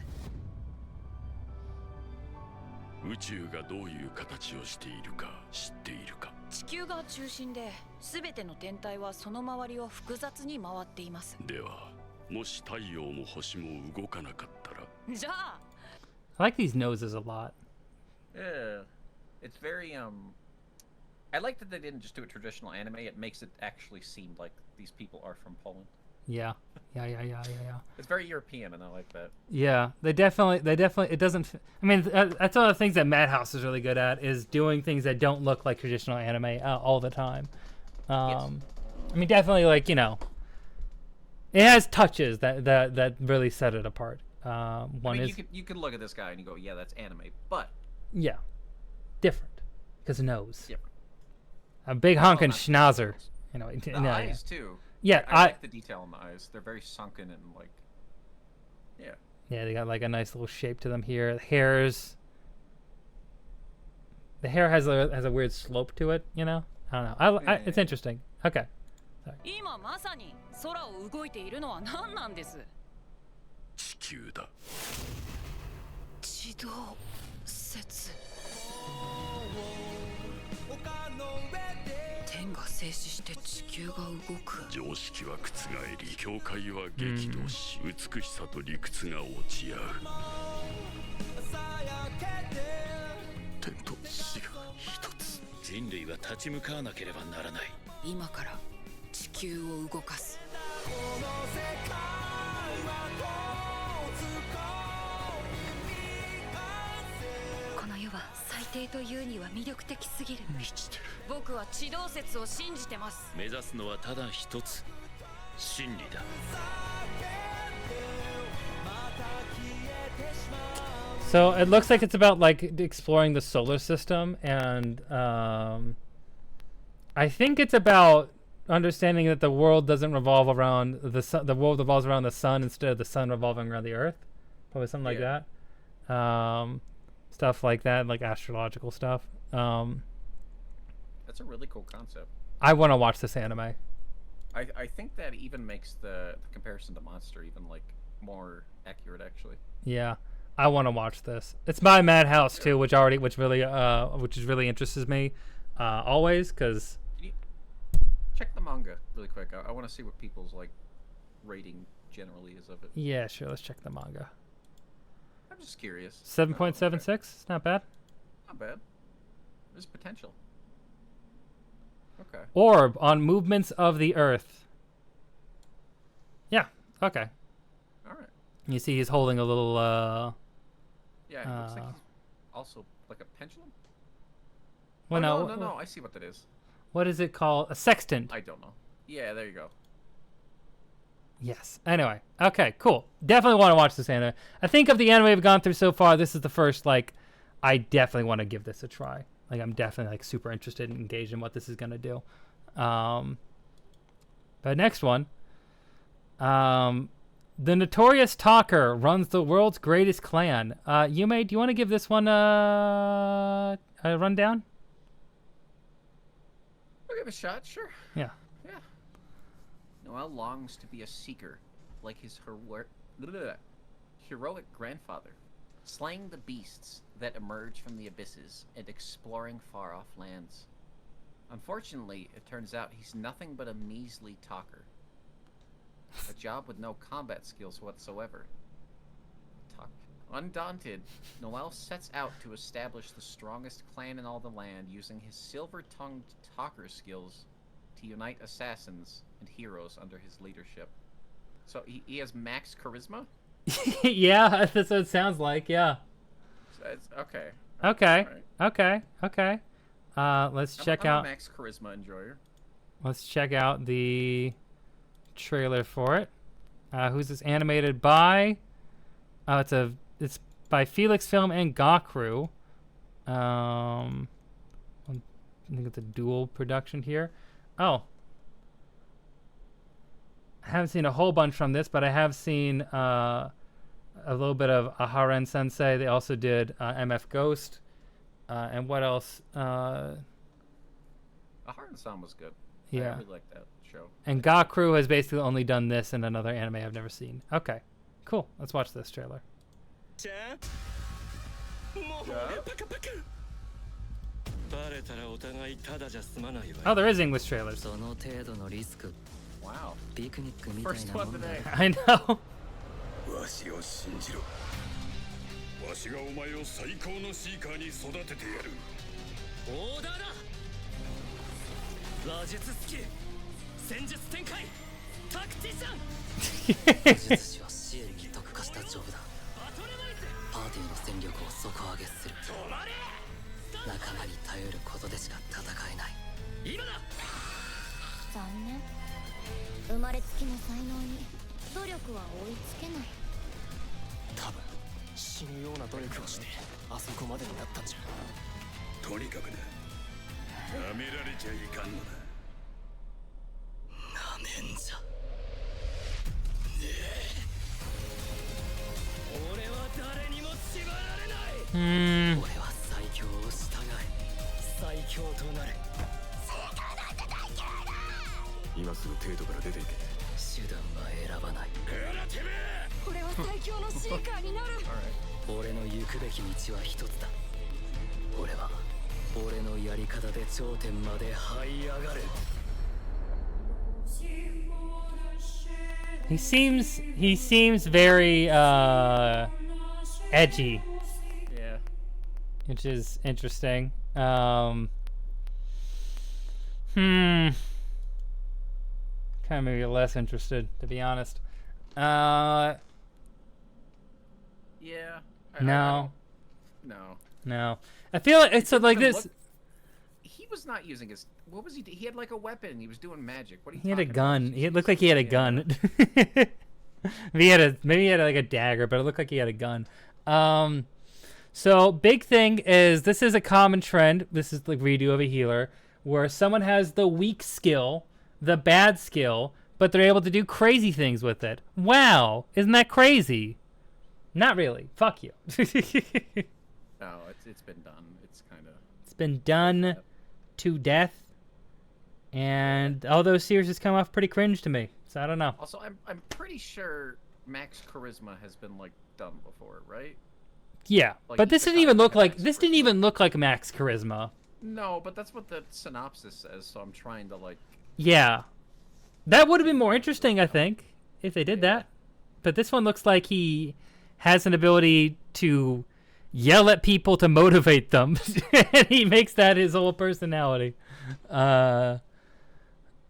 宇宙がどういう形をしているか知っているか？地球が中心で、すべての天体はその周りを複雑に回っています。では、もし太陽も星も動かなかったら？じゃあ。I like these noses a lot. Yeah, it's very I like that they didn't just do a traditional anime. It makes it actually seem like these people are from Poland. Yeah. It's very European, and I like that. Yeah, they definitely. It doesn't. I mean, that's one of the things that Madhouse is really good at, is doing things that don't look like traditional anime all the time. Yes. I mean, definitely, like, you know, it has touches that really set it apart. One is you could look at this guy and you go, yeah, that's anime, but yeah, different because nose. Different. A big honking schnauzer. You know, the eyes too. Yeah, I like the detail in the eyes. They're very sunken and like, yeah. Yeah, they got like a nice little shape to them here. The hair has a weird slope to it. You know, I don't know. It's interesting. Okay. Sorry. 今まさに空を動いているのは何なんです？地球だ。地動説。天源が静止して地球が動く。常識は覆り、境界は激怒し、美しさと理屈が落ち合う。天と死が一つ。人類は立ち向かわなければならない。今から地球を動かす。この世は最低というには魅力的すぎる。満ちてる。僕は地動説を信じてます。目指すのはただ一つ、真理だ。So it looks like it's about like exploring the solar system, and I think it's about understanding that the world doesn't revolve around the sun. The world revolves around the sun instead of the sun revolving around the earth. Probably something like that. Stuff like that, like astrological stuff. That's a really cool concept. I want to watch this anime. I think that even makes the comparison to Monster even like more accurate, actually. Yeah, I want to watch this. It's by Madhouse too, which really interests me, always, because. Check the manga really quick. I want to see what people's like rating generally is of it. Yeah, sure. Let's check the manga. I'm just curious. 7.76. It's not bad. Not bad. There's potential. Okay. Orb on movements of the Earth. Yeah. Okay. All right. You see, he's holding a little. Yeah, it looks like he's also like a pendulum. Well, no. I see what that is. What is it called? A sextant. I don't know. Yeah, there you go. Yes. Anyway. Okay, cool. Definitely want to watch this anime. I think of the anime we've gone through so far, this is the first, like, I definitely want to give this a try. Like, I'm definitely, like, super interested and engaged in what this is going to do. But next one. The notorious talker runs the world's greatest clan. Yume, do you want to give this one a rundown? I'll give it a shot, sure. Yeah. Yeah. Noel longs to be a seeker, like his heroic grandfather, slaying the beasts that emerge from the abysses and exploring far-off lands. Unfortunately, it turns out he's nothing but a measly talker. A job with no combat skills whatsoever. Undaunted, Noel sets out to establish the strongest clan in all the land using his silver-tongued talker skills to unite assassins and heroes under his leadership. So he has max charisma? Yeah, that's what it sounds like, yeah. So it's, okay. Okay. Right. Okay. Let's check out. I'm a max charisma enjoyer. Let's check out the trailer for it. Who's this animated by? It's by Felix Film and Gakru. I think it's a dual production here. Oh. I haven't seen a whole bunch from this, but I have seen a little bit of Aharen Sensei. They also did MF Ghost. And what else? Aharen-san was good. Yeah. I really liked that show. And Gakru has basically only done this and another anime I've never seen. Okay. Cool. Let's watch this trailer. Oh, there is English trailers. Wow. First one today. I know. わしを信じろ。わしがお前を最高のシーカーに育ててやる。オーダーだ。話術スキル、戦術展開、タクティシャン。術師は視野に特化したジョブだ。パーティーの戦力を底上げする。仲間に頼ることでしか戦えない。今だ。残念。生まれつきの才能に努力は追いつけない。多分死ぬような努力をしてあそこまでになったんじゃ。とにかくな、舐められちゃいかんのだ。なめんじゃ。俺は誰にも縛られない。俺は最強を従え、最強となる。今すぐテートから出ていけ。手段は選ばない。俺は最強のシーカーになる。俺の行くべき道は一つだ。俺は俺のやり方で頂点まで這い上がる。He seems very edgy. Yeah. Which is interesting. Kind of maybe less interested, to be honest. Yeah. No. No. I feel like it's like this. He was not using his. What was he? He had like a weapon. He was doing magic. What are you? He had a talking gun. about? It looked like he had a gun. Maybe he had like a dagger, but it looked like he had a gun. So big thing is this is a common trend. This is like redo of a healer where someone has the weak skill, the bad skill, but they're able to do crazy things with it. Wow, isn't that crazy? Not really. Fuck you. No, it's been done. It's been done to death, and all those series just come off pretty cringe to me. So I don't know. Also, I'm pretty sure Max Charisma has been like done before, right? Yeah, Like, but this he's didn't even got look like Max this didn't even look like Max Charisma. No, but that's what the synopsis says. So I'm trying to like. Yeah, that would have been more interesting, I think, if they did that. But this one looks like he has an ability to yell at people to motivate them, and he makes that his whole personality, and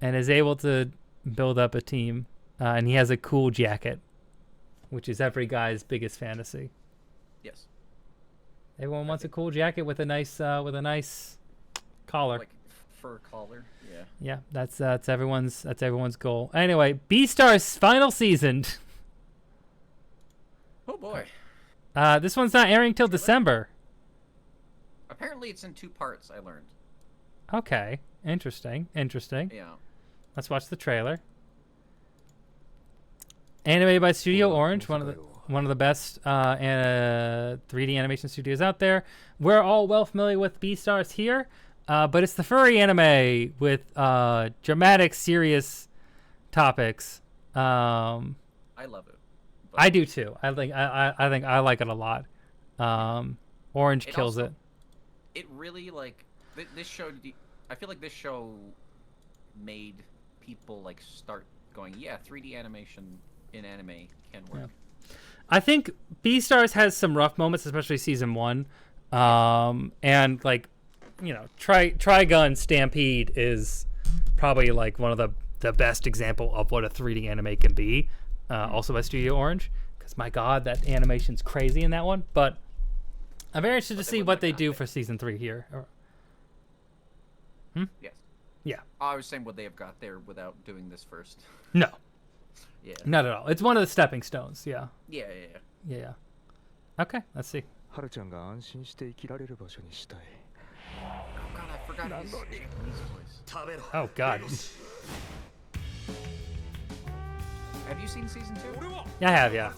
is able to build up a team. And he has a cool jacket, which is every guy's biggest fantasy. Yes. Everyone wants a cool jacket with a nice collar. Like fur collar. Yeah. Yeah, that's everyone's goal. Anyway, Beastar's final season. Oh boy. This one's not airing till December. Apparently, it's in 2 parts. I learned. Okay, interesting. Yeah. Let's watch the trailer. Animated by Studio Orange, one of the best 3D animation studios out there. We're all well familiar with Beastars here, but it's the furry anime with dramatic, serious topics. I love it. I do too. I think I like it a lot. Orange kills it. It really like this show. I feel like this show made people like start going, yeah, 3D animation in anime can work. Yeah. I think Beastars has some rough moments, especially season 1. And like, you know, Trigun Stampede is probably like one of the best example of what a 3D anime can be. Also by Studio Orange, because my god, that animation's crazy in that one. But I'm very interested to see what they do for season 3 here. Yes. Yeah. I was saying, would they have got there without doing this first? No. Yeah. Not at all. It's one of the stepping stones. Yeah. Yeah. Okay, let's see. Oh god, I forgot his voice. Oh god. Have you seen season 2? Yeah, I have, yeah.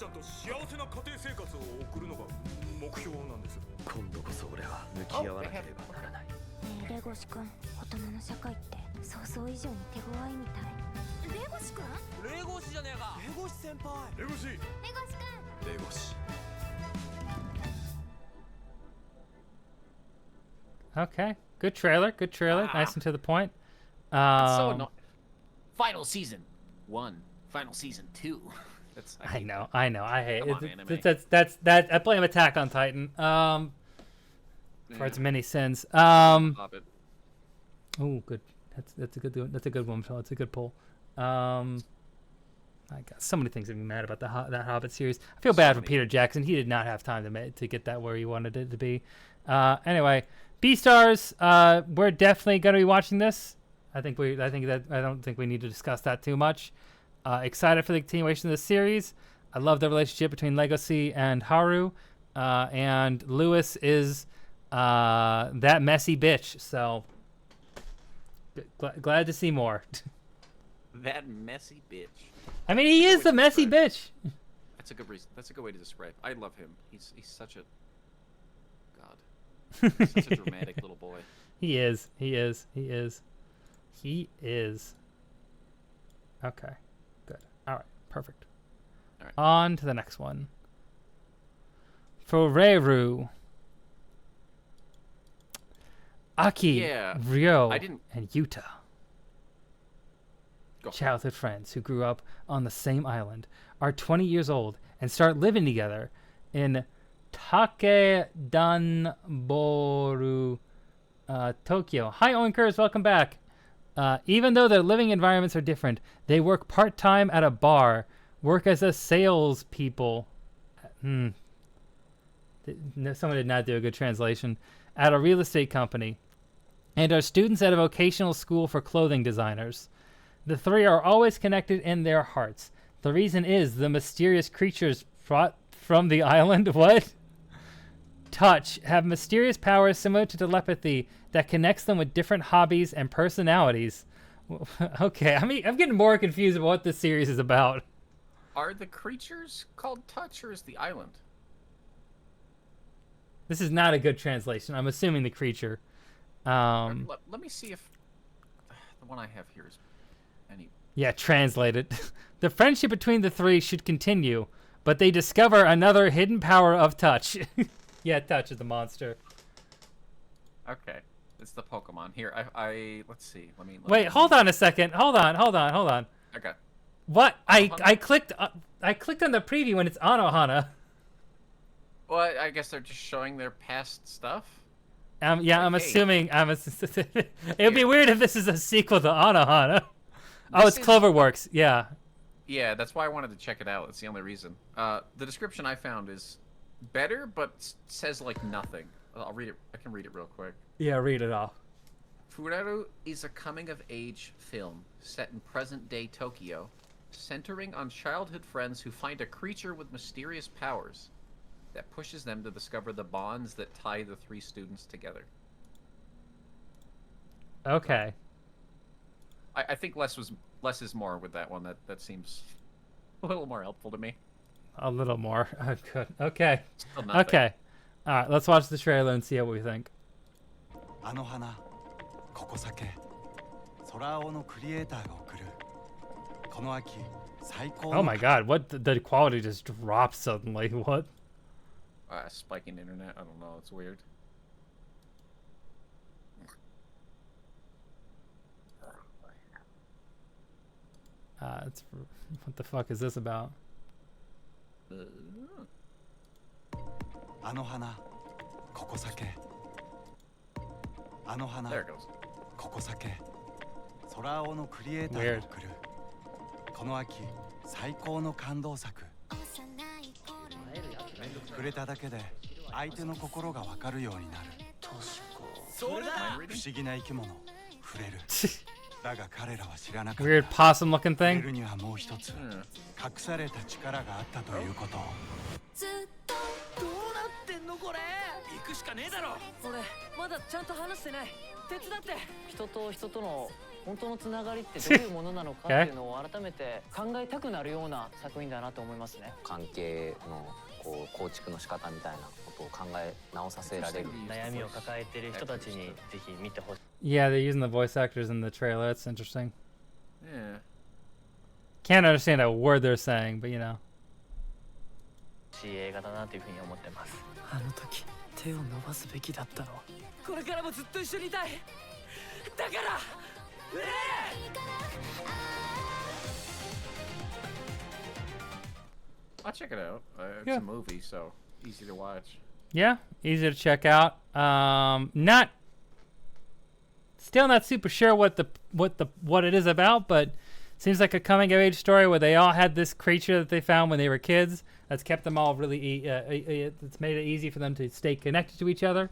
今度こそ俺は向き合わなければならない。レゴシ君、大人の社会って想像以上に手強いみたい。レゴシ君？レゴシじゃねえか。レゴシ先輩。レゴシ。レゴシ君。レゴシ。 Okay, good trailer. Nice and to the point. That's so annoying. Final season 1, final season 2. I know. I hate Come on, it. anime. That's I blame Attack on Titan. For its many sins. Hobbit. Oh, good. That's a good one. That's a good one, Phil. That's a good pull. I got so many things to be mad about that Hobbit series. I feel bad for Peter Jackson. He did not have time to get that where he wanted it to be. Anyway, Beastars. We're definitely going to be watching this. I don't think we need to discuss that too much. Excited for the continuation of this series. I love the relationship between Legacy and Haru, and Lewis is that messy bitch. So glad to see more. That messy bitch. I mean, he is the messy bitch. That's a good reason. That's a good way to describe. I love him. He's such a god. He's such a dramatic little boy. He is. Okay. Good. All right. Perfect. All right. On to the next one. Fureru. Aki, Yeah, Ryo, I didn't- and Yuta. Childhood friends who grew up on the same island are 20 years old and start living together in Takedanboru, Tokyo. Hi, Oinkers, welcome back. Even though their living environments are different, they work part-time at a bar, work as a salespeople. No, someone did not do a good translation. At a real estate company, and are students at a vocational school for clothing designers. The three are always connected in their hearts. The reason is the mysterious creatures brought from the island. What? Touch have mysterious powers similar to telepathy that connects them with different hobbies and personalities. Okay, I mean, I'm getting more confused about what this series is about. Are the creatures called Touch, or is the island? This is not a good translation. I'm assuming the creature. Let me see if the one I have here is any. Yeah, translated. The friendship between the three should continue, but they discover another hidden power of touch. Yeah, Touch is the monster. Okay, it's the Pokemon. Here, let's see. Let me. Wait, hold on a second. Hold on. Okay. What? I clicked on the preview and it's Anohana. Well, I guess they're just showing their past stuff. Yeah, I'm assuming. It would be weird if this is a sequel to Anohana. Oh, it's Cloverworks. Yeah. Yeah, that's why I wanted to check it out. That's the only reason. The description I found is better, but says like nothing. I'll read it. I can read it real quick. Yeah, read it off. Fureru is a coming-of-age film set in present-day Tokyo, centering on childhood friends who find a creature with mysterious powers that pushes them to discover the bonds that tie the three students together. Okay. I think less is more with that one. That seems a little more helpful to me. A little more. Oh, good. Okay. Still nothing. Okay. All right. Let's watch the trailer and see what we think. Anohana, kokosake, Sorao no creator ga okuru. Kono aki, saikō. Oh my God! What the quality just dropped suddenly? What? Spiking internet. I don't know. It's weird. It's what the fuck is this about? Anohana, kokosake. Anohana. There it goes. Kokosake, Sorao no creator ga okuru. Kono aki, saikō no kandō saku. 触れただけで相手の心がわかるようになる。それだ。不思議な生き物、触れる。だが彼らは知らなかった。 Weird possum looking 触れ thing. るにはもう一つ、隠された力があったということ。ずっとどうなってんのこれ。行くしかねえだろ。俺まだちゃんと話してない。手伝って。人と人との本当のつながりってどういうものなのかっていうのを改めて考えたくなるような作品だなと思いますね。関係のこう構築の仕方みたいなことを考え直させられる。悩みを抱えている人たちにぜひ見てほしい。 Yeah, they're using the voice actors in the trailer. That's interesting. Yeah. Can't understand a word they're saying, but you know. いい映画だなというふうに思ってます。あの時手を伸ばすべきだったの。これからもずっと一緒にいたい。だから。I'll check it out. It's Yeah. a movie, so easy to watch. Yeah, easy to check out. Still not super sure what it is about, but seems like a coming of age story where they all had this creature that they found when they were kids. That's kept them all really. It's made it easy for them to stay connected to each other,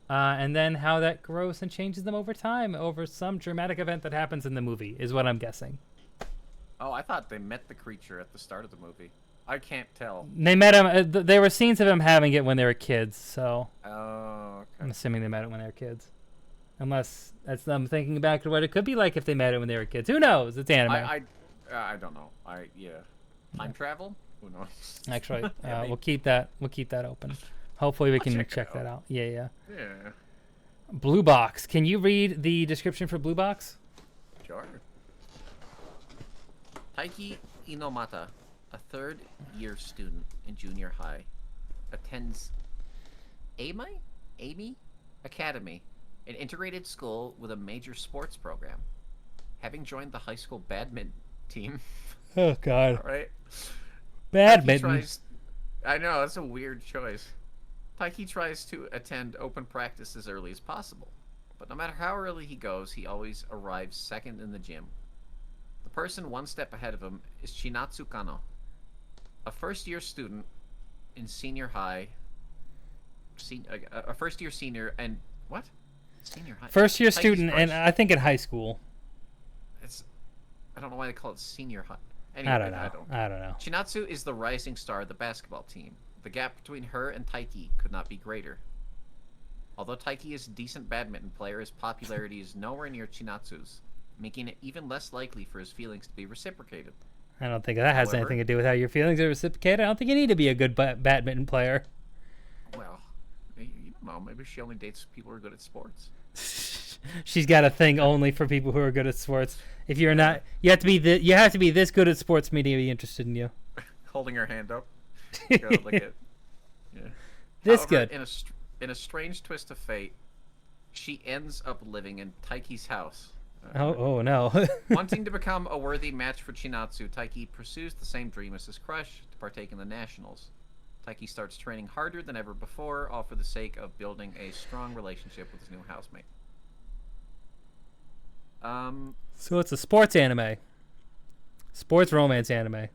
and then how that grows and changes them over time, over some dramatic event that happens in the movie, is what I'm guessing. Oh, I thought they met the creature at the start of the movie. I can't tell. They met him. There were scenes of him having it when they were kids, so. Oh, okay. I'm assuming they met it when they were kids. Unless that's them thinking back to what it could be like if they met it when they were kids. Who knows? It's anime. I don't know. Time travel? Who knows? Actually, we'll keep that open. Hopefully we can check that out. Yeah. Yeah. Blue Box. Can you read the description for Blue Box? Sure. Taiki Inomata, a third-year student in junior high, attends Amy Academy an integrated school with a major sports program. Having joined the high school badminton team. Oh God. All right. Badminton. I know, that's a weird choice. Taiki tries to attend open practice as early as possible, but no matter how early he goes, he always arrives second in the gym. The person one step ahead of him is Chinatsu Kano, a first-year student in senior high. A first-year senior and what? Senior high. First-year student, and I think in high school. I don't know why they call it senior high. Anyway, I don't know. Chinatsu is the rising star of the basketball team. The gap between her and Taiki could not be greater. Although Taiki is a decent badminton player, his popularity is nowhere near Chinatsu's, making it even less likely for his feelings to be reciprocated. I don't think that has anything to do with how your feelings are reciprocated. I don't think you need to be a good badminton player. Well, you don't know. Maybe she only dates people who are good at sports. She's got a thing only for people who are good at sports. If you're not, you have to be this good at sports media to be interested in you. Holding her hand up. Look at, yeah. This However, good. In a strange twist of fate, she ends up living in Taiki's house. Oh no. Wanting to become a worthy match for Chinatsu, Taiki pursues the same dream as his crush, to partake in the nationals. Taiki starts training harder than ever before, all for the sake of building a strong relationship with his new housemate. So it's a sports anime. Sports romance anime.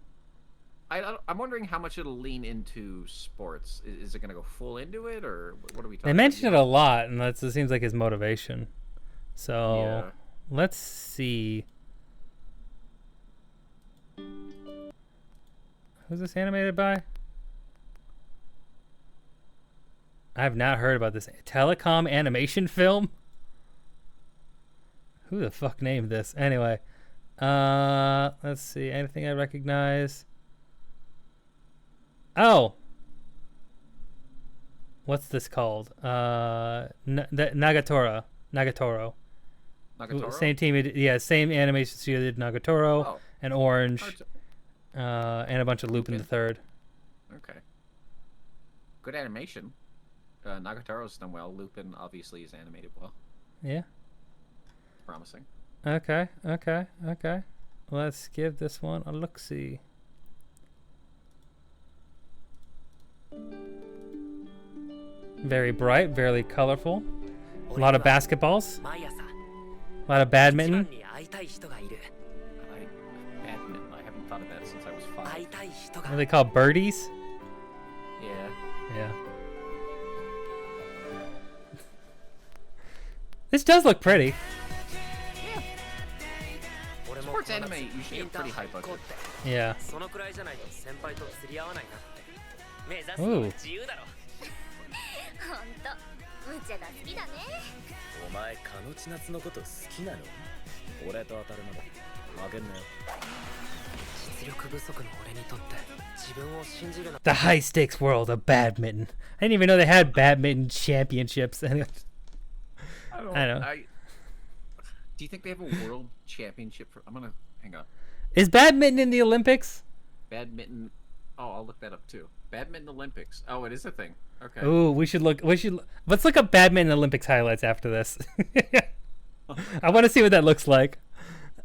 I'm wondering how much it'll lean into sports. Is it going to go full into it, or what are we talking about? They mention it a lot, and it seems like his motivation. So Yeah. let's see. Who's this animated by? I have not heard about this telecom animation film. Who the fuck named this? Anyway, let's see. Anything I recognize? Oh, what's this called? Nagatoro. Nagatoro? Same team. Yeah, same animation studio did Nagatoro and Orange, and a bunch of Lupin the Third. Okay. Good animation. Nagatoro's done well. Lupin obviously is animated well. Yeah. Promising. Okay. Let's give this one a look-see. Very bright, very colorful. A lot of basketballs. A lot of badminton. Badminton. I haven't thought of that since I was 5. What are they called? Birdies? Yeah. This does look pretty. Sports anime usually have pretty high budget. Yeah. Ooh. ほんと無茶が好きだね。お前カノチナツのこと好きなの？俺と当たるまで負けんなよ。実力不足の俺にとって自分を信じるの。 The high stakes world of badminton. I didn't even know they had badminton championships. I don't know. Do you think they have a world championship for? I'm gonna hang on. Is badminton in the Olympics? Badminton. Oh, I'll look that up too. Badminton Olympics. Oh, it is a thing. Okay. Ooh, let's look up badminton Olympics highlights after this. I want to see what that looks like.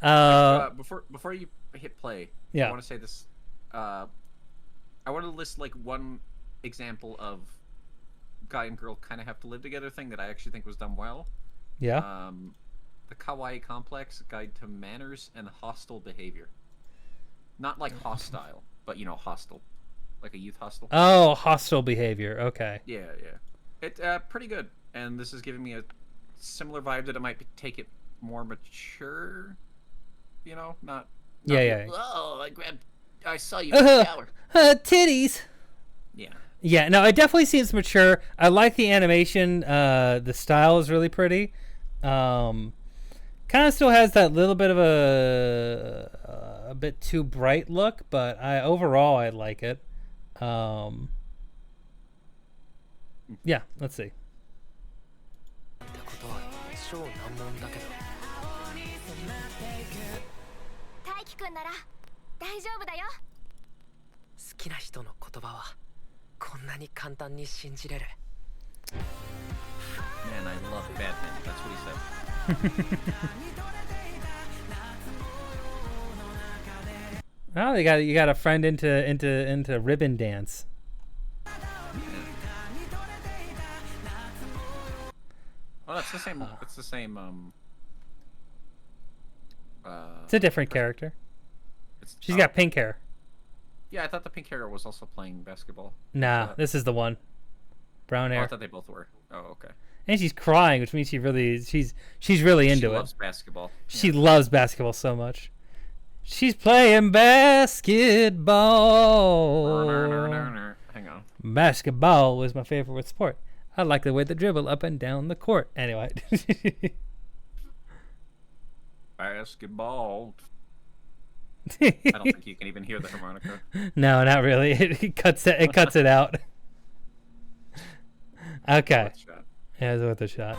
Before you hit play, yeah. I want to say this. I want to list like one example of guy and girl kind of have to live together thing that I actually think was done well. Yeah. The Kawaii Complex Guide to Manners and Hostile Behavior. Not like hostile, but hostile. Like a youth hostel. Oh, hostile behavior. Okay. Yeah. It's pretty good, and this is giving me a similar vibe that it might take it more mature. Not. Yeah. Oh, I saw you in the shower. Titties. Yeah. Yeah. No, it definitely seems mature. I like the animation. The style is really pretty. Kind of still has that little bit of a bit too bright look, but overall I like it. Yeah, let's see. 大輝くんなら大丈夫だよ。好きな人の言葉はこんなに簡単に信じれる。 Man, and I love badminton. That's what he said. Oh, you got a friend into ribbon dance. Well, it's the same. It's the same. It's a different character. She's got pink hair. Yeah, I thought the pink hair was also playing basketball. Nah, this is the one. Brown hair. I thought they both were. Oh, okay. And she's crying, which means she's really into it. She loves basketball. She loves basketball so much. She's playing basketball. Hang on. Basketball was my favorite sport. I like the way they dribble up and down the court. Anyway. Basketball. I don't think you can even hear the harmonica. No, not really. It cuts it out. Okay. Yeah, it's worth a shot.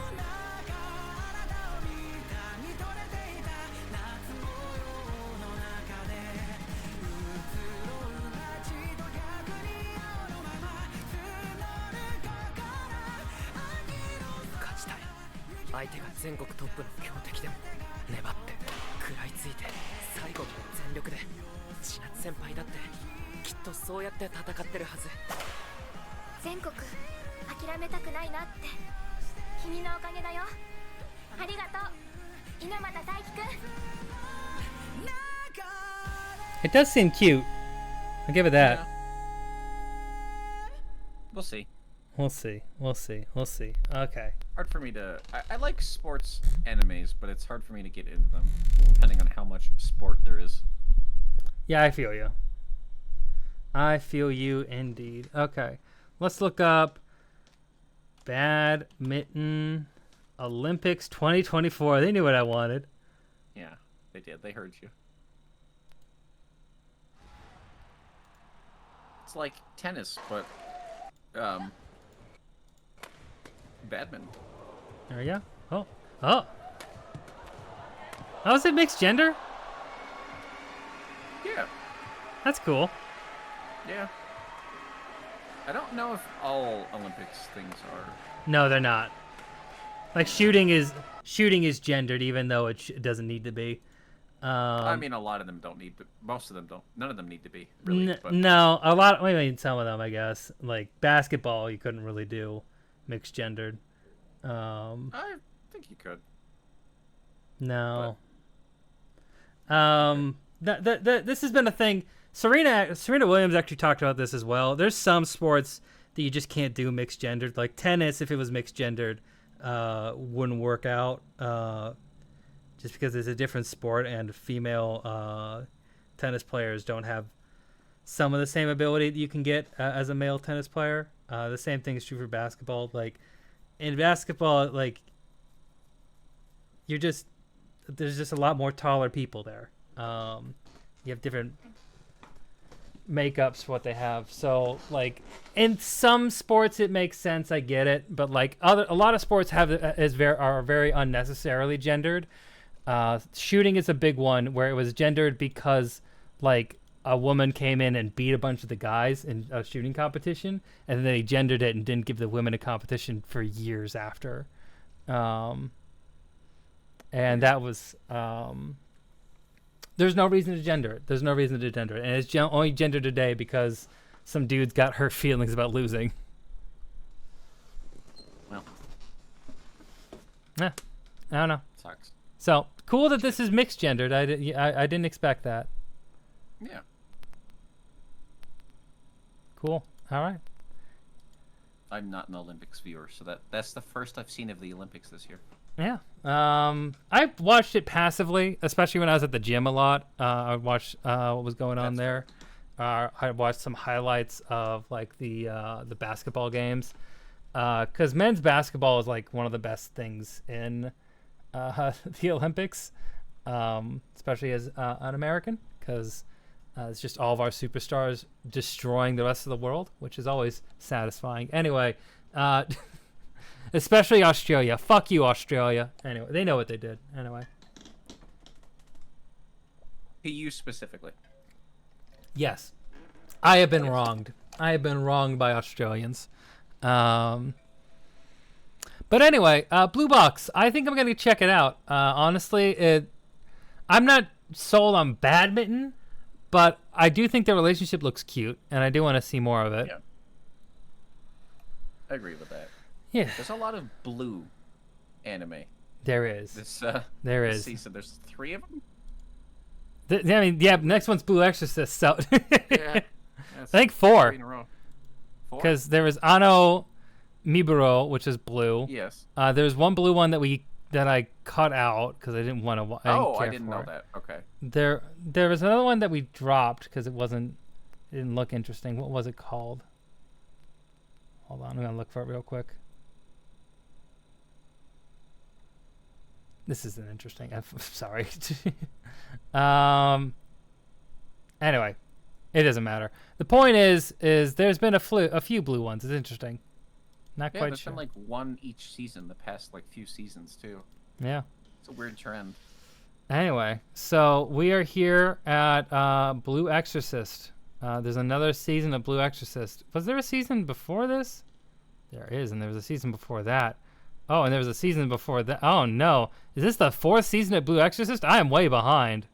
It does seem cute. I'll give it that. Yeah. We'll see. We'll see. Okay. Hard for me to... I like sports animes, but it's hard for me to get into them, depending on how much sport there is. Yeah, I feel you. I feel you indeed. Okay. Let's look up Badminton Olympics 2024. They knew what I wanted. Yeah, they did. They heard you. It's like tennis, but badminton. There we go. Oh, is it mixed gender? Yeah. That's cool. Yeah. I don't know if all Olympics things are. No, they're not. Like shooting is gendered, even though it doesn't need to be. I mean, a lot of them don't need to. Most of them don't. None of them need to be. Really, no, a lot. I mean, some of them, I guess. Like basketball, you couldn't really do mixed gendered. I think you could. No. This has been a thing. Serena Williams actually talked about this as well. There's some sports that you just can't do mixed gendered. Like tennis, if it was mixed gendered, wouldn't work out. Just because it's a different sport and female tennis players don't have some of the same ability that you can get as a male tennis player. The same thing is true for basketball. Like in basketball, like there's just a lot more taller people there. You have different makeups for what they have. So like in some sports it makes sense, I get it, but like a lot of sports are very unnecessarily gendered. Shooting is a big one where it was gendered because like a woman came in and beat a bunch of the guys in a shooting competition, and then they gendered it and didn't give the women a competition for years after. And that was there's no reason to gender it. There's no reason to gender it, and it's only gendered today because some dudes got hurt feelings about losing. Well, yeah, I don't know. Sucks. So cool that this is mixed gendered. I didn't expect that. Yeah. Cool. All right. I'm not an Olympics viewer, so that's the first I've seen of the Olympics this year. Yeah. I watched it passively, especially when I was at the gym a lot. I watched what was going on there. I watched some highlights of like the basketball games, because men's basketball is like one of the best things in the Olympics, especially as an American, because it's just all of our superstars destroying the rest of the world, which is always satisfying. Anyway, especially Australia. Fuck you, Australia. Anyway, they know what they did. Anyway. To you specifically. Yes. I have been wronged. I have been wronged by Australians. But But anyway, Blue Box. I think I'm gonna check it out. Honestly, I'm not sold on badminton, but I do think the relationship looks cute, and I do want to see more of it. Yeah. I agree with that. Yeah. There's a lot of blue anime. There is. There is. Season. There's 3 of them. I mean, yeah. Next one's Blue Exorcist. So. Yeah. I think 4. 3 in a row. 4? Because there was Ano Miburo, which is blue. Yes. There's one blue one that I cut out because I didn't want to. I didn't know that. Okay. There was another one that we dropped because it didn't look interesting. What was it called? Hold on, I'm gonna look for it real quick. This isn't interesting. I'm sorry. Anyway, it doesn't matter. The point is there's been a few blue ones. It's interesting. Not quite there's sure. been like one each season the past like few seasons too. Yeah. It's a weird trend. Anyway, so we are here at Blue Exorcist. There's another season of Blue Exorcist. Was there a season before this? There is, and there was a season before that. Oh, and there was a season before that. Oh, no. Is this the 4th season of Blue Exorcist? I am way behind.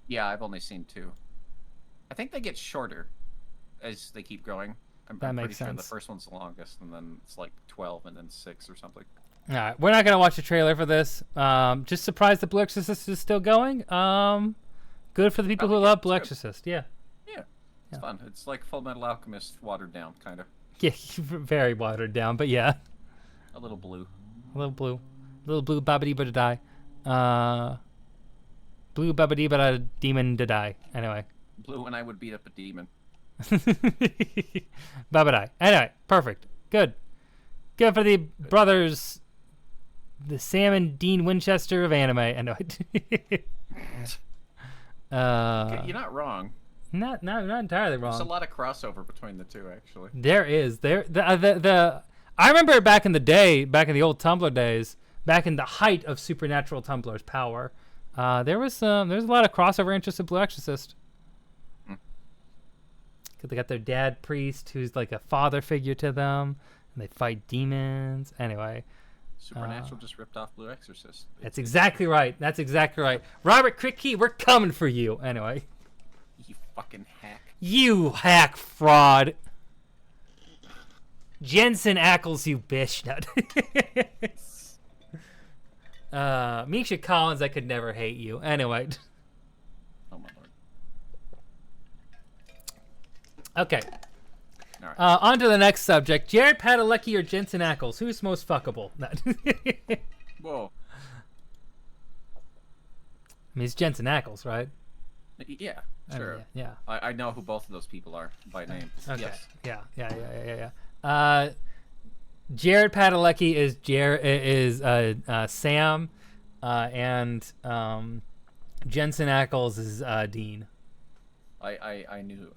Yeah, I've only seen 2. I think they get shorter as they keep going. I'm pretty sure the first one's the longest, and then it's like 12, and then 6 or something. All right, we're not going to watch a trailer for this. Just surprised that Blue Exorcist is still going. Good for the people who love Blue Exorcist. Yeah. Yeah, it's fun. It's like Full Metal Alchemist watered down, kind of. Yeah, very watered down, but yeah. A little blue. A little blue. A little blue babidi bada die. Blue babidi bada demon da die. Anyway. Blue and I would beat up a demon. Babadai. Anyway, perfect. Good. Good for the brothers, the Sam and Dean Winchester of anime. I know it. You're not wrong. Not entirely wrong. There's a lot of crossover between the two, actually. There is. I remember back in the day, back in the old Tumblr days, back in the height of supernatural Tumblr's power, there was a lot of crossover interest in Blue Exorcist. Cause they got their dad priest, who's like a father figure to them, and they fight demons. Anyway, Supernatural just ripped off Blue Exorcist. That's exactly right. That's exactly right. Robert Kricke, we're coming for you. Anyway. You fucking hack. You hack fraud. Jensen Ackles, you bitch. Misha Collins, I could never hate you. Anyway. Oh my lord. Okay. All right. On to the next subject. Jared Padalecki or Jensen Ackles? Who's most fuckable? Whoa. I mean, it's Jensen Ackles, right? Yeah, sure. Yeah. I know who both of those people are by name. Okay. Yes. Yeah. Jared Padalecki is Sam, and Jensen Ackles is Dean. I knew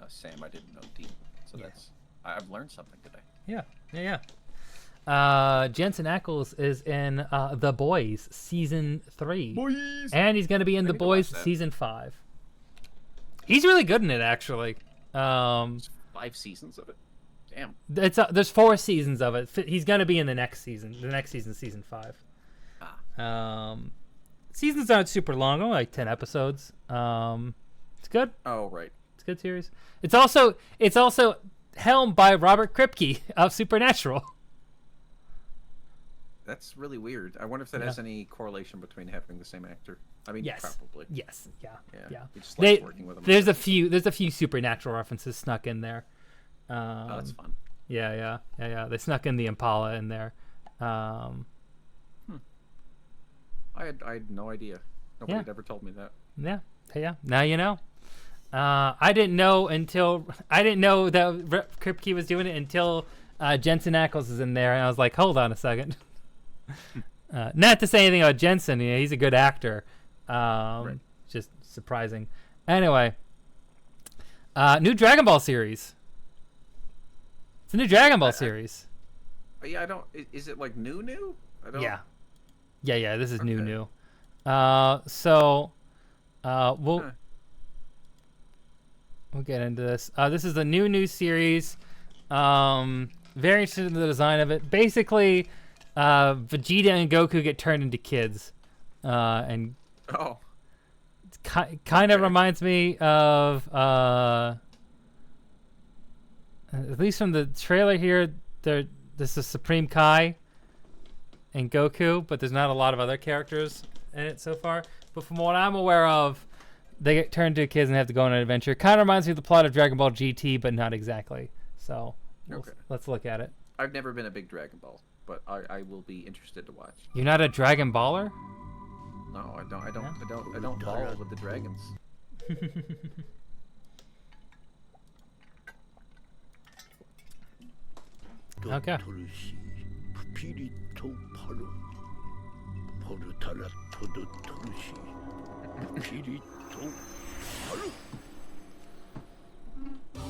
Sam. I didn't know Dean. So I've learned something today. Yeah. Jensen Ackles is in The Boys season 3. Boys! And he's going to be in The Boys season 5. He's really good in it, actually. 5 seasons of it. Damn. There's 4 seasons of it. He's going to be in the next season. The next season, season 5. Seasons aren't super long, only like 10 episodes. It's good. Oh, right. It's a good series. It's also helmed by Robert Kripke of Supernatural. That's really weird. I wonder if that has any correlation between having the same actor. I mean, yes. probably. Yes. Yeah. He just likes working with him. There's a few Supernatural references snuck in there. Oh, that's fun. Yeah. They snuck in the Impala in there. I had no idea. Nobody had ever told me that. Yeah. Now you know. I didn't know that Kripke was doing it until Jensen Ackles is in there, and I was like, hold on a second. Not to say anything about Jensen, he's a good actor. Right. Just surprising. Anyway, new Dragon Ball series. It's a new Dragon Ball series. Yeah, I don't. Is it like new? I don't. Yeah. This is new. So, we'll get into this. This is a new series. Very interested in the design of it. Basically, Vegeta and Goku get turned into kids, and kind of reminds me of at least from the trailer here. This is Supreme Kai and Goku, but there's not a lot of other characters in it so far. But from what I'm aware of, they get turned into kids and have to go on an adventure. Kind of reminds me of the plot of Dragon Ball GT, but not exactly. So let's look at it. I've never been a big Dragon Ball, but I will be interested to watch. You're not a Dragon Baller? No, I don't ball with the dragons. Okay.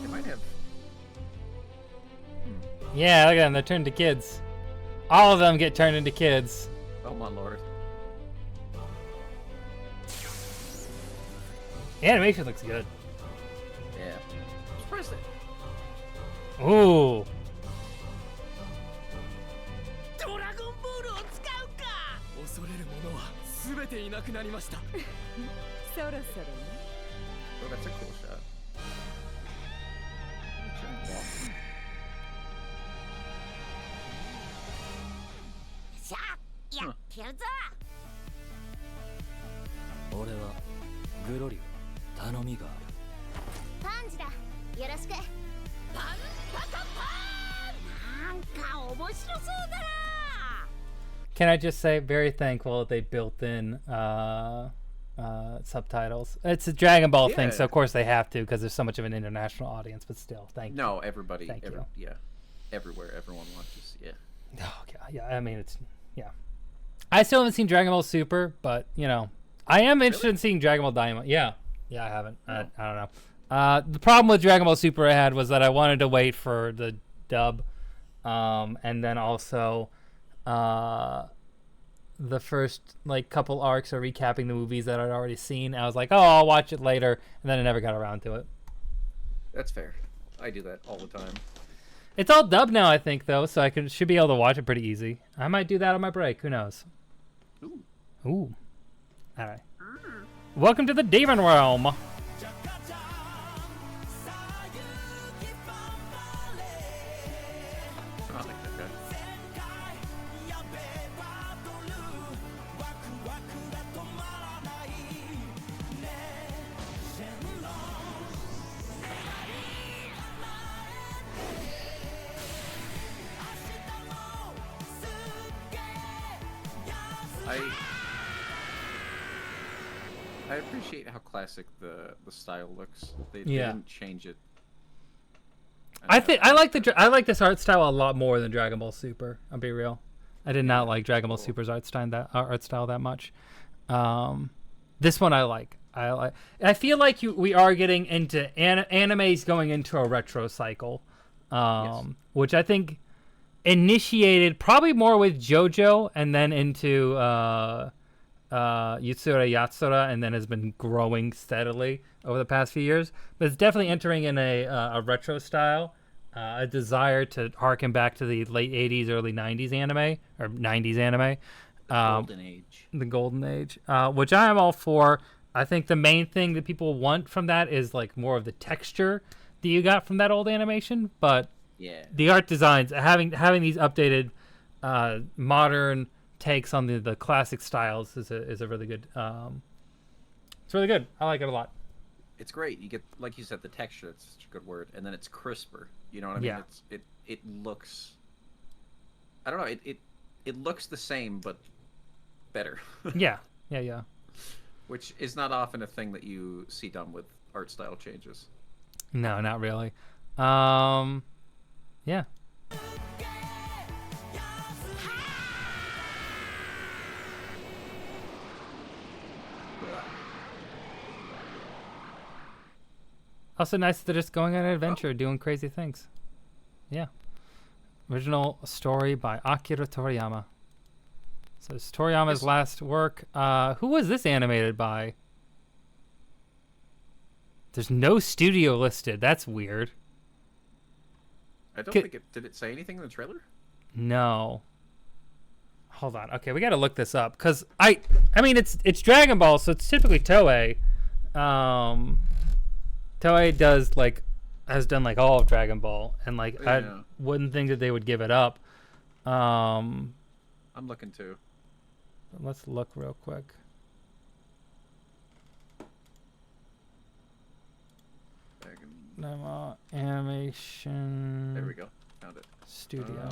They might have. Yeah, look at them. They're turned to kids. All of them get turned into kids. Oh my lord. The animation looks good. Yeah. I'm surprised that. Ooh. ドラゴンボールを使うか。恐れるものは全ていなくなりました。そろそろね。 Oh, that's a cool shot. しゃあ、やってるぞ。俺はグロリオ頼みがある。パンチだ。よろしく。パンパカパン。なんか面白そうだな。 Can I just say, very thankful that they built in subtitles. It's a Dragon Ball thing, so of course they have to because there's so much of an international audience. But still, thank you. No, everybody. Thank you. Yeah, everywhere, everyone watches. Yeah. Oh, yeah. I mean, yeah. I still haven't seen Dragon Ball Super, but you know, I am interested in seeing Dragon Ball Daima. Yeah, I haven't. I don't know. The problem with Dragon Ball Super I had was that I wanted to wait for the dub, and then also, the first like couple arcs are recapping the movies that I'd already seen. I was like, oh, I'll watch it later, and then I never got around to it. That's fair. I do that all the time. It's all dubbed now, I think, though, so I should be able to watch it pretty easy. I might do that on my break. Who knows? Ooh. All right. Welcome to the Demon Realm. I appreciate how classic the style looks. They didn't change it. I like this art style a lot more than Dragon Ball Super. I'll be real. I did not like Dragon Ball Super's art style that much. This one I like. I feel like we are getting into animes going into a retro cycle, which I think initiated probably more with JoJo and then into Yutsura Yatsura, and then has been growing steadily over the past few years. But it's definitely entering in a retro style, a desire to harken back to the late 80s, early 90s anime, or 90s anime. Golden Age. The Golden Age, which I am all for. I think the main thing that people want from that is like more of the texture that you got from that old animation, but the art designs, having these updated modern takes on the classic styles is a really good. It's really good. I like it a lot. It's great. You get, like you said, the texture. That's such a good word. And then it's crisper. You know what I mean? Yeah. It looks. I don't know. It looks the same but better. Yeah. Which is not often a thing that you see done with art style changes. No, not really. Yeah. Also nice that they're just going on an adventure, doing crazy things. Yeah. Original story by Akira Toriyama. So it's Toriyama's last work. Who was this animated by? There's no studio listed. That's weird. I don't think it... Did it say anything in the trailer? No. hold on. Okay, we got to look this up because I mean it's Dragon Ball, so it's typically Toei. Toei does has done all of Dragon Ball, and I wouldn't think that they would give it up. I'm looking too. Let's look real quick. Animation. There we go. Found it. Studio.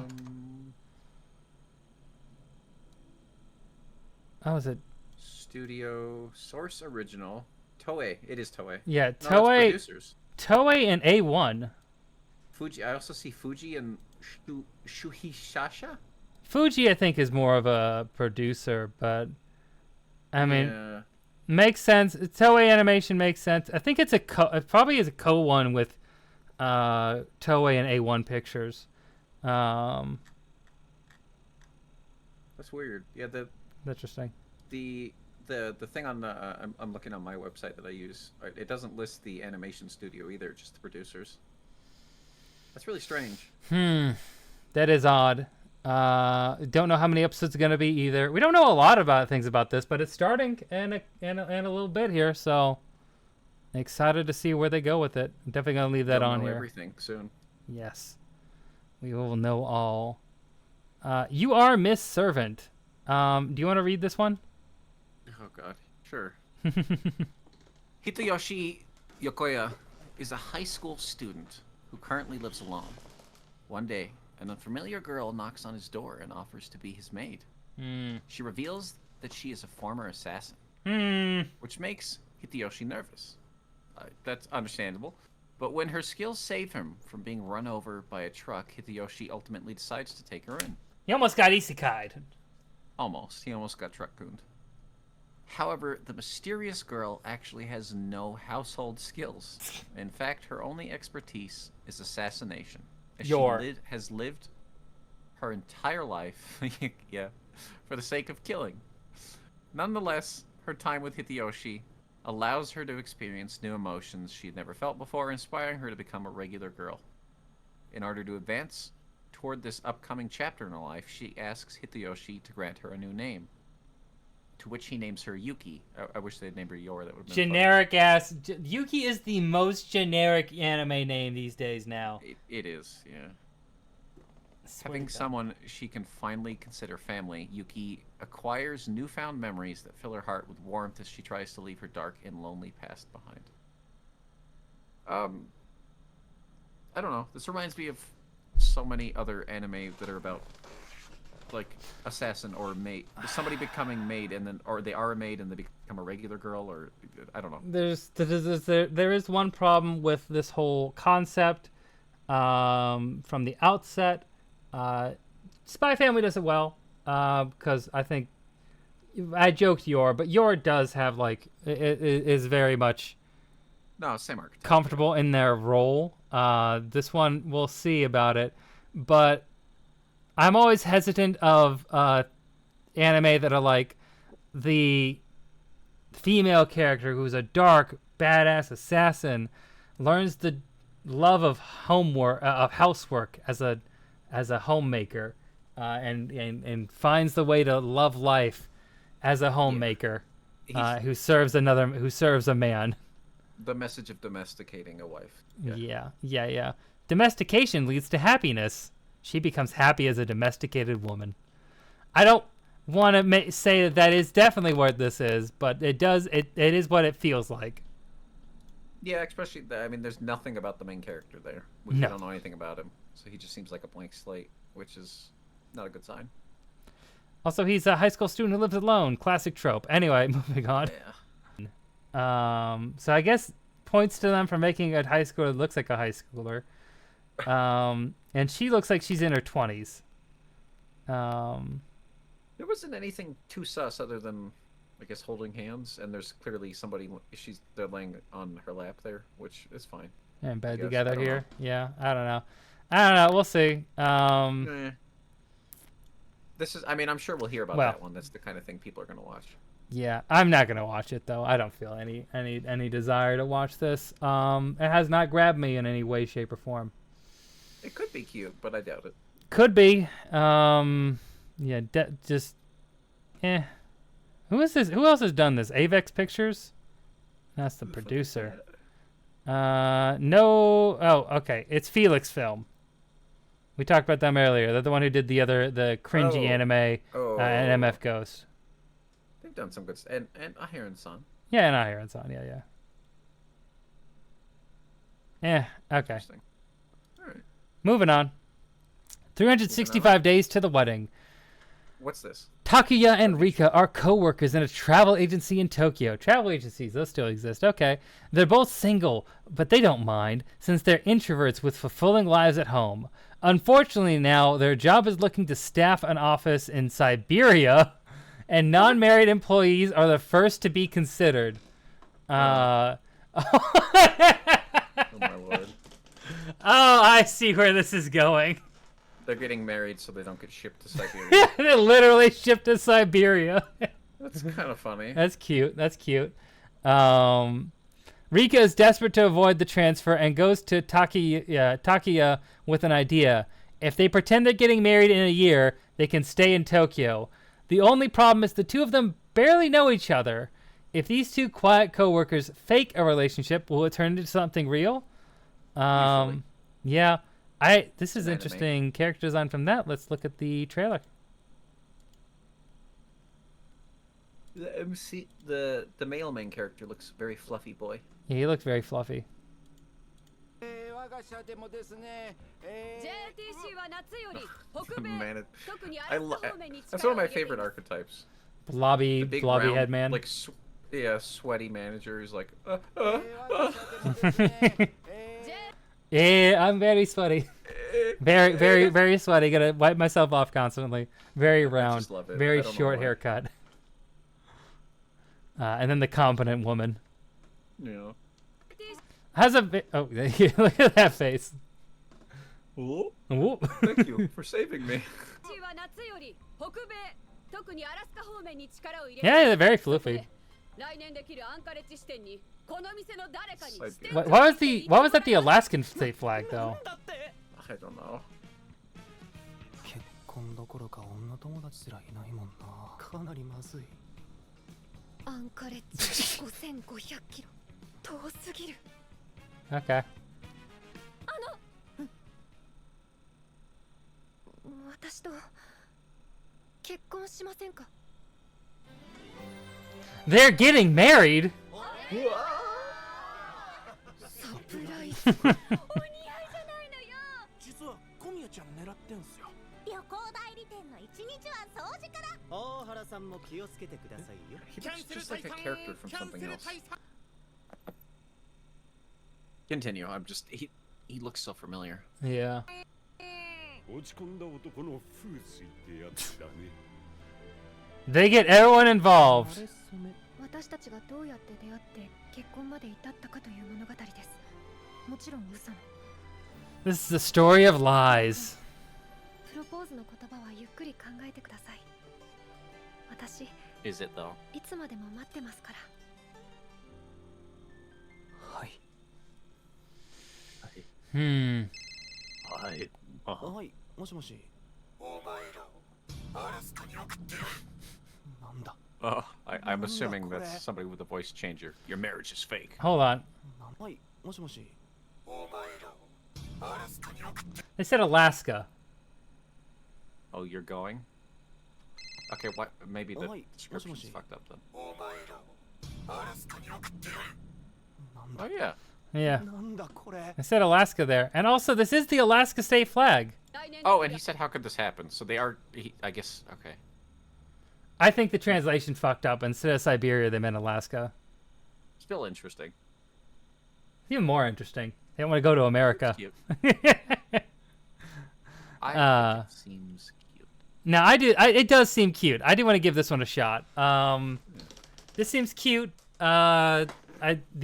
Oh, is it? Studio Source Original. Toei. It is Toei. Yeah, No, Toei. producers. Toei and A1. Fuji. I also see Fuji and Shuhishasha. Fuji, I think, is more of a producer, but I mean, makes sense. Toei Animation makes sense. I think it's it probably is a co-one with Toei and A1 Pictures. That's weird. Yeah, interesting. The thing on I'm looking on my website that I use. It doesn't list the animation studio either, just the producers. That's really strange. That is odd. Don't know how many episodes are gonna be either. We don't know a lot about things about this, but it's starting in a little bit here, so excited to see where they go with it. I'm definitely gonna leave that on here. Everything soon. Yes, we will know all. You are Miss Servant. Do you want to read this one? Oh God, sure. Hitoyoshi Yokoya is a high school student who currently lives alone. One day, an unfamiliar girl knocks on his door and offers to be his maid. She reveals that she is a former assassin, which makes Hitoyoshi nervous. That's understandable. But when her skills save him from being run over by a truck, Hitoyoshi ultimately decides to take her in. He almost got isekai'd. Almost. He almost got truck-gooned. However, the mysterious girl actually has no household skills. In fact, her only expertise is assassination. As she has lived her entire life for the sake of killing. Nonetheless, her time with Hitoyoshi allows her to experience new emotions she had never felt before, inspiring her to become a regular girl. In order to advance toward this upcoming chapter in her life, she asks Hitoyoshi to grant her a new name, to which he names her Yuki. I wish they'd named her Yor. That would have been generic ass. Yuki is the most generic anime name these days now. It is, yeah. Having someone she can finally consider family, Yuki acquires newfound memories that fill her heart with warmth as she tries to leave her dark and lonely past behind. I don't know. This reminds me of so many other anime that are about assassin or maid, somebody becoming maid, and then or they are a maid and they become a regular girl, or I don't know. There is one problem with this whole concept from the outset. Spy Family does it well because I think I joked Yor, but Yor does have it is very much same archetype, comfortable in their role. This one we'll see about it, but I'm always hesitant of anime that are the female character who's a dark, badass assassin learns the love of housework as a homemaker, and finds the way to love life as a homemaker, who serves a man. The message of domesticating a wife. Yeah. Domestication leads to happiness. She becomes happy as a domesticated woman. I don't want to say that is definitely what this is, but it does. It is what it feels like. Yeah, especially there's nothing about the main character there. We don't know anything about him, so he just seems like a blank slate, which is not a good sign. Also, he's a high school student who lives alone. Classic trope. Anyway, moving on. Yeah. So I guess points to them for making a high schooler looks like a high schooler. And she looks like she's in her 20s. There wasn't anything too sus other than, I guess, holding hands, and there's clearly somebody. They're laying on her lap there, which is fine. Yeah, in bed together here. Yeah, I don't know. We'll see. This is. I'm sure we'll hear about that one. That's the kind of thing people are gonna watch. Yeah, I'm not gonna watch it though. I don't feel any desire to watch this. It has not grabbed me in any way, shape, or form. It could be cute, but I doubt it. Could be. Just Who is this? Who else has done this? Avex Pictures? That's the producer. No. Oh, okay. It's Felix Film. We talked about them earlier. They're the one who did the cringy anime and MF Ghost. They've done some good stuff. And Ahiron-san. Yeah, and Ahiron-san. Yeah. Yeah. Okay. All right. Moving on. 365 days to the wedding. What's this? Takuya and Rika are co-workers in a travel agency in Tokyo. Travel agencies, those still exist. Okay. They're both single, but they don't mind, since they're introverts with fulfilling lives at home. Unfortunately now, their job is looking to staff an office in Siberia, and non-married employees are the first to be considered. Oh, my lord. Oh, I see where this is going. They're getting married so they don't get shipped to Siberia. They're literally shipped to Siberia. That's kind of funny. That's cute. That's cute. Rika is desperate to avoid the transfer and goes to Takuya with an idea. If they pretend they're getting married in a year, they can stay in Tokyo. The only problem is the two of them barely know each other. If these two quiet co-workers fake a relationship, will it turn into something real? Yeah. This is interesting character design from that. Let's look at the trailer. The male main character looks very fluffy boy. Yeah, he looks very fluffy. Man, that's one of my favorite archetypes. Blobby round, head man. Like, sweaty manager who's like, Yeah, I'm very sweaty. Very, very, very sweaty. Gotta wipe myself off constantly. Very round. Very short haircut. And then the competent woman. Yeah. Has a look at that face. Ooh. Ooh. Thank you for saving me. Yeah, they're very floofy. What was that the Alaskan state flag though? I don't know. 結婚どころか女友達すらいないもんな。かなりまずい。アンカレッジ5500キロ。遠すぎる。Okay. 私と結婚しませんか? They're getting married. サプライズ。実は小宮ちゃん狙ってんすよ。旅行代理店の一日は掃除から。大原さんも気をつけてくださいよ。 He looks just like a character from something else. Continue. He looks so familiar. Yeah. 落ち込んだ男の風水ってやつだね。 They get everyone involved. 私たちがどうやって出会って結婚まで至ったかという物語です。もちろん嘘の。This is the story of lies. プロポーズの言葉はゆっくり考えてください。私 Is it though? いつまでも待ってますから。はい。はい。はい、もしもし。お前ら、アラスカに送ってよ。なんだ。I'm assuming that's somebody with a voice changer. Your marriage is fake. Hold on. はい、もしもし。 They said Alaska. Oh, you're going? Okay, what? Maybe the description's fucked up then. Oh yeah. Yeah. They said Alaska there. And also, this is the Alaska state flag. Oh, and he said, how could this happen? So they are, I guess, okay. I think the translation fucked up. Instead of Siberia, they meant Alaska. Still interesting. Even more interesting. They don't want to go to America. Cute. I think it seems cute. No, it does seem cute. I do want to give this one a shot. This seems cute. The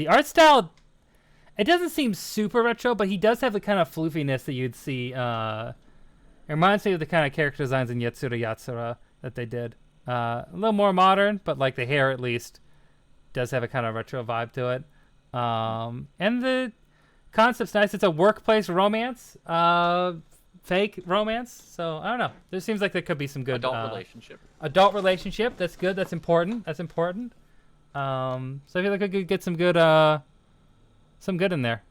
art style, it doesn't seem super retro, but he does have the kind of floofiness that you'd see. It reminds me of the kind of character designs in Yatsura Yatsura that they did. A little more modern, but like the hair at least does have a kind of retro vibe to it. And the concept's nice. It's a workplace romance. fake romance. So I don't know. There seems like there could be some good adult relationship. Adult relationship. That's good. That's important. That's important. So I feel like I could get some good in there.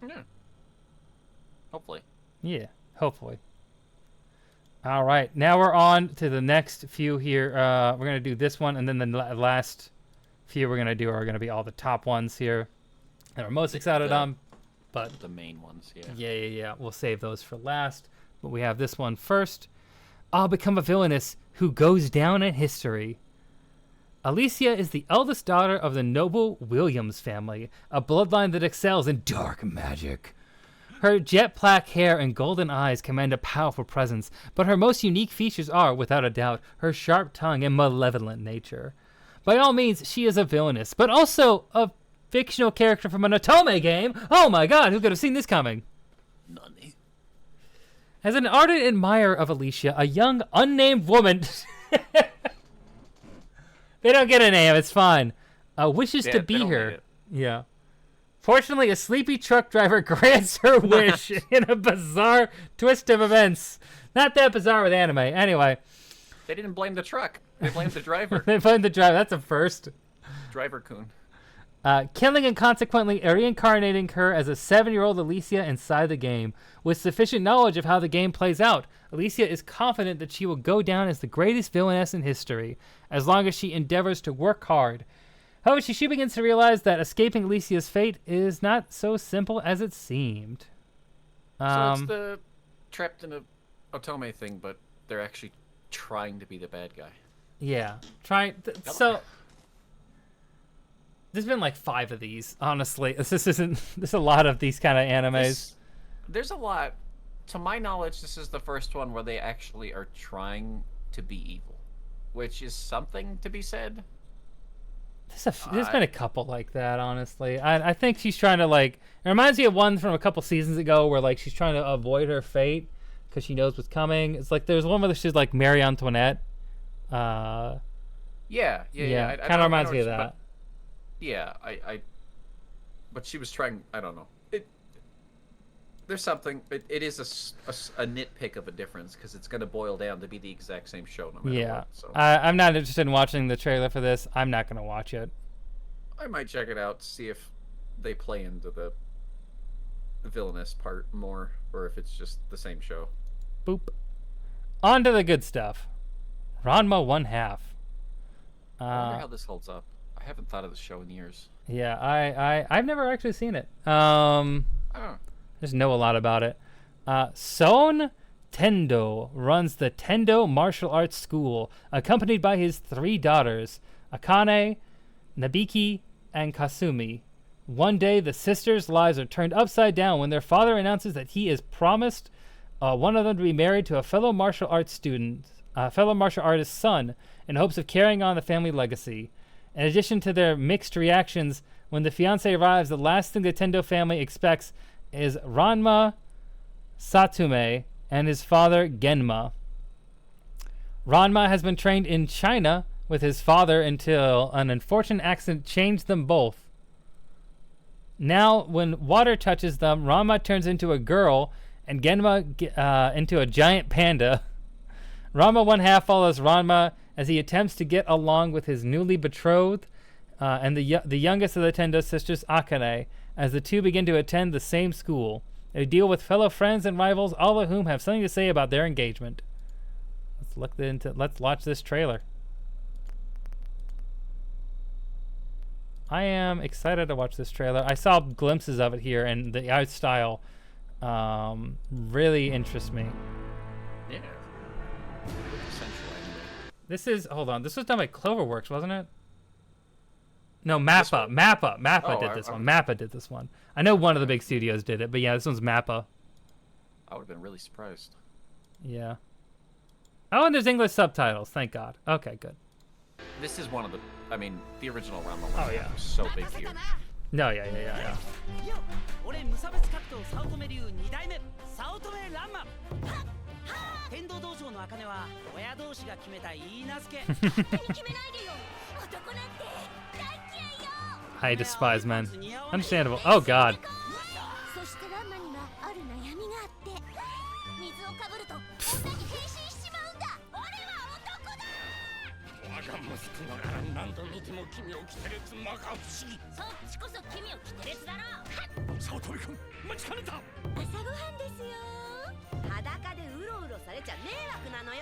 Yeah. Hopefully. Yeah. Hopefully. All right. Now we're on to the next few here. We're gonna do this one, and then the last few we're gonna do are gonna be all the top ones here that we're most excited on. But the main ones, yeah. Yeah. We'll save those for last. But we have this one first. I'll become a villainess who goes down in history. Alicia is the eldest daughter of the noble Williams family, a bloodline that excels in dark magic. Her jet black hair and golden eyes command a powerful presence, but her most unique features are, without a doubt, her sharp tongue and malevolent nature. By all means, she is a villainess, but also a fictional character from an Otome game. Oh my god, who could have seen this coming? Nani. As an ardent admirer of Alicia, a young, unnamed woman... They don't get a name, it's fine. Wishes to be her. Yeah. Fortunately, a sleepy truck driver grants her wish in a bizarre twist of events. Not that bizarre with anime. Anyway. They didn't blame the truck. They blamed the driver. They blamed the driver. That's a first. Driver-kun. Killing and consequently reincarnating her as a 7-year-old Alicia inside the game. With sufficient knowledge of how the game plays out, Alicia is confident that she will go down as the greatest villainess in history, as long as she endeavors to work hard. However, she begins to realize that escaping Alicia's fate is not so simple as it seemed. So it's the trapped in a Otome thing, but they're actually trying to be the bad guy. Yeah. So... There's been like 5 of these, honestly. There's a lot of these kind of animes. There's a lot. To my knowledge, this is the first one where they actually are trying to be evil, which is something to be said. There's been a couple like that, honestly. I think she's trying to, like... It reminds me of one from a couple seasons ago where, like, she's trying to avoid her fate because she knows what's coming. It's like there's one where she's like Marie Antoinette. Yeah. Kind of reminds me of that. Yeah, but she was trying. I don't know. There's something. It is a nitpick of a difference because it's going to boil down to be the exact same show no matter what. So. I'm not interested in watching the trailer for this. I'm not going to watch it. I might check it out, see if they play into the villainous part more, or if it's just the same show. Boop. On to the good stuff. Ranma 1/2. I wonder how this holds up. I haven't thought of the show in years. Yeah, I've never actually seen it. Just know a lot about it. Son Tendo runs the Tendo Martial Arts School, accompanied by his 3 daughters, Akane, Nabiki, and Kasumi. One day, the sisters' lives are turned upside down when their father announces that he is promised one of them to be married to a fellow martial arts student, fellow martial artist's son, in hopes of carrying on the family legacy. In addition to their mixed reactions, when the fiancé arrives, the last thing the Tendo family expects is Ranma Satume and his father Genma. Ranma has been trained in China with his father until an unfortunate accident changed them both. Now, when water touches them, Ranma turns into a girl and Genma into a giant panda. Ranma 1/2 follows Ranma as he attempts to get along with his newly betrothed and the youngest of the Tendo sisters, Akane, as the two begin to attend the same school. They deal with fellow friends and rivals, all of whom have something to say about their engagement. Let's watch this trailer. I am excited to watch this trailer. I saw glimpses of it here, and the art style really interests me. Yeah. This is, hold on, this was done by Cloverworks, wasn't it? No, Mappa did this one. Mappa did this one. I know one of the big studios did it, but yeah, this one's Mappa. I would have been really surprised. Yeah. Oh, and there's English subtitles, thank God. Okay, good. This is one of the, I mean, the original Ranma. Oh, yeah. Was so big here. No, yeah. 俺無差別格闘早乙女流2代目早乙女ランマ天道道場の茜は親同士が決めたいい名付け勝手に決めないでよ男なんて大嫌いよ I despise men. Understandable. Oh, God. そしてランマにはある悩みがあって水をかぶると女に変身しちまうんだ。俺は男だ。我が息子ながら何度見ても君を着てるつ摩訶不思議。そっちこそ君を着てるやつだろ。早乙女君待ちかねた。朝ごはんですよ。裸でうろうろされちゃ迷惑なのよ。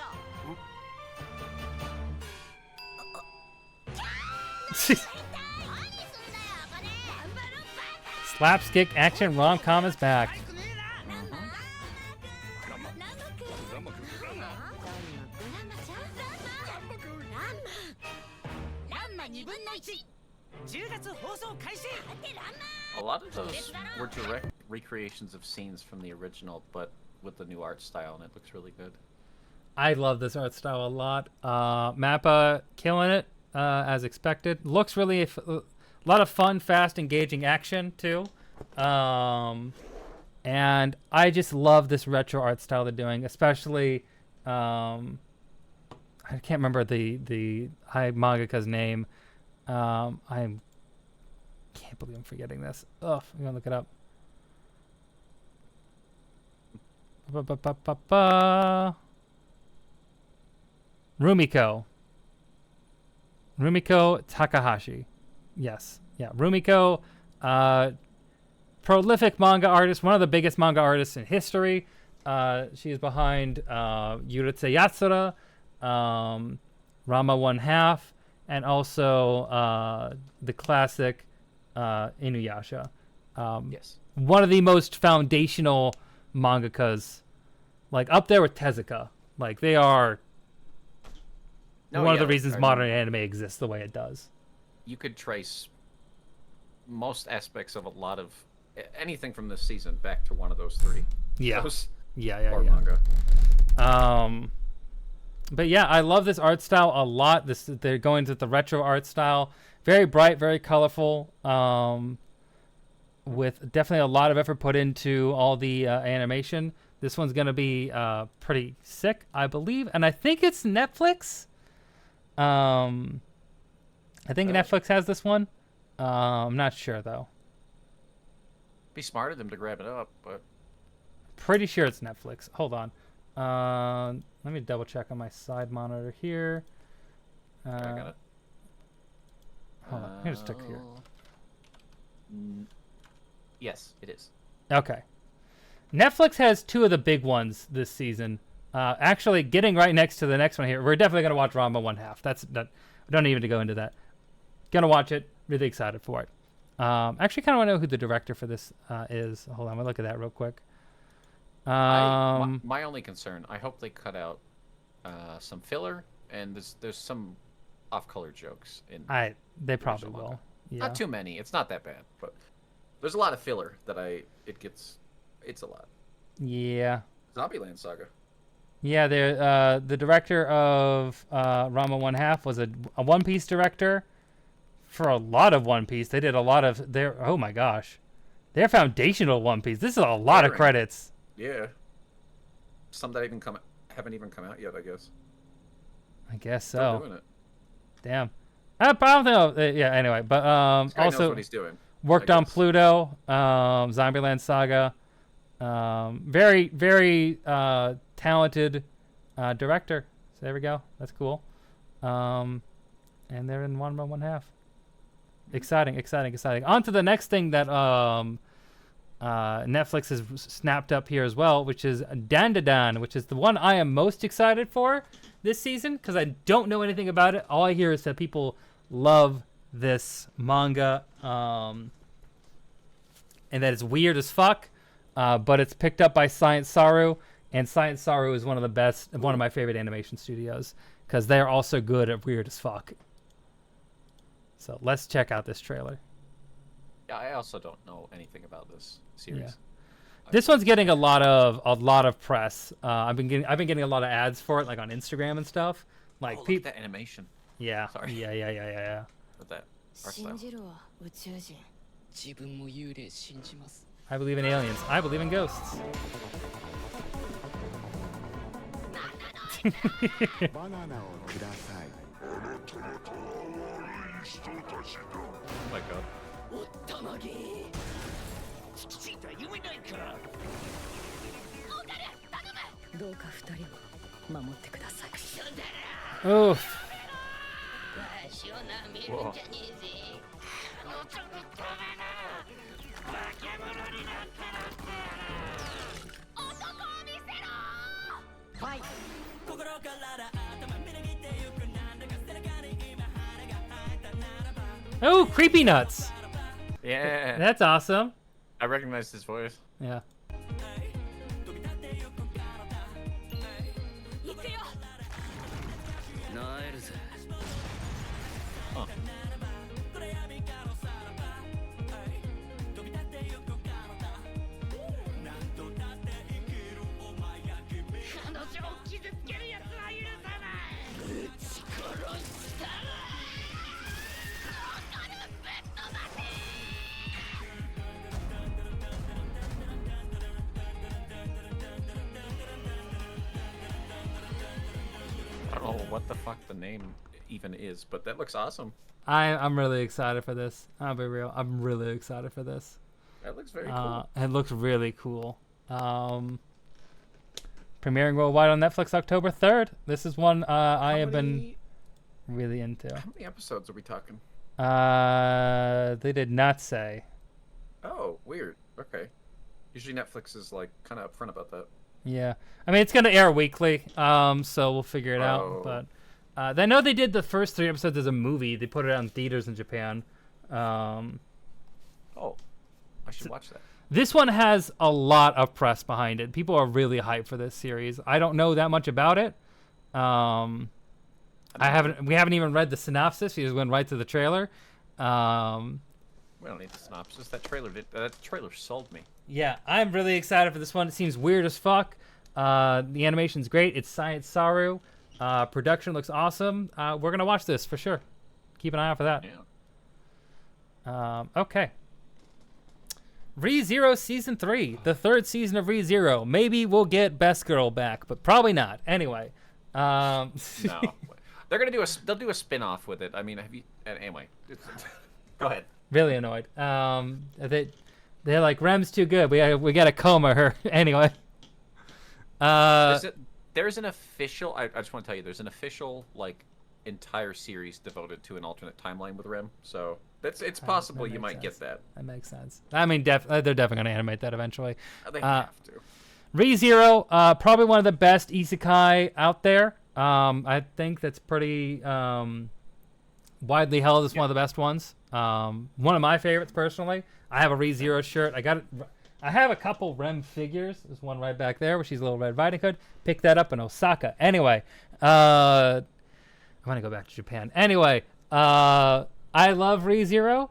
Slapstick action rom-com is back. 10月放送開始。 A lot of those were direct recreations of scenes from the original, but with the new art style, and it looks really good. I love this art style a lot. Mappa killing it as expected. Looks really a lot of fun, fast, engaging action too. And I just love this retro art style they're doing, especially I can't remember the mangaka's name. I can't believe I'm forgetting this. Ugh, I'm gonna look it up. Rumiko Takahashi. Yes. Yeah. Rumiko, prolific manga artist, one of the biggest manga artists in history. She is behind Yurutse Yatsura, Rama 1/2, and also the classic Inuyasha. Yes. One of the most foundational mangakas, like up there with Tezuka. Like they are one of the reasons modern anime exists the way it does. You could trace most aspects of a lot of anything from this season back to one of those three. Yeah. Yeah. Manga. But yeah, I love this art style a lot. They're going to the retro art style. Very bright, very colorful. With definitely a lot of effort put into all the animation. This one's going to be pretty sick, I believe. And I think it's Netflix. I think Netflix has this one. I'm not sure, though. Be smart of them to grab it up, but... Pretty sure it's Netflix. Hold on. Let me double check on my side monitor here. I got it. Hold on. Let me just click here. Yes, it is. Okay. Netflix has two of the big ones this season. Actually, getting right next to the next one here. We're definitely going to watch Rama 1/2. We don't even need to go into that. Gonna watch it. Really excited for it. Actually, kind of want to know who the director for this is. Hold on. We'll look at that real quick. My only concern, I hope they cut out some filler, and there's some off-color jokes in. They probably will. Yeah. Not too many. It's not that bad, but there's a lot of filler that it's a lot. Yeah. Zombieland Saga. Yeah, the director of Rama 1/2 was a One Piece director for a lot of One Piece. They did a lot of oh my gosh, they're foundational One Piece. This is a lot of credits. Yeah. Some that haven't even come out yet, I guess. I guess so. Still doing it. Damn. I don't know. Yeah. Anyway, but this guy also knows what he's doing, worked on Pluto, Zombieland Saga. Very, very talented director. So there we go. That's cool. And they're in Rama 1/2. Exciting. On to the next thing that Netflix has snapped up here as well, which is Dandadan, which is the one I am most excited for this season because I don't know anything about it. All I hear is that people love this manga and that it's weird as fuck, but it's picked up by Science Saru, and Science Saru is one of my favorite animation studios because they're also good at weird as fuck. So let's check out this trailer. Yeah, I also don't know anything about this series. Yeah. This one's getting a lot of press. I've been getting a lot of ads for it, like on Instagram and stuff. Like look at that animation. Yeah. Sorry. Yeah. With that art style. I believe in aliens. I believe in ghosts. Oh my god. きちんと夢ないか。オカル頼む。どうか二人を守ってください。 Oof. Whoa. Oh, Creepy Nuts. Yeah. That's awesome. I recognize his voice. Yeah. Huh. I don't know what the fuck the name even is, but that looks awesome. I'm really excited for this. I'll be real. I'm really excited for this. That looks very cool. It looks really cool. Premiering worldwide on Netflix October 3rd. This is one I have been really into. How many episodes are we talking? They did not say. Oh, weird. Okay. Usually Netflix is like kind of upfront about that. Yeah, I mean it's gonna air weekly, so we'll figure it out. But I know they did the first 3 episodes as a movie. They put it out in theaters in Japan. Oh, I should watch that. This one has a lot of press behind it. People are really hyped for this series. I don't know that much about it. We haven't even read the synopsis. We just went right to the trailer. We don't need the synopsis. That trailer sold me. Yeah, I'm really excited for this one. It seems weird as fuck. The animation's great. It's Science Saru. Production looks awesome. We're gonna watch this for sure. Keep an eye out for that. Yeah. Okay. ReZero Season 3. The 3rd season of ReZero. Maybe we'll get Best Girl back, but probably not. Anyway. No. They're gonna they'll do a spin-off with it. I mean, anyway. Go ahead. Really annoyed. They're like, Rem's too good. We gotta coma her. Anyway. There's an official. I just want to tell you, there's an official like entire series devoted to an alternate timeline with Rem. So it's possible you might get that. That makes sense. I mean, they're definitely gonna animate that eventually. They have to. ReZero, probably one of the best isekai out there. I think that's pretty widely held as one of the best ones. One of my favorites personally. I have a ReZero shirt. I have a couple Rem figures. There's one right back there where she's a little Red Riding Hood. Picked that up in Osaka. Anyway, I'm gonna go back to Japan. Anyway, I love ReZero.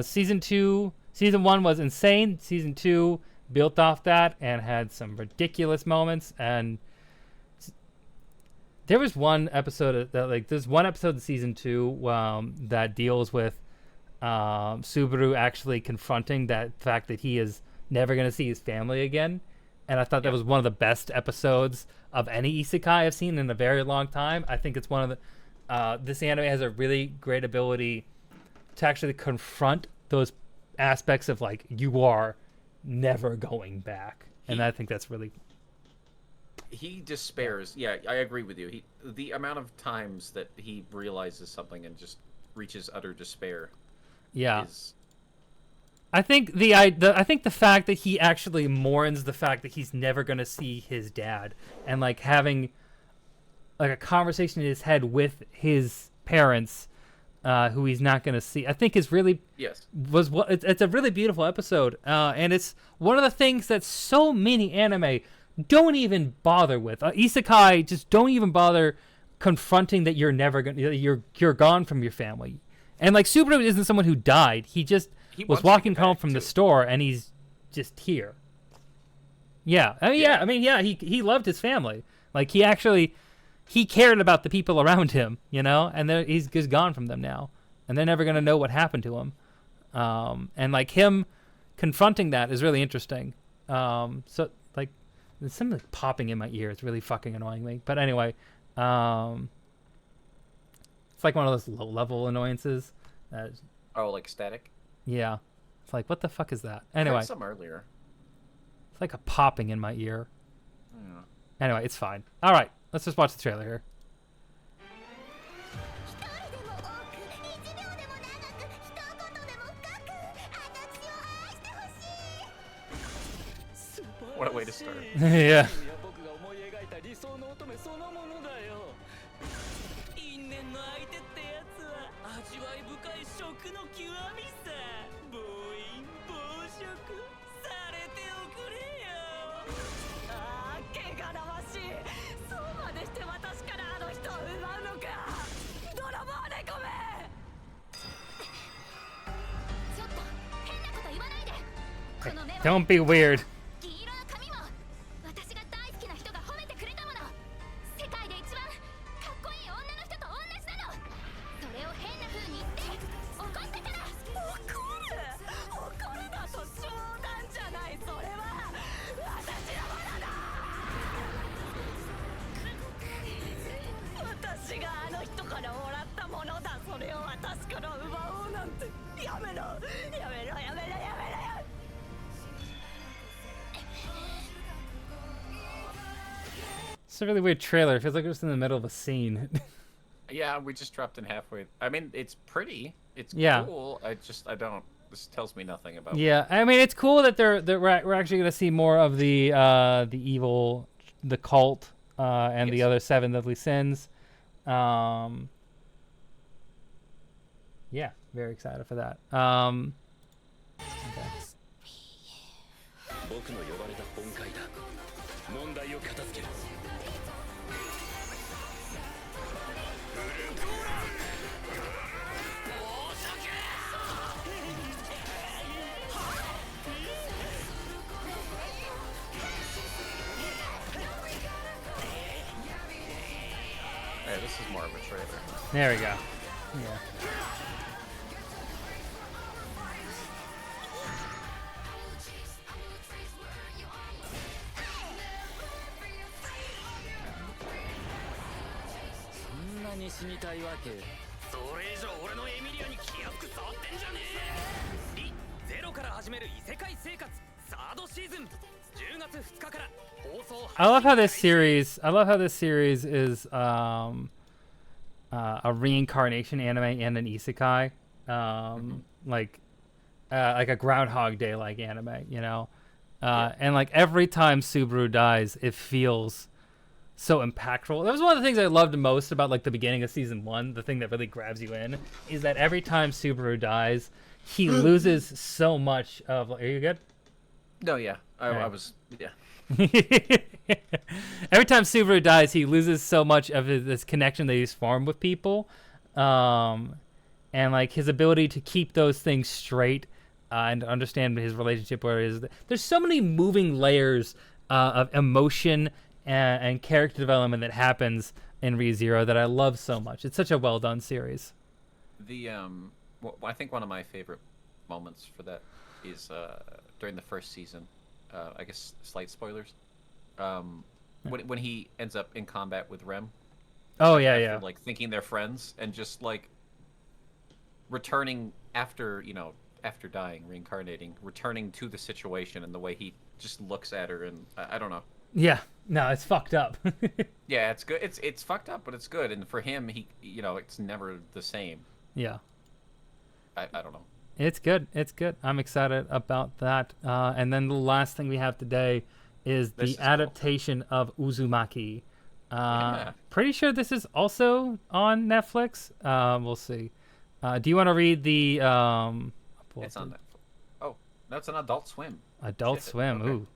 Season 1 was insane. Season 2 built off that and had some ridiculous moments. And there was one episode there's one episode of season 2 that deals with Subaru actually confronting that fact that he is never going to see his family again. And I thought that was one of the best episodes of any isekai I've seen in a very long time. I think it's one of the this anime has a really great ability to actually confront those aspects of like you are never going back. And I think that's really he despairs. Yeah, I agree with you. The amount of times that he realizes something and just reaches utter despair. Yeah. I think the fact that he actually mourns the fact that he's never going to see his dad and like having like a conversation in his head with his parents who he's not going to see, I think is really it's a really beautiful episode, and it's one of the things that so many anime don't even bother with. Isekai just don't even bother confronting that you're never going you're gone from your family. And like Subaru isn't someone who died. He was walking home from the store and he's just here. Yeah. He loved his family. Like he cared about the people around him, you know, and he's just gone from them now. And they're never going to know what happened to him. And like him confronting that is really interesting. So like there's something like popping in my ear. It's really fucking annoying me. But anyway, it's like one of those low-level annoyances. Like static? Yeah. It's like, what the fuck is that? I Anyway. heard some earlier. It's like a popping in my ear. Yeah. Anyway, it's fine. All right, let's just watch the trailer here. What a way to start. Yeah. 因縁の相手ってやつは味わい深い食の極みさ。暴飲暴食されておくれよ。ああ、汚らわしい。そうまでして私からあの人を奪うのか。泥棒猫め。ちょっと変なこと言わないで。この目は Don't be weird. 銀色の髪も私が大好きな人が褒めてくれたもの。世界で一番かっこいい女の人と同じなの。それを変な風に言って怒ったから。怒るだと冗談じゃない。それは私のものだ。私があの人からもらったものだ。それを私から奪おうなんてやめろやめろやめろやめろや。 It's a really weird trailer. It feels like we're just in the middle of a scene. Yeah, we just dropped in halfway. I mean, it's pretty. It's Yeah. cool. I don't. This tells me nothing about. Yeah, I mean, it's cool that we're actually going to see more of the evil, the cult, and the other 7 deadly sins. Yeah, very excited for that. Okay. 僕の呼ばれた本会だ。問題を片付ける。 Yeah, this is more of a trailer. There we go. Yeah. I love how this series. I love how this series is a reincarnation anime and an isekai, like a Groundhog Day like anime, you know. And like every time Subaru dies, it feels so impactful. That was one of the things I loved most about like the beginning of season 1. The thing that really grabs you in is that every time Subaru dies, he loses so much of. Are you good? No, yeah, I was. Yeah. Every time Subaru dies, he loses so much of this connection that he's formed with people, and like his ability to keep those things straight and to understand his relationship. There's so many moving layers of emotion and character development that happens in Re:Zero that I love so much. It's such a well done series. The I think one of my favorite moments for that is during the first season. I guess slight spoilers. When he ends up in combat with Rem. Oh yeah, after, yeah. Like thinking they're friends and just like returning after after dying, reincarnating, returning to the situation and the way he just looks at her and I don't know. Yeah, no, it's fucked up. Yeah, it's good. It's fucked up, but it's good. And for him, he it's never the same. Yeah. I don't know. It's good. It's good. I'm excited about that. And then the last thing we have today is the adaptation of Uzumaki. Pretty sure this is also on Netflix. We'll see. Do you want to read the? It's on Netflix. Oh, that's an Adult Swim. Adult Swim. Okay. Ooh.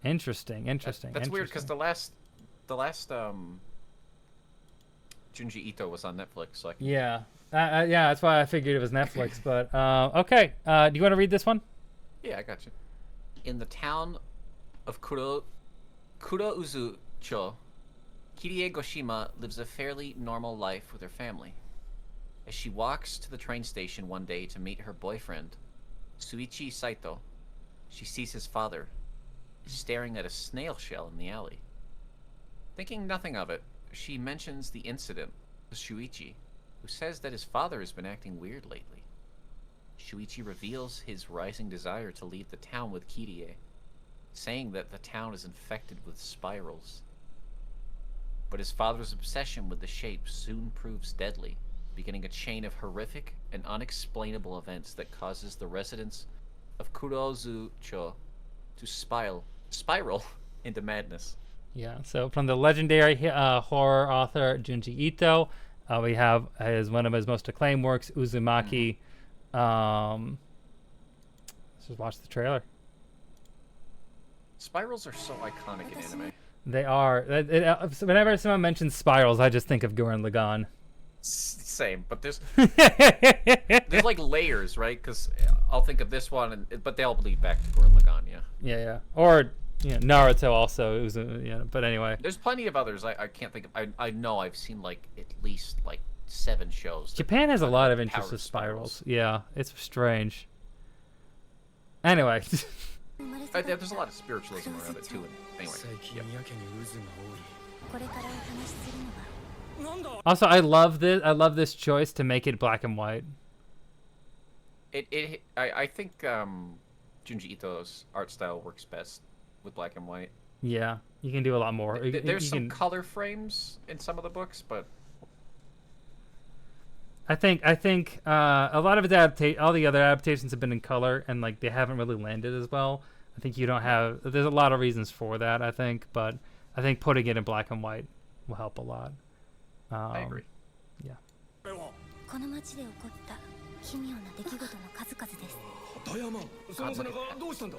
Interesting. That's weird because the last Junji Ito was on Netflix. So yeah. Yeah, that's why I figured it was Netflix. But okay, do you want to read this one? Yeah, I got you. In the town of Kurouzu-cho, Kirie Goshima lives a fairly normal life with her family. As she walks to the train station one day to meet her boyfriend, Suichi Saito, she sees his father staring at a snail shell in the alley. Thinking nothing of it, she mentions the incident to Shuichi, who says that his father has been acting weird lately. Shuichi reveals his rising desire to leave the town with Kirie, saying that the town is infected with spirals. But his father's obsession with the shape soon proves deadly, beginning a chain of horrific and unexplainable events that causes the residents of Kurozu-cho to spiral into madness. Yeah, so from the legendary horror author Junji Ito, we have one of his most acclaimed works, Uzumaki. Let's just watch the trailer. Spirals are so iconic in anime. They are. Whenever someone mentions spirals, I just think of Gurren Lagann. Same, but there's like layers, right? Because I'll think of this one, but they all bleed back to Gurren Lagann, yeah. Yeah. Or Naruto also. It was, but anyway. There's plenty of others. I can't think of. I know I've seen like at least like 7 shows. Japan has a lot of interest with spirals. Yeah, it's strange. Anyway. There's a lot of spiritualism around it too. Anyway. Also, I love this choice to make it black and white. I think Junji Ito's art style works best with black and white. Yeah, you can do a lot more. There's some color frames in some of the books, but I think a lot of all the other adaptations have been in color, and like they haven't really landed as well. I think you don't have. There's a lot of reasons for that, I think, but I think putting it in black and white will help a lot. I agree. Yeah. この町で起こった奇妙な出来事の数々です。ダイヤマン、その背中どうしたんだ？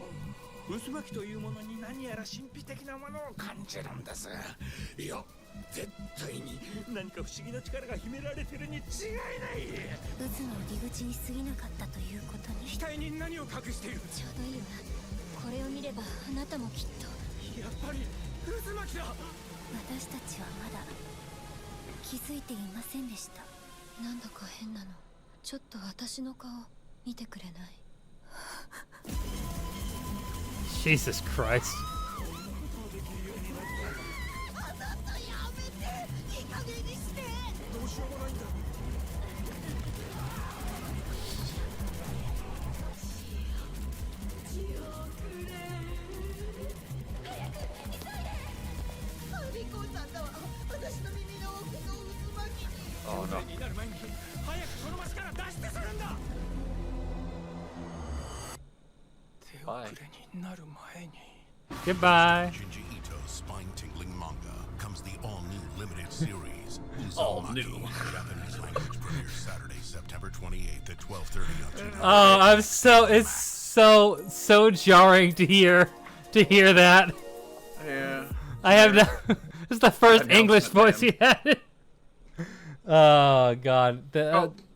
渦巻きというものに何やら神秘的なものを感じるんです。いや、絶対に何か不思議な力が秘められてるに違いない。渦の入り口に過ぎなかったということに。額に何を隠している？ちょうどいいわ。これを見ればあなたもきっと。やっぱり渦巻きだ。私たちはまだ気づいていませんでした。なんだか変なの。ちょっと私の顔見てくれない？ Jesus Christ. Oh no. Bye. Goodbye. Junji Ito's spine-tingling manga comes the all-new limited series. All new. Japanese language premieres Saturday, September 28th at 12:30 Oh, on it's so jarring to hear that. Yeah. I have no. It's the first English voice he had. Oh God.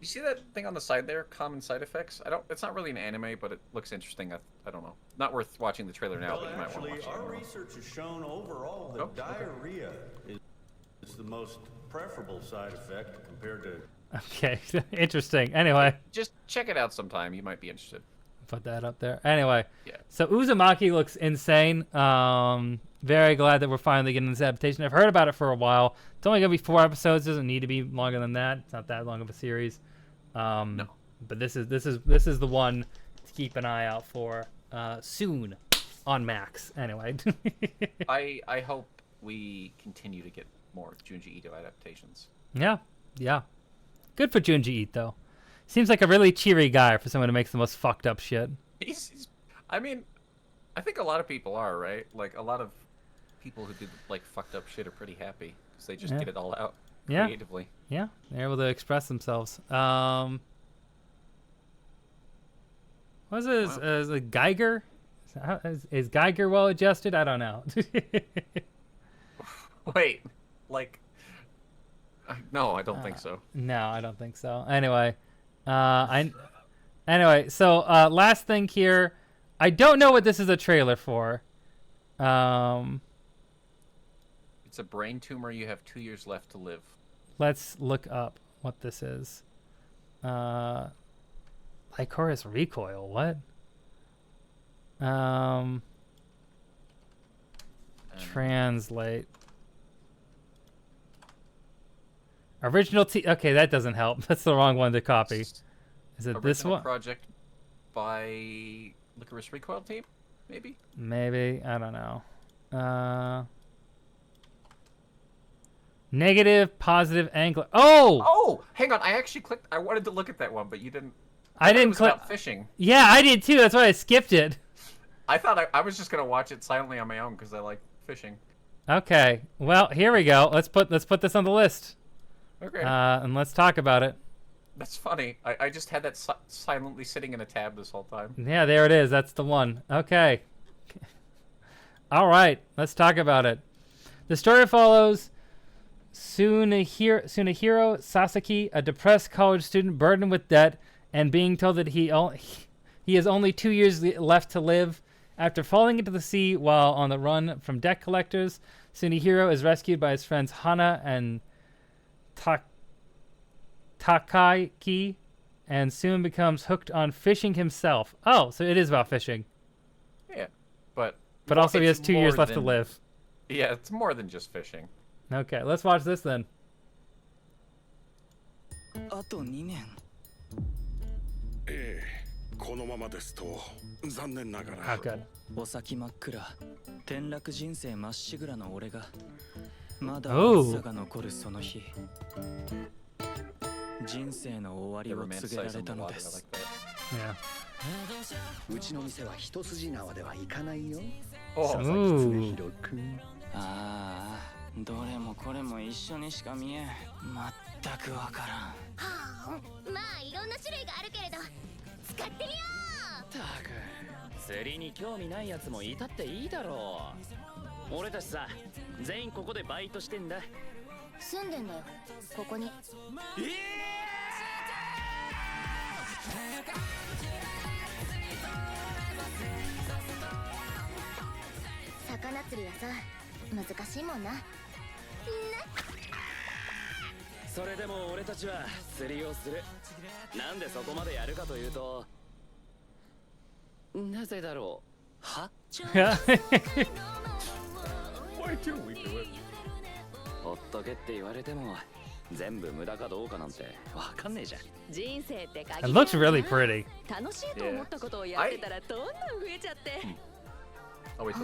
You see that thing on the side there? Common side effects. It's not really an anime, but it looks interesting. I don't know. Not worth watching the trailer now, but you might want to watch it. Our research has shown overall that diarrhea is the most preferable side effect compared to. Okay, interesting. Anyway, just check it out sometime. You might be interested. Put that up there. Anyway, yeah. So Uzumaki looks insane. Very glad that we're finally getting this adaptation. I've heard about it for a while. It's only gonna be 4 episodes. Doesn't need to be longer than that. It's not that long of a series. No. But this is the one to keep an eye out for soon on Max. Anyway. I hope we continue to get more Junji Ito adaptations. Yeah. Good for Junji Ito. Seems like a really cheery guy for someone who makes the most fucked up shit. I mean, I think a lot of people are, right? Like, a lot of people who do, like, fucked up shit are pretty happy because they just get it all out creatively. Yeah, they're able to express themselves. What is this? Is it Geiger? Is Geiger well adjusted? I don't know. Wait, like... No, I don't think so. No, I don't think so. Anyway, so last thing here, I don't know what this is a trailer for. It's a brain tumor. You have 2 years left to live. Let's look up what this is. Lycoris Recoil. What? Translate. Original okay, that doesn't help. That's the wrong one to copy. Is it this one? Project by Licorice Recoil team? maybe. Maybe, I don't know. Negative, positive, angler. Oh! Oh, hang on. I actually clicked. I wanted to look at that one, but you didn't. I didn't click. click. Fishing. Yeah, I did too. That's why I skipped it. I thought I was just gonna watch it silently on my own because I like fishing. Okay. Well, here we go. Let's put this on the list. Okay. And let's talk about it. That's funny. I just had that silently sitting in a tab this whole time. Yeah, there it is. That's the one. Okay. All right. Let's talk about it. The story follows Tsunehiro Sasaki, a depressed college student burdened with debt and being told that he has only 2 years left to live. After falling into the sea while on the run from debt collectors, Tsunehiro is rescued by his friends Hana and Takaki and soon becomes hooked on fishing himself. Oh, so it is about fishing. Yeah, but also he has 2 years left to live. Yeah, it's more than just fishing. Okay, let's watch this then. あと2年。ええ、このままですと残念ながら。How good. お先真っ暗、転落人生まっしぐらの俺がまだ Oh. 暑さが残るその日、人生の終わりを告げられたのです。 Yeah. うちの店は一筋縄ではいかないよ。 Oh. 佐々木常弘君。ああ、どれもこれも一緒にしか見えん。全くわからん。はあ、まあいろんな種類があるけれど使ってみよう。たく釣りに興味ないやつもいたっていいだろう。俺たちさ、全員ここでバイトしてんだ。住んでんだよ、ここに。魚釣りはさ、難しいもんな。それでも俺たちは釣りをする。なんでそこまでやるかというと、なぜだろう。はほっとけって言われても全部無駄かどうかなんてわかんねえじゃん。人生って限 It looks really pretty. 楽しいと思ったことをやってたらどんどん増えちゃって。お前、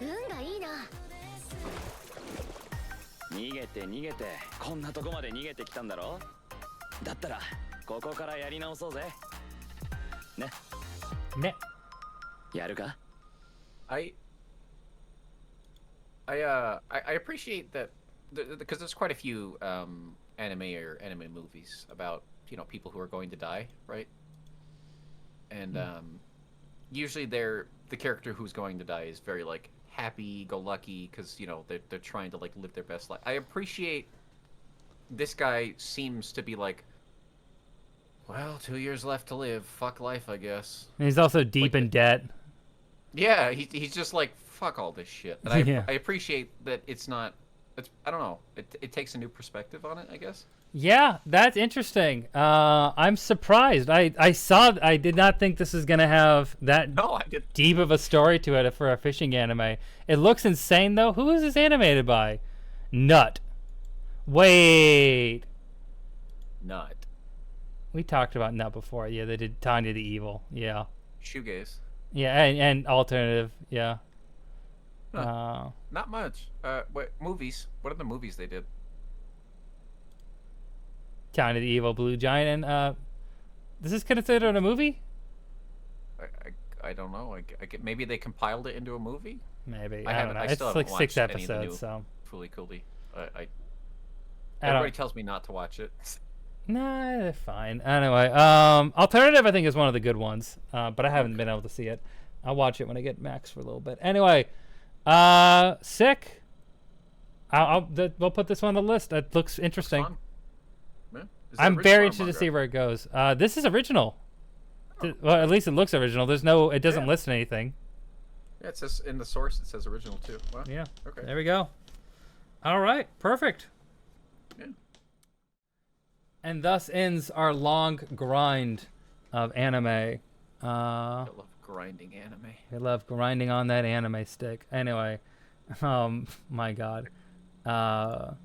運がいいな。逃げて逃げてこんなとこまで逃げてきたんだろ。だったらここからやり直そうぜ。ね。ね。やるか？ I appreciate that because there's quite a few anime movies about people who are going to die, right? And usually the character who's going to die is very like happy-go-lucky because they're trying to like live their best life. I appreciate this guy seems to be like, well, 2 years left to live. Fuck life, I guess. And he's also deep in debt. Yeah, he's just like, fuck all this shit. And I appreciate that it's not. I don't know. It takes a new perspective on it, I guess. Yeah, that's interesting. I'm surprised. I did not think this was gonna have that deep of a story to it for a fishing anime. It looks insane though. Who is this animated by? Nut. Wait. Nut. We talked about Nut before. Yeah, they did Tanya the Evil. Yeah. Shoegaze. Yeah, and alternative. Yeah. Huh. Not much. What movies? What are the movies they did? Tiny the Evil Blue Giant, and this is considered a movie? I don't know. Maybe they compiled it into a movie. Maybe. I don't know. I It's still like haven't 6 watched any of the episodes, new so. Fooly Cooley. Everybody tells me not to watch it. Nah, they're fine. Anyway, Alternative I think is one of the good ones, but I haven't been able to see it. I'll watch it when I get Max for a little bit. Anyway, Sick. We'll put this one on the list. It looks interesting. I'm very interested to see where it goes. This is original. Well, at least it looks original. It doesn't list anything. Yeah, it says in the source. It says original too. Wow. Yeah. Okay. There we go. All right. Perfect. Yeah. And thus ends our long grind of anime. I love grinding anime. I love grinding on that anime stick. Anyway, my God, that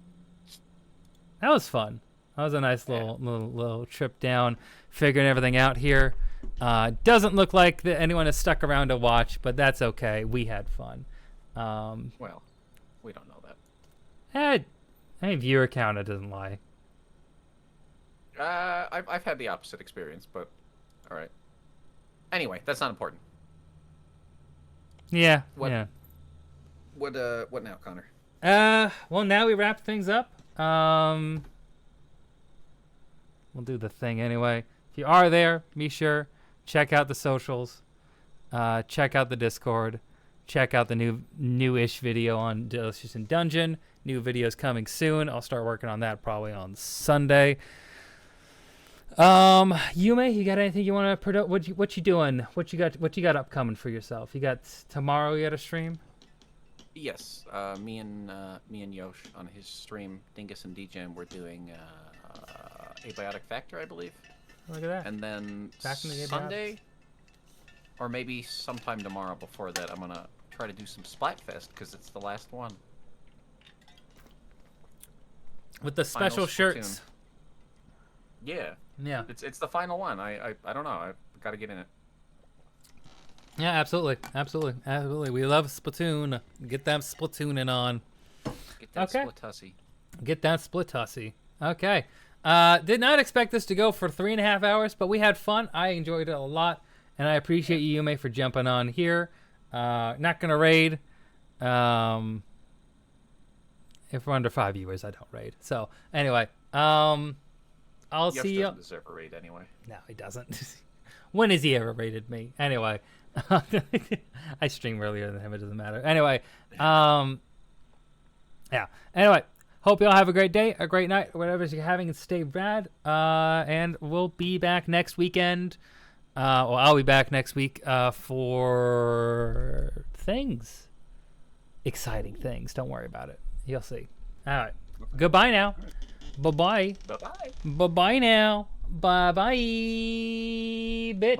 was fun. That was a nice little trip down, figuring everything out here. Doesn't look like that anyone has stuck around to watch, but that's okay. We had fun. Well, we don't know that. Any viewer count, it doesn't lie. I've had the opposite experience, but all right. Anyway, that's not important. Yeah. What now, Connor? Well, now we wrap things up. We'll do the thing anyway. If you are there, be sure check out the socials. Check out the Discord. Check out the newish video on Delicious in Dungeon. New videos coming soon. I'll start working on that probably on Sunday. Yume, you got anything you want to produce? What you doing? What you got upcoming for yourself? You got tomorrow. You got a stream? Yes, me and Yosh on his stream, Dingus and DJM, we're doing Abiotic Factor, I believe. Look at that. And then Back in the Sunday, or maybe sometime tomorrow before that, I'm gonna try to do some Splatfest because it's the last one. With the special shirts. Yeah. Yeah. It's the final one. I don't know. I've got to get in it. Yeah, absolutely. We love Splatoon. Get that Splatooning on. Get that Splatussy. Get that Splatussy. Okay. Did not expect this to go for 3.5 hours, but we had fun. I enjoyed it a lot, and I appreciate you, Yume, for jumping on here. Not gonna raid. If we're under 5 viewers, I don't raid. So anyway, I'll see you. Doesn't deserve a raid anyway. No, he doesn't. When has he ever raided me? Anyway, I stream earlier than him. It doesn't matter. Anyway, yeah. Anyway, hope y'all have a great day, a great night, whatever you're having, and stay rad. And we'll be back next weekend. Well, I'll be back next week for things, exciting things. Don't worry about it. You'll see. All right. Goodbye now. Bye-bye. Bye-bye. Bye-bye now. Bye-bye, bitch.